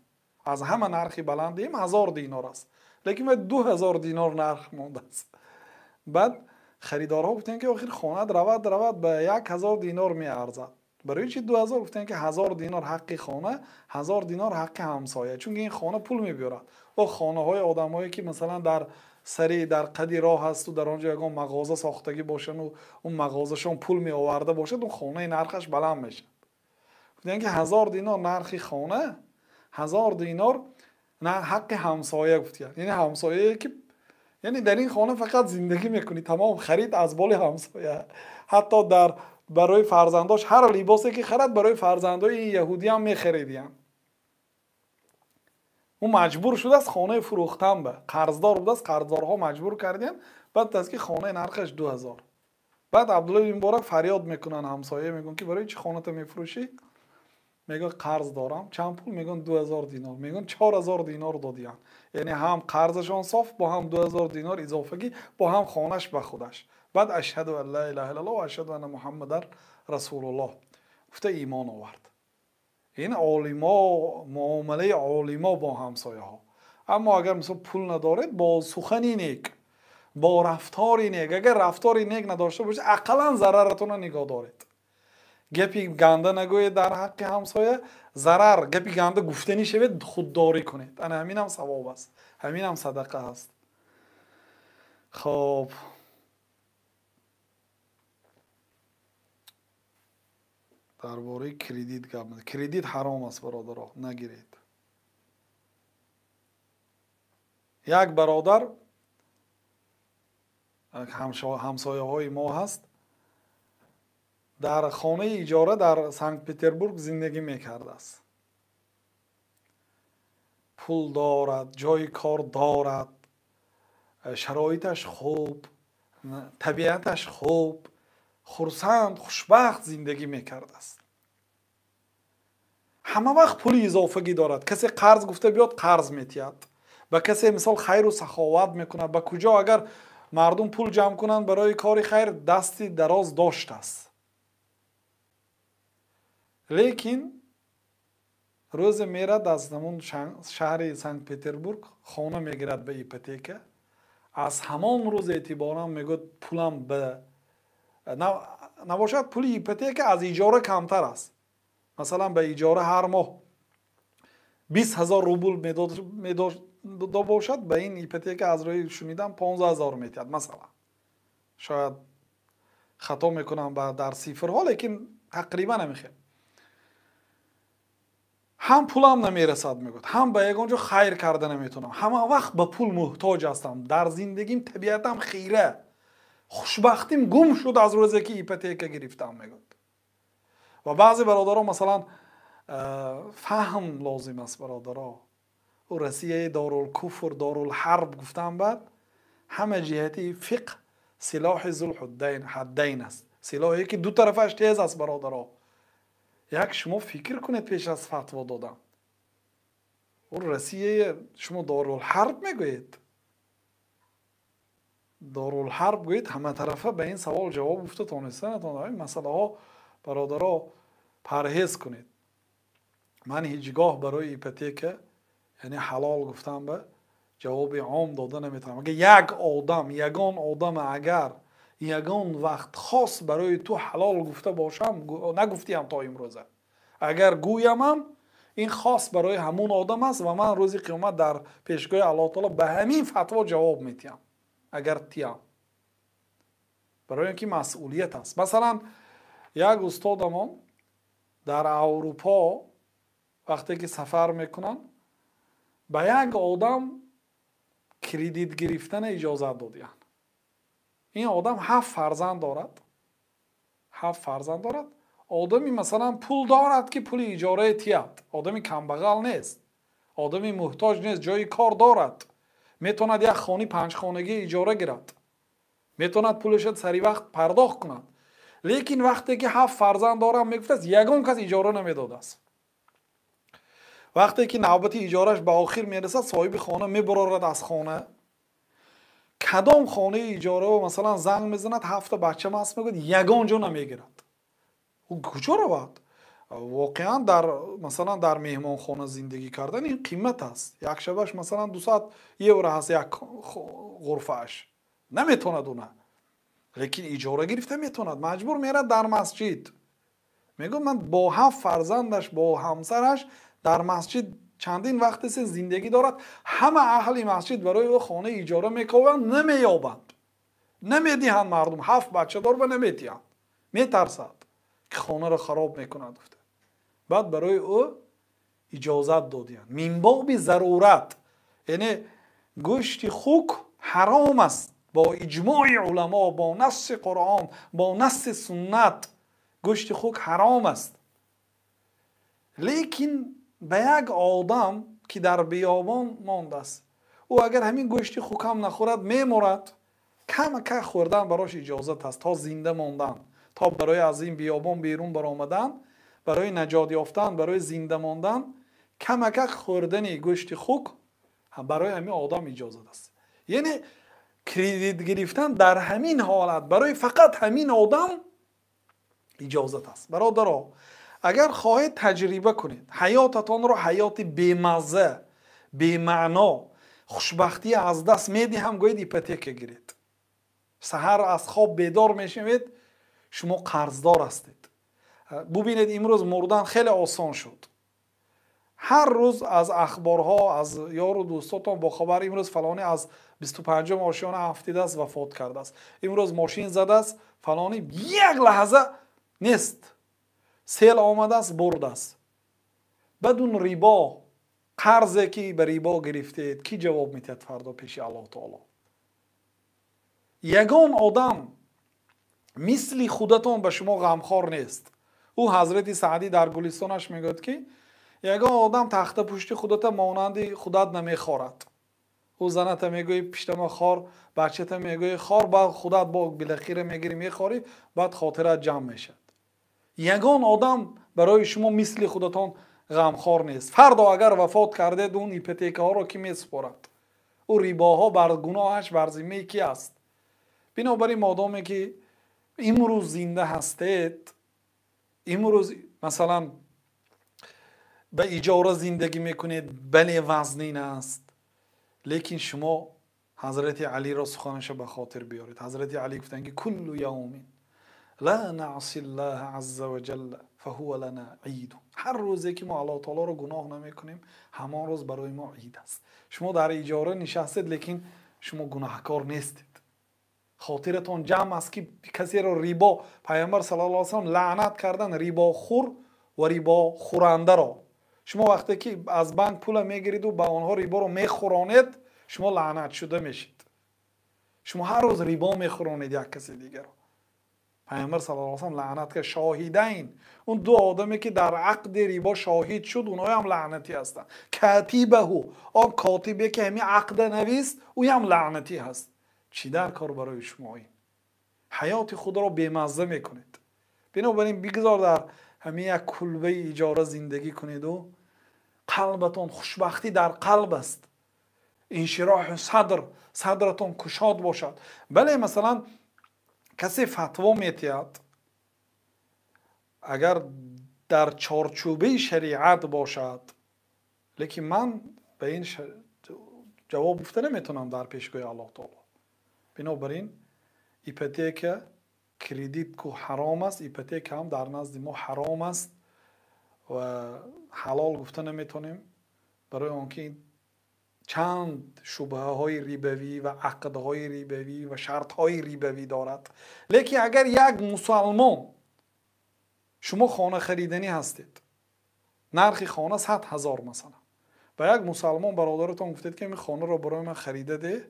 از همه نرخی بلندیم 1000 دینار است، لیکن 2000 دینار نرخ مانده است. بعد خریدارها گفتن که آخر خانه رود به 1000 دینار می ارزد. برای چی 2000؟ گفتن که 1000 دینار حق خانه، 1000 دینار حق همسایه، چون این خانه پول میبرد. و خانه های آدمایی که مثلا در سری در قدی راه هست و در آنجا یگان مغازه ساختگی باشن و اون مغازهشون پول می آورده باشد، اون خانه نرخش بلند میشه. گفتن که 1000 دینار نرخ خانه، 1000 دینار نه حق همسایه. گفتن یعنی همسایه که یعنی در این خانه فقط زندگی میکنی، تمام خرید از بال همسایه. حتی در برای فرزنداش هر لباسی که خرید برای فرزندای این یهودی هم میخریدیم. اون مجبور شده است خانه فروختن به قرضدار بوده است، قرضدارها مجبور کردن. بعد از که خانه نرخش 2000. بعد عبدالله بن مبارک فریاد میکنن همسایه، میگن که برای چی خانه تو میفروشی؟ میگه قرض دارم. چند پول؟ میگن 2000 دینار. میگن 4000 دینار دادیم. یعنی هم قرضشون صاف با هم 2000 دینار اضافگی با هم خانش به خودش. بعد اشهد ان لا اله الا الله و اشهد ان محمد رسول الله گفته ایمان آورد. این عالما، معامله عالما با همسایه ها. اما اگر مثلا پول ندارید، با سخنی نیک، با رفتاری نیک، اگر رفتاری نیک نداشته باشید اقلا ضررتون رو نگاه دارید. گپی گنده نگوید در حق همسایه، ضرر گپی گنده گفتنی شوید خودداری کنید. انا همین هم ثواب است، همین هم صدقه است. خب درباره کردیت گپ می‌زنیم. کردیت حرام است برادرها، نگیرید. یک برادر همسایه های ما هست، در خانه اجاره در سنت پتربورگ زندگی میکرده است. پول دارد، جای کار دارد، شرایطش خوب، طبیعتش خوب، خرسند، خوشبخت زندگی میکرده است. همه وقت پولی اضافگی دارد. کسی قرض گفته بیاد قرض میتید، به کسی مثال خیر و سخاوت میکنه. به کجا اگر مردم پول جمع کنند برای کار خیر دستی دراز داشته است. لیکن روز میرد از همون شهر سنت پتربورگ خانه میگیرد به ایپوتیک. از همان روز اعتبارا میگه پولم به نباشد، پول ایپوتیک از اجاره کمتر است. مثلا به اجاره هر ماه 20,000 روبل میداد باشد، به این ایپوتیک از روی شنیدم 15,000 میتید مثلا. شاید خطا میکنم در صفرها، لیکن تقریبا نمیخواد. هم پولم نمیرسد میگه، هم به یگانجا خیر کرده نمیتونم، همه وقت به پول محتاج هستم، در زندگیم طبیعتم خیره، خوشبختیم گم شد از روزی که ایپوتیک گرفتم میگه. و بعضی برادرها مثلا فهم لازم است برادرها. او رسیه دارالکفر دارالحرب گفتم بعد همه جهتی فقه سلاح ذو الحدین است، سلاحی که دو طرفش تیز است برادرها. یک شما فکر کنید پیش از فتوا دادن. او رسیه شما دارالحرب میگویید، دارالحرب گویید، همه طرفه به این سوال جواب افته تانسته نتانده. این مسئله ها برادرها پرهیز کنید. من هیچگاه برای ایپوتیک یعنی حلال گفتم به جواب عام داده نمیتونم. اگه یک آدم یگان آدم اگر یگان وقت خاص برای تو حلال گفته باشم، نگفتیم تا امروزه، اگر گویم هم این خاص برای همون آدم است و من روز قیامت در پیشگاه الله تعالی به همین فتوا جواب میتیم اگر تیم. برای اینکه مسئولیت است. مثلا یک استادمان در اروپا وقتی که سفر میکنن به یک آدم کردیت گرفتن اجازه دادن. این آدم 7 فرزند دارد. 7 فرزند دارد. آدمی مثلا پول دارد که پول اجاره تیاد. آدمی کمبغل نیست. آدمی محتاج نیست. جای کار دارد. میتوند یک خانه 5 خانگی اجاره گیرد. میتوند پولش سری وقت پرداخت کند. لیکن وقتی که 7 فرزند دارم میگفت است یگان کس اجاره نمیداده است. وقتی که نوبت اجارش به آخر میرسد صاحب خانه میبرارد از خانه. کدام خانه اجاره و مثلا زنگ میزند 7 بچه ماست میگه یگان جا نمیگیرد. او کجا رود؟ واقعا در مثلا در مهمان خانه زندگی کردن این قیمت است. یک شبش مثلا 200 یورو هست یک غرفهش. نمیتوند اونه. لیکن اجاره گرفته میتوند. مجبور میرد در مسجد. میگه من با 7 فرزندش با همسرش در مسجد چندین وقت زندگی دارد. همه اهل مسجد برای او خانه اجاره میکنند، نمییابند، نمیدهند. مردم 7 بچه دار و نمیتیند، میترسد که خانه را خراب میکند. بعد برای او اجازت دادند من باب ضرورت. یعنی گوشت خوک حرام است با اجماع علما، با نص قرآن، با نص سنت. گوشت خوک حرام است. لیکن به یک آدم که در بیابان مانده است، او اگر همین گوشت خوک هم نخورد میمرد، کم خوردن براش اجازت است تا زنده ماندن، تا برای از این بیابان بیرون برآمدن، برای نجات یافتن، برای زنده ماندن کم خوردن گوشت خوک برای همین آدم اجازت است. یعنی کردیت گرفتن در همین حالت برای فقط همین آدم اجازت است. برادرها اگر خواهید تجربه کنید حیاتتان را حیات بیمزه، بی‌معنا، خوشبختی از دست میدهم گویید ایپوتیک گیرید. سحر از خواب بیدار میشوید شما قرضدار هستید. ببینید امروز مردن خیلی آسان شد. هر روز از اخبارها از یار و دوستاتان با خبر امروز فلانی از 25 آشیانه هفتید است وفات کرده است، امروز ماشین زده است فلانی، یک لحظه نیست. سیل آمده است برد است. بدون ریبا قرضی که به ریبا گرفتید کی جواب میتید فردا پیش الله تعالی؟ یگان آدم مثل خودتان به شما غمخوار نیست. او حضرت سعدی در گلستانش میگوید که یگان آدم تخت پشت خودت مانند خودت نمیخورد. او زنت میگوی پشت ما خور، بچت میگوی خور، بعد خودت با بالاخره میگیری میخوری، بعد خاطرت جمع میشد. یگان آدم برای شما مثل خودتان غمخوار نیست. فردا اگر وفات کردید اون ایپوتیک ها را کی میسپارد؟ او ریباها بر گناهش بر ذمه کی است؟ بنابراین مادامی که امروز زنده هستید، امروز مثلا به اجاره زندگی میکنید، بله وزنین است، لیکن شما حضرت علی را سخنش به خاطر بیارید. حضرت علی گفتن که کل یوم لا نعصی الله عز وجل فهو لنا عید. هر روزی که ما الله تعالی رو گناه نمیکنیم همان روز برای ما عید است. شما در اجاره نشستید لیکن شما گناهکار نیستید. خاطرتون جمع است که کسی را ریبا، پیامبر صلی الله علیه و سلم لعنت کردن ریبا خور و ریبا خورنده را. شما وقتی که از بانک پول میگیرید و به آنها ریبا رو میخورانید شما لعنت شده میشید. شما هر روز ریبا میخورانید یک کسی دیگر را. پیامبر صلی الله علیه و سلم لعنت که شاهدین، اون دو آدمی که در عقد ریبا شاهد شد اونها هم لعنتی هستند. کاتبه، آن کاتبی که همین عقد نویس او هم لعنتی هست. چی در کار برای شما این؟ حیات خود را بی‌مزه میکنید. بنابراین بگذار در همین یک کلبه اجاره زندگی کنید و قلبتون خوشبختی در قلب است. انشراح صدرتون کشاد باشد. بله مثلا کسی فتوا میتید اگر در چارچوبه شریعت باشد، لیکن من به این جواب گفته نمیتونم در پیشگاه الله تعالی. بنابراین ایپوتیک کردیت کو حرام است، ایپوتیک هم در نزد ما حرام است و حلال گفته نمیتونیم، برای آنکه چند شبهه های ریبوی و عقد های ریبوی و شرط های ریبوی دارد. لیکن اگر یک مسلمان، شما خانه خریدنی هستید، نرخ خانه 100,000 مثلا، به یک مسلمان برادرتان گفتید که این خانه رو برای من خریده ده،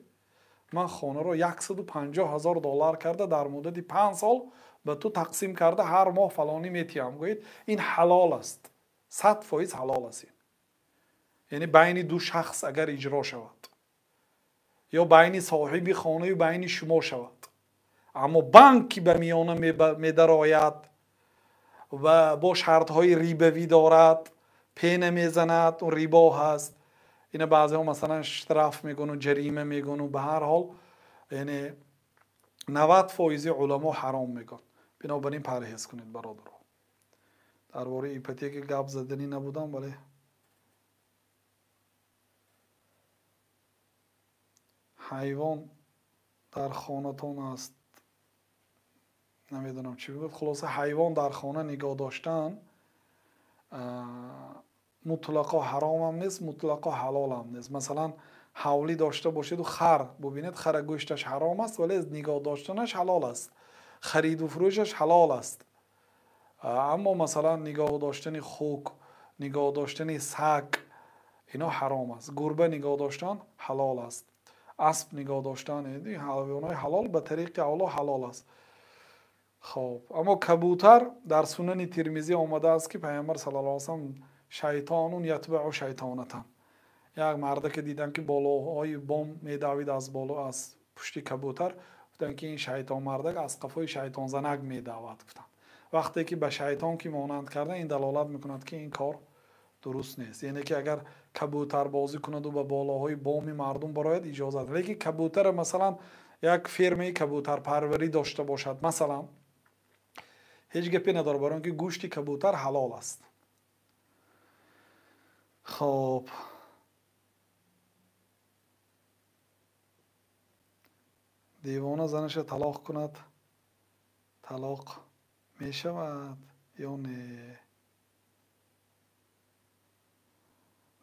من خانه رو 150,000 دلار کرده در مدت 5 سال به تو تقسیم کرده، هر ماه فلانی میتیم، گویید این حلال است، 100% حلال است. این یعنی بین دو شخص اگر اجرا شود یا بین صاحب خانه و بین شما شود، اما بانکی به میانه میدراید و با شرط های ریبوی دارد، پی نمیزند و ریبا هست، این بعضی ها مثلا اشتراف میگن و جریمه میگن و به هر حال یعنی 90% علما حرام میگن. بنابراین پرهیز کنید برادران. درباره ایپوتیک گپ زدنی نبودم، ولی حیوان در خانه‌تان است، نمیدونم چی بگم، خلاصه حیوان در خانه نگاه داشتن مطلقا حرام هم نیست، مطلقا حلال هم نیست. مثلا حولی داشته باشید و خر ببینید، خر گوشتش حرام است ولی نگاه داشتنش حلال است، خرید و فروشش حلال است. اما مثلا نگاه داشتن خوک، نگاه داشتن سگ، اینا حرام است. گربه نگاه داشتن حلال است. اسب نگاه داشتن، حیوانات حلال به طریق اولا حلال است. خب اما کبوتر در سنن ترمذی آمده است که پیامبر صلی الله علیه و سلم شیطانون یتبع شیطانتن، یک مرد که دیدن که بالاهای بام میدوید از بالا از پشت کبوتر، گفتن که این شیطان مردک از قفای شیطان زنک میدود. گفتن وقتی که به شیطان که مانند کرده، این دلالت میکند که این کار درست نیست. یعنی که اگر کبوتر بازی کند و به بالاهای بام مردم براید اجازه ده، لیکن کبوتر مثلا یک فرمی کبوتر پروری داشته باشد مثلا، هیچ گپی نداره، برای اینکه گوشت کبوتر حلال است. خب دیوانه زنش طلاق کند، طلاق می شود یا نه؟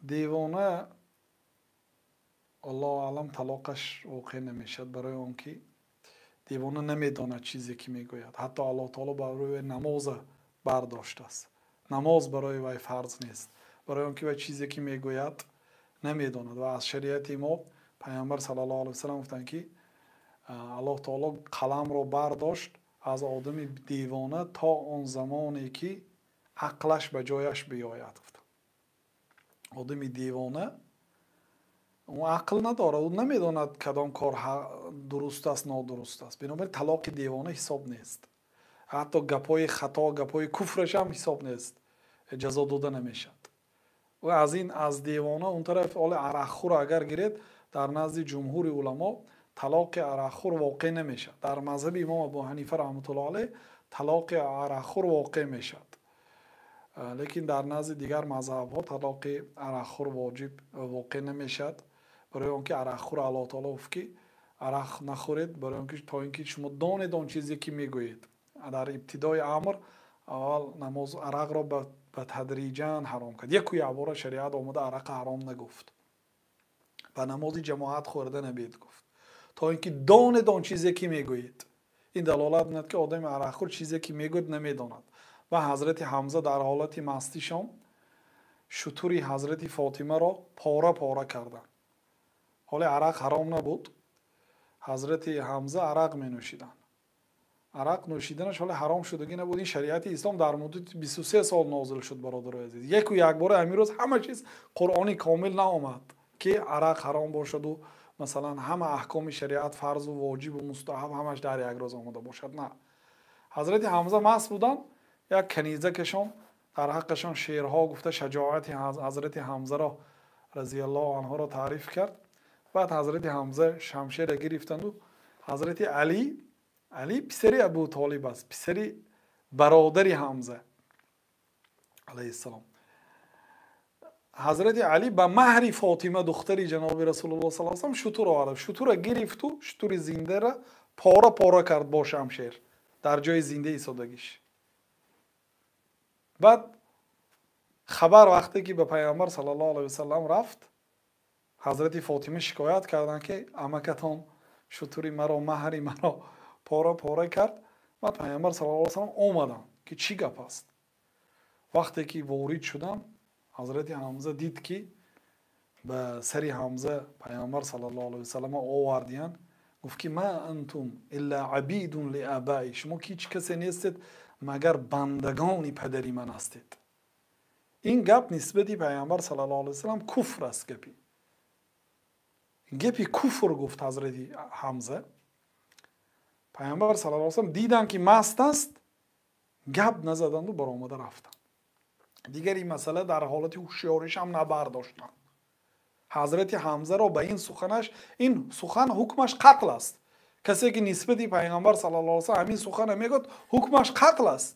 دیوانه الله اعلم طلاقش واقع نمیشد، برای اون که دیوانه نمیداند چیزی که میگوید. حتی الله تعالی برای نماز бардошта аст. намоз барои вай фарз нест, барои он ки вай чизе ки мегӯяд намедонад. ва аз шариати мо пайғамбар саллаллоҳу алайҳи васалам гуфтанд ки аллоҳ таоло қаламро бардошт аз одами девона то он замоне ки ақлаш ба ҷояш биёяд. одами девона он ақл надорад, он намедонад кадом кор дуруст аст нодуруст аст. бинобар талоқи девона ҳисоб нест. ҳатто гапои хато, гапои куфраш ҳам ҳисоб нест, ҷазо дода намешад. ва аз ин аз девона он тараф оли арақхӯр агар гиред, дар назди ҷумҳури уламо талоқи арақхӯр воқеъ намешад. дар мазҳаби имом абу ҳанифа раҳматуллоҳ алайҳ талоқи арақхӯр воқеъ мешад. лекин дар назди дигар мазҳабҳо талоқи арақхӯр воҷиб воқеъ намешад, барои он ки арақхӯр аллоҳ таоло гуфт ки арақ нахӯред, барои он ки то ин ки шумо донед он чизе ки мегӯед. дар ибтидои амр аввал намоз арақро ба тадриҷан ҳаром кард. яку якбора шариат омада арақа ҳаром нагуфт. ба намози ҷамоат хӯрда набед гуфт, то ин ки донед он чизе ки мегӯед. ин далолат мекунад ки одами арақхӯр чизе ки мегӯед намедонад. ва ҳазрати ҳамза дар ҳолати мастишон шутури ҳазрати фотимаро пора пора карданд. ҳоли арақ ҳаром набуд, ҳазрати ҳамза арақ менӯшиданд. арақ нӯшиданаш ҳоли ҳаром шудагӣ набуд. ин шариати ислом дар муддати 23 сол нозил шуд. бародарои азиз, яку якбора ҳамин рӯз ҳама чиз қуръони комил наомад ки арақ ҳаром бошаду масалан ҳама аҳкоми шариат фарзу воҷибу мустаҳаб ҳамаш дар як рӯз омада бошад. на, ҳазрати ҳамза маст буданд, як каниза кашон дар ҳаққашон шеърҳо гуфта шаҷоати ҳазрати ҳамзаро разияллоҳу анҳуро таъриф кард. баъд ҳазрати ҳамза шамшера гирифтанду ҳазрати али писари абу толиб аст, писари бародари ҳамза алайҳиссалом. ҳазрати али ба маҳри фотима духтари ҷаноби расулуллоҳ саллаллоҳу алайҳи васалам шутур овард. шутура гирифту шутури зиндара пора пора кард бо шамшер дар ҷои зинда истодагиш. баъд хабар вақте ки ба пайғамбар саллаллоҳу алайҳи васалам рафт, ҳазрати фотима шикоят карданд ки амакатон шутури маро маҳри маро пора пора кард. баъд пайғамбар саллаллоҳу алайҳи васалам омаданд ки чӣ гап аст. вақте ки ворид шудам, ҳазрати ҳамза дид ки ба сари ҳамза пайғамбар саллаллоҳу алайҳи васалам овардиянд. гуфт ки ма антум илла абидун лиабаи, шумо ки ҳеҷ касе нестед магар бандагони падари ман ҳастед. ин гап нисбати пайғамбар саллаллоҳу алайҳи васалам куфр аст. гапи куфр гуфт ҳазрати ҳамза. пайғамбар саллаллоҳу алайҳи васалам диданд ки маст аст, гап назаданду баромада рафтанд. дигар ин масъала дар ҳолати ҳушёриш ҳам набардоштанд. ҳазрати ҳамзаро ба ин суханаш, ин сухан ҳукмаш қатл аст. касе ки нисбати пайғамбар саллаллоҳу алайҳи васалам ҳамин сухана мегӯяд, ҳукмаш қатл аст.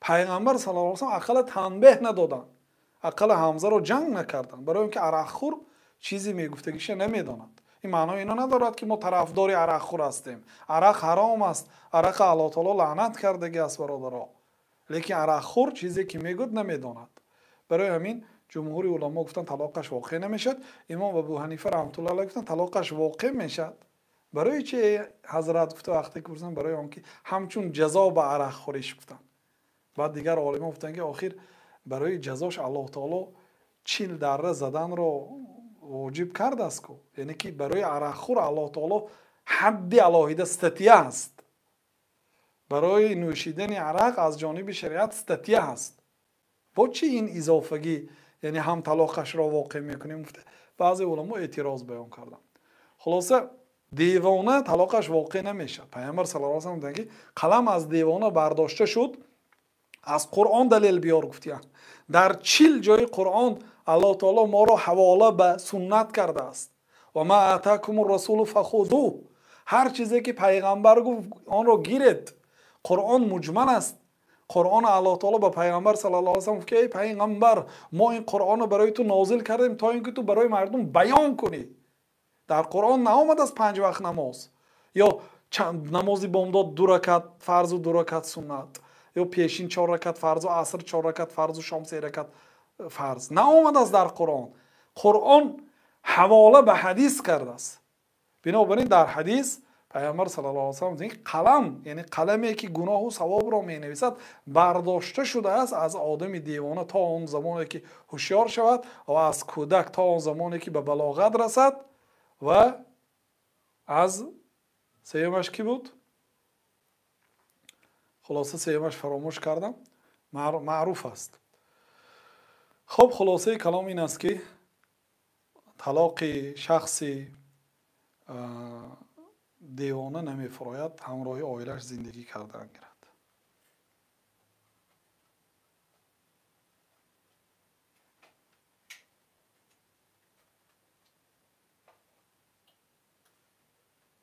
пайғамбар саллаллоҳу алайҳи васалам ақала танбеҳ надоданд, ақала ҳамзаро ҷанг накарданд, барои он ки арақхӯр чизе мегуфтагиша намедонад. ин маънои ино надорад ки мо тарафдори арақхӯр ҳастем. арақ ҳаром аст, арақа аллоҳ таоло лаънат кардаги аст бародаро. лекин арақхӯр чизе ки мегӯяд намедонад. барои ҳамин ҷумҳури уламо гуфтанд талоқаш воқеъ намешад. имом абу ҳанифа раҳматуллоҳ алайҳ гуфтанд талоқаш воқеъ мешад. барои чи ҳазрат гуфта, вақте ки пурсанд, барои он ки ҳамчун ҷазо ба арақхӯриш гуфтанд. баъд дигар олимон гуфтанд ки охир барои ҷазош аллоҳ таоло 40 дарра заданро воҷиб кардааст ку. яъне ки барои арақхӯр аллоҳ таоло ҳадди алоҳида статья ҳаст. барои нӯшидани арақ аз ҷониби шариат статья ҳаст. бо чи ин изофагӣ, яъне ҳам талоқашро воқеъ мекунем? баъзе уламо эътироз баён карданд. хулоса девона талоқаш воқеъ намешад. пайғамбар саллаллоҳу алайҳи васалам гуфтанд ки қалам аз девона бардошта шуд, аз қуръон далел биёр гуфтиянд. дар 40 ҷои қуръон аллоҳ таоло моро ҳавола ба суннат кардааст. ва ма атакумур расулу фахузуҳ, ҳар чизе ки пайғамбар гуфт онро гиред. қуръон муҷмал аст. قرآن الله تعالی با پیغمبر صلی الله علیه و سلم که ای پیغمبر ما این قرآن رو برای تو نازل کردیم تا اینکه تو برای مردم بیان کنی. در قرآن نآمد از 5 وقت نماز یا نمازی بامداد 2 رکعت فرض و 2 رکعت سنت یا پیشین 4 رکعت فرض و عصر 4 رکعت فرض و شام 3 رکعت فرض. نآمد از در قرآن. قرآن حواله به حدیث کرده است. بنابراین در حدیث پیامبر صلی الله علیه و سلم این قلم، یعنی قلمی که گناه و ثواب را می نویسد، برداشته شده است از آدم دیوانه تا آن زمانی که هوشیار شود و از کودک تا آن زمانی که به بلاغت رسد. و از سیمش کی بود؟ خلاصه سیمش فراموش کردم، معروف است. خب خلاصه کلام این است که طلاق شخصی دیوانه نمی فراید همراه عائلش زندگی کردن گیرد.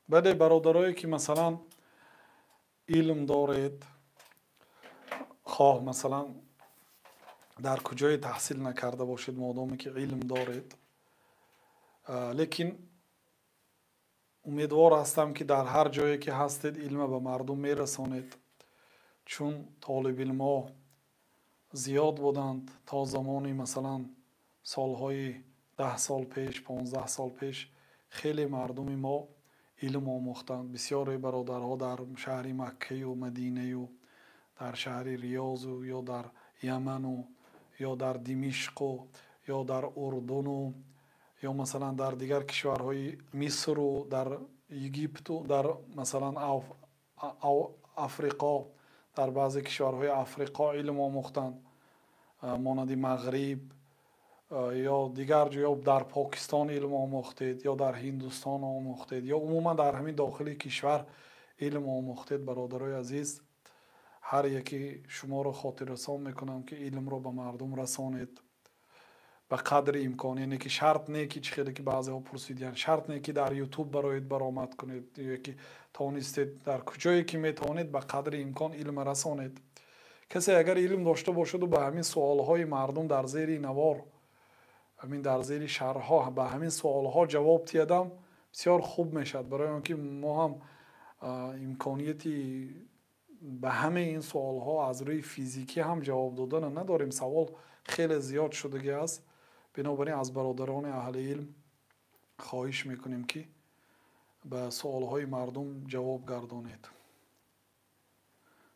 بله برادرایی که مثلا علم دارید، خواه مثلا در کجای تحصیل نکرده باشید، مادامی که علم دارید، لیکن امیدوار هستم که در هر جایی که هستید علم به مردم میرسانید، چون طالب علم ها زیاد بودند تا زمانی مثلا سالهای 10 سال پیش 15 سال پیش خیلی مردم ما علم آموختند. بسیاری برادرها در شهر مکه و مدینه و در شهر ریاض و یا در یمن و یا در دمشق و یا در اردن و یا مثلا در دیگر کشورهای مصر و در اگیپت و در مثلا افریقا، در بعضی کشورهای افریقا علم آموختند، مانند مغرب یا دیگر جا در پاکستان علم آموختید یا در هندوستان آموختید یا عموما در همین داخل کشور علم آموختید. برادرای عزیز، هر یکی شما را خاطر رسان میکنم که علم را به مردم رسانید به قدر امکان. یعنی که شرط نه که خیلی که بعضی ها پرسیدن، شرط نه که در یوتیوب برایت برآمد کنید یا که توانستید در کجایی که میتوانید به قدر امکان علم رسانید. کسی اگر علم داشته باشد و به همین سوالهای مردم در زیر نوار، همین در زیر شرحها به همین سوالها جواب تیدم، بسیار خوب میشد، برای اینکه ما هم امکانیتی به همه این سوالها از روی فیزیکی هم جواب دادن نداریم. سوال خیلی زیاد شدگی است. بنابراین از برادران اهل علم خواهش میکنیم که به سوالهای مردم جواب گردانید.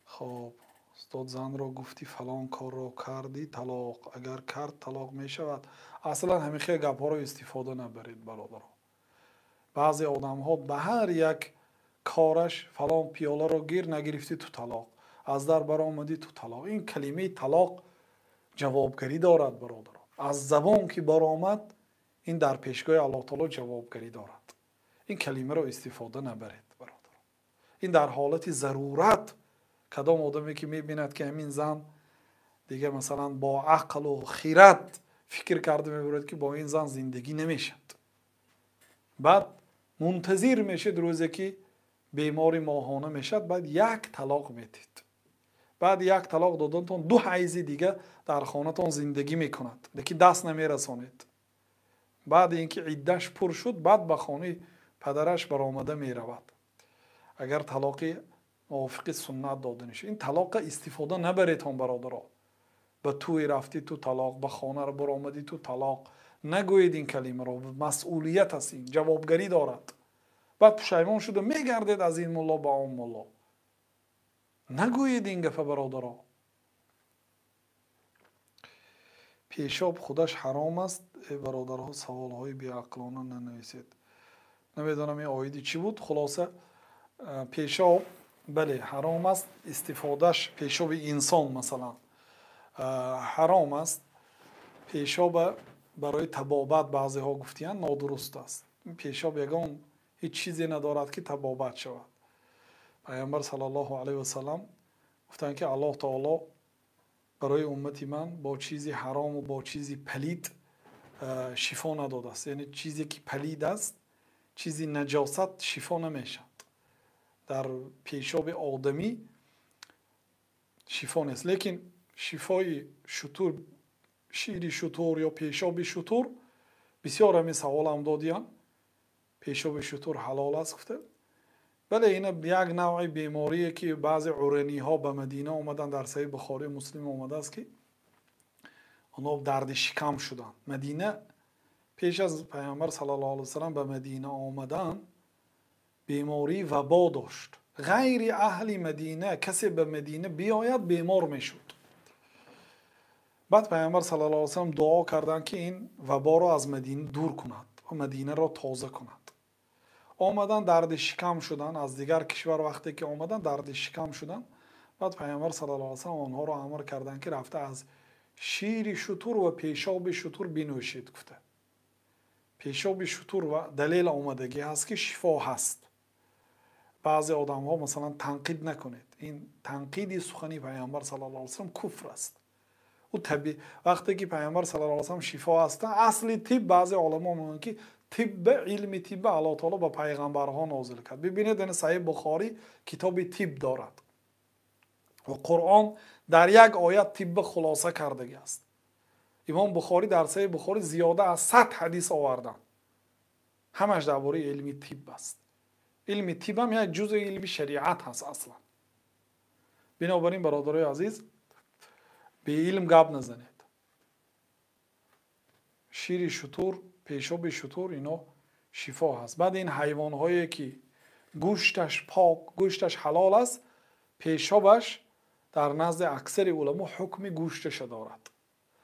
خب استاد زن را گفتی فلان کار را کردی طلاق، اگر کرد طلاق می شود. اصلا همیشه گپ ها را استفاده نبرید برادران. بعضی آدم ها به هر یک کارش فلان پیاله را گیر نگرفتی تو طلاق، از در برآمدی تو طلاق. این کلمه طلاق جوابگری دارد برادران. از زبان که برآمد این در پیشگاه الله تعالی جوابگری دارد. این کلمه را استفاده نبرید برادران. این در حالت ضرورت کدام آدمی که میبیند که همین زن دیگه مثلا با عقل و خیرت فکر کرده میبرد که با این زن زندگی نمیشد، بعد منتظر میشد روزی که بیماری ماهانه میشد، بعد یک طلاق میدید. بعد یک طلاق دادنتون 2 حیض دیگه در خانه‌تون زندگی میکند، لیکن دست نمیرسانید. بعد اینکه عده‌اش پر شد بعد به خانه پدرش برآمده میرود. اگر طلاقی موافق سنت داده نشه، این طلاق استفاده نبرید هم برادرها. به توی رفتی تو طلاق، به خانه رو برآمدی تو طلاق، نگویید این کلمه را. مسئولیت است، این جوابگری دارد. بعد پشیمان شده میگردید از این ملا به اون ملا. نگویید این گفه برادرها. پیشاب خودش حرام است. برادرها سوالهای بیعقلانه ننویسید. نمیدونم این آیدی چی بود. خلاصه پیشاب بله حرام است. استفادهش پیشاب انسان مثلا حرام است. پیشاب برای طبابت بعضی ها گفتیان نادرست است. پیشاب یگان هیچ چیزی ندارد که طبابت شود. پیامبر صلی الله علیه و سلم گفتند که الله تعالی برای امتی من با چیزی حرام و با چیزی پلید شفا نداده است. یعنی چیزی که پلید است، چیزی نجاست شفا نمیشد. در پیشاب آدمی شفا نیست، لیکن شفای شتور، شیر شتور یا پیشاب شتور، بسیار همین سوال هم دادیان پیشاب شتور حلال است گفته. بله این یک نوع بیماریه که بعضی عرنی ها به مدینه آمدن، در صحیح بخاری مسلم آمده است که اونا درد شکم شدن. مدینه پیش از پیامبر صلی الله علیه و سلم به مدینه آمدن بیماری وبا داشت. غیر اهل مدینه کسی به مدینه بیاید بیمار میشد. بعد پیامبر صلی الله علیه و سلم دعا کردند که این وبا را از مدینه دور کند و مدینه را تازه کند. آمدن درد شکم شدن، از دیگر کشور وقتی که آمدن درد شکم شدن. بعد پیامبر صلی الله علیه و سلم آنها را امر کردند که رفته از شیر شتر و پیشاب شتر بنوشید. گفته پیشاب شتر و دلیل آمدگی هست که شفا هست. بعضی آدم ها مثلا تنقید نکنید، این تنقیدی سخنی پیامبر صلی الله علیه و سلم کفر است. او وقتی که پیامبر صلی الله علیه و سلم شفا هستند، اصلی طب بعضی علما میگن که طب علم طب الله تعالی با پیغمبرها نازل کرد. ببینید این صحیح بخاری کتاب طب دارد و قرآن در یک آیت طب خلاصه کرده است. امام بخاری در صحیح بخاری زیاده از 100 حدیث آوردن، همش درباره علم طب است. علم طب هم یک جزء علم شریعت هست اصلا. بنابراین برادرای عزیز به علم گپ نزنید. شیر شتر، پیشاب شتر اینا شفا هست. بعد این حیوان هایی که گوشتش پاک، گوشتش حلال است، پیشابش در نزد اکثر علما حکم گوشتش دارد.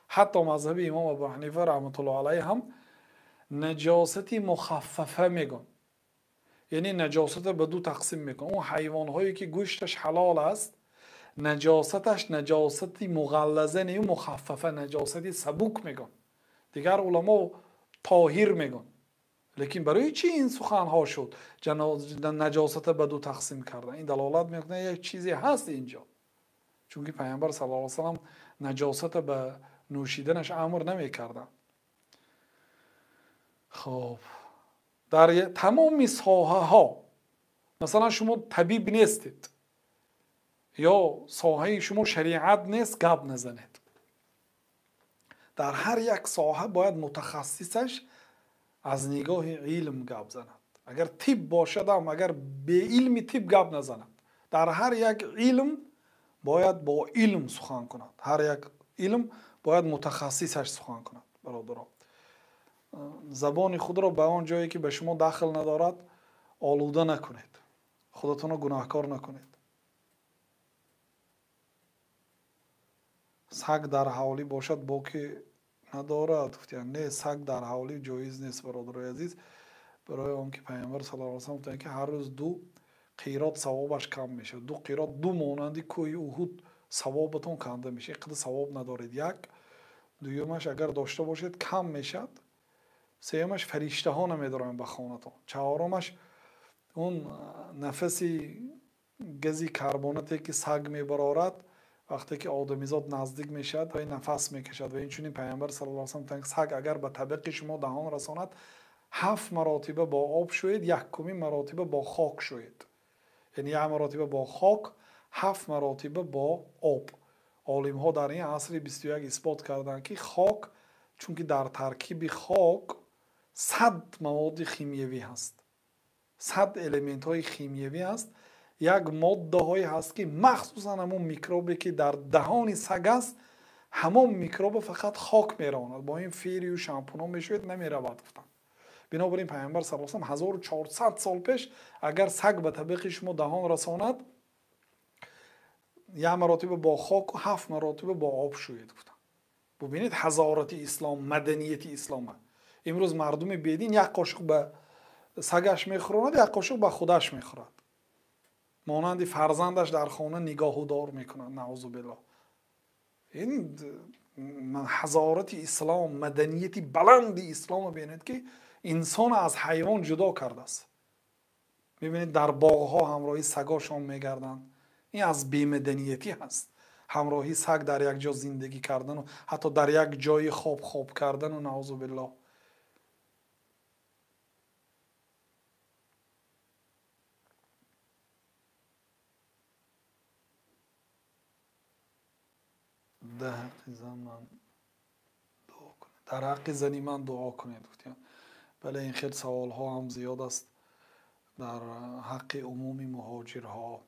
حتی مذهب امام ابو حنیفه رحمت الله علیه هم نجاستی مخففه میگن، یعنی نجاست به دو تقسیم میکن. اون حیوان هایی که گوشتش حلال است نجاستش نجاستی مغلظه نه، مخففه نجاستی سبک میگن. دیگر علما طاهر میگن. لیکن برای چی این سخن ها شد نجاست به دو تقسیم کردن؟ این دلالت میکنه یک چیزی هست اینجا، چون که پیامبر صلی الله علیه و سلم نجاست به نوشیدنش امر نمیکردن. خب در تمام ساحه ها، مثلا شما طبیب نیستید یا ساحه شما شریعت نیست، گپ نزنید. در هر یک ساحه باید متخصصش از نگاه علم گپ زند. اگر طب باشد هم اگر به علم طب گپ نزند. در هر یک علم باید با علم سخن کند. هر یک علم باید متخصصش سخن کند. برادران، زبان خود را به آن جایی که به شما دخل ندارد آلوده نکنید. خودتون رو گناهکار نکنید. سگ در حوالی باشد باکی ندارد. گفتن نه، سگ در حوالی جایز نیست برادرای عزیز، برای اون که پیامبر صلی الله علیه و سلم گفتن که هر روز 2 قیرات ثوابش کم میشه. 2 قیرات 2 مانندی کوه احد ثوابتون کنده میشه. اینقدر ثواب ندارید. یک دویمش اگر داشته باشید کم میشد. سومش فرشته ها نمیدارن به خانتون. چهارمش اون نفسی گزی کربناتی که سگ میبرارد وقتی که آدمیزاد نزدیک میشد و نفس میکشد و اینچنین پیامبر صلی الله علیه و سلم سگ اگر به طبق شما دهان رساند 7 مراتبه با آب شوید، 1 مرتبه با خاک شوید. یعنی 1 مرتبه با خاک، 7 مرتبه با آب. عالم ها در این عصر 21 اثبات کردند که خاک، چون که در ترکیب خاک 100 مواد شیمیایی هست، 100 المنت های شیمیایی هست. یک ماده هایی هست که مخصوصا همون میکروبی که در دهان سگ است، همون میکروب فقط خاک میراند. با این فیری و شامپونا میشوید نمیرود. گفتن بنابراین پیامبر صلی الله علیه و سلم 1400 سال پیش اگر سگ به طبق شما دهان رساند 1 مرتبه با خاک و 7 مرتبه با آب شوید. گفتن ببینید حضارت اسلام، مدنیت اسلام. امروز مردم بیدین 1 قاشق به سگش میخورند، 1 قاشق به خودش میخورد. مانند فرزندش در خانه نگاهدار میکنند. نعوذ بالله. این حضارت اسلام، مدنیت بلند اسلام ببینید که انسان از حیوان جدا کرده است. میبینید در باغ‌ها همراهی سگاشان میگردند. این از بی‌مدنیتی هست. همراهی سگ در یک جا زندگی کردن و حتی در یک جای خواب کردن و نعوذ بالله. در حق زنی من دعا کنید. بله این خیلی سوال ها هم زیاد است در حق عمومی مهاجرها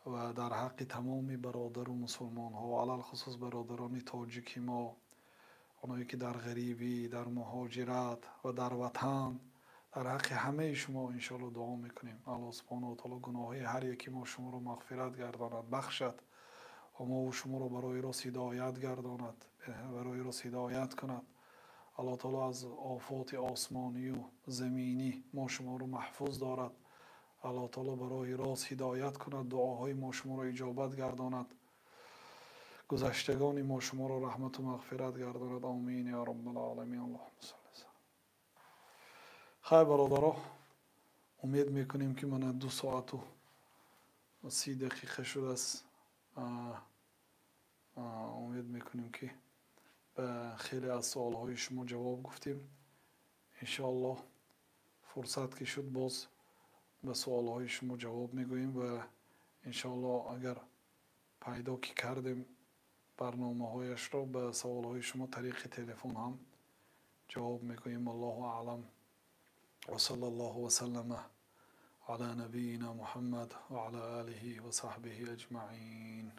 و در حق تمامی برادر و مسلمان ها و علل خصوص برادران تاجیک ما، اونایی که در غریبی، در مهاجرت و در وطن در حق همه شما انشاءالله دعا میکنیم. الله سبحانه و تعالی گناههای هر یکی ما شما رو مغفرت گرداند، بخشد و ما و شما رو برای راست هدایت گرداند، برای راست هدایت کند. الله تعالی از آفات آسمانی و زمینی ما شما رو محفوظ دارد. الله تعالی برای راست هدایت کند، دعاهای ما شما رو اجابت گرداند، گذشتگان ما شما رو رحمت و مغفرت گرداند. آمین یا رب العالمین. اللهم صل وسلم. خیر برادرها، امید میکنیم که من 2 ساعت و 30 دقیقه شده است. امید میکنیم که به خیلی از سوالهای شما جواب گفتیم. انشاءالله فرصت که شد باز به سوالهای شما جواب میگوییم و انشاءالله اگر پیدا که کردیم برنامه هایش را به سوالهای شما طریق تلفن هم جواب میگوییم. الله اعلم و صلی الله و سلم علی نبینا محمد و علی آله و صحبه اجمعین.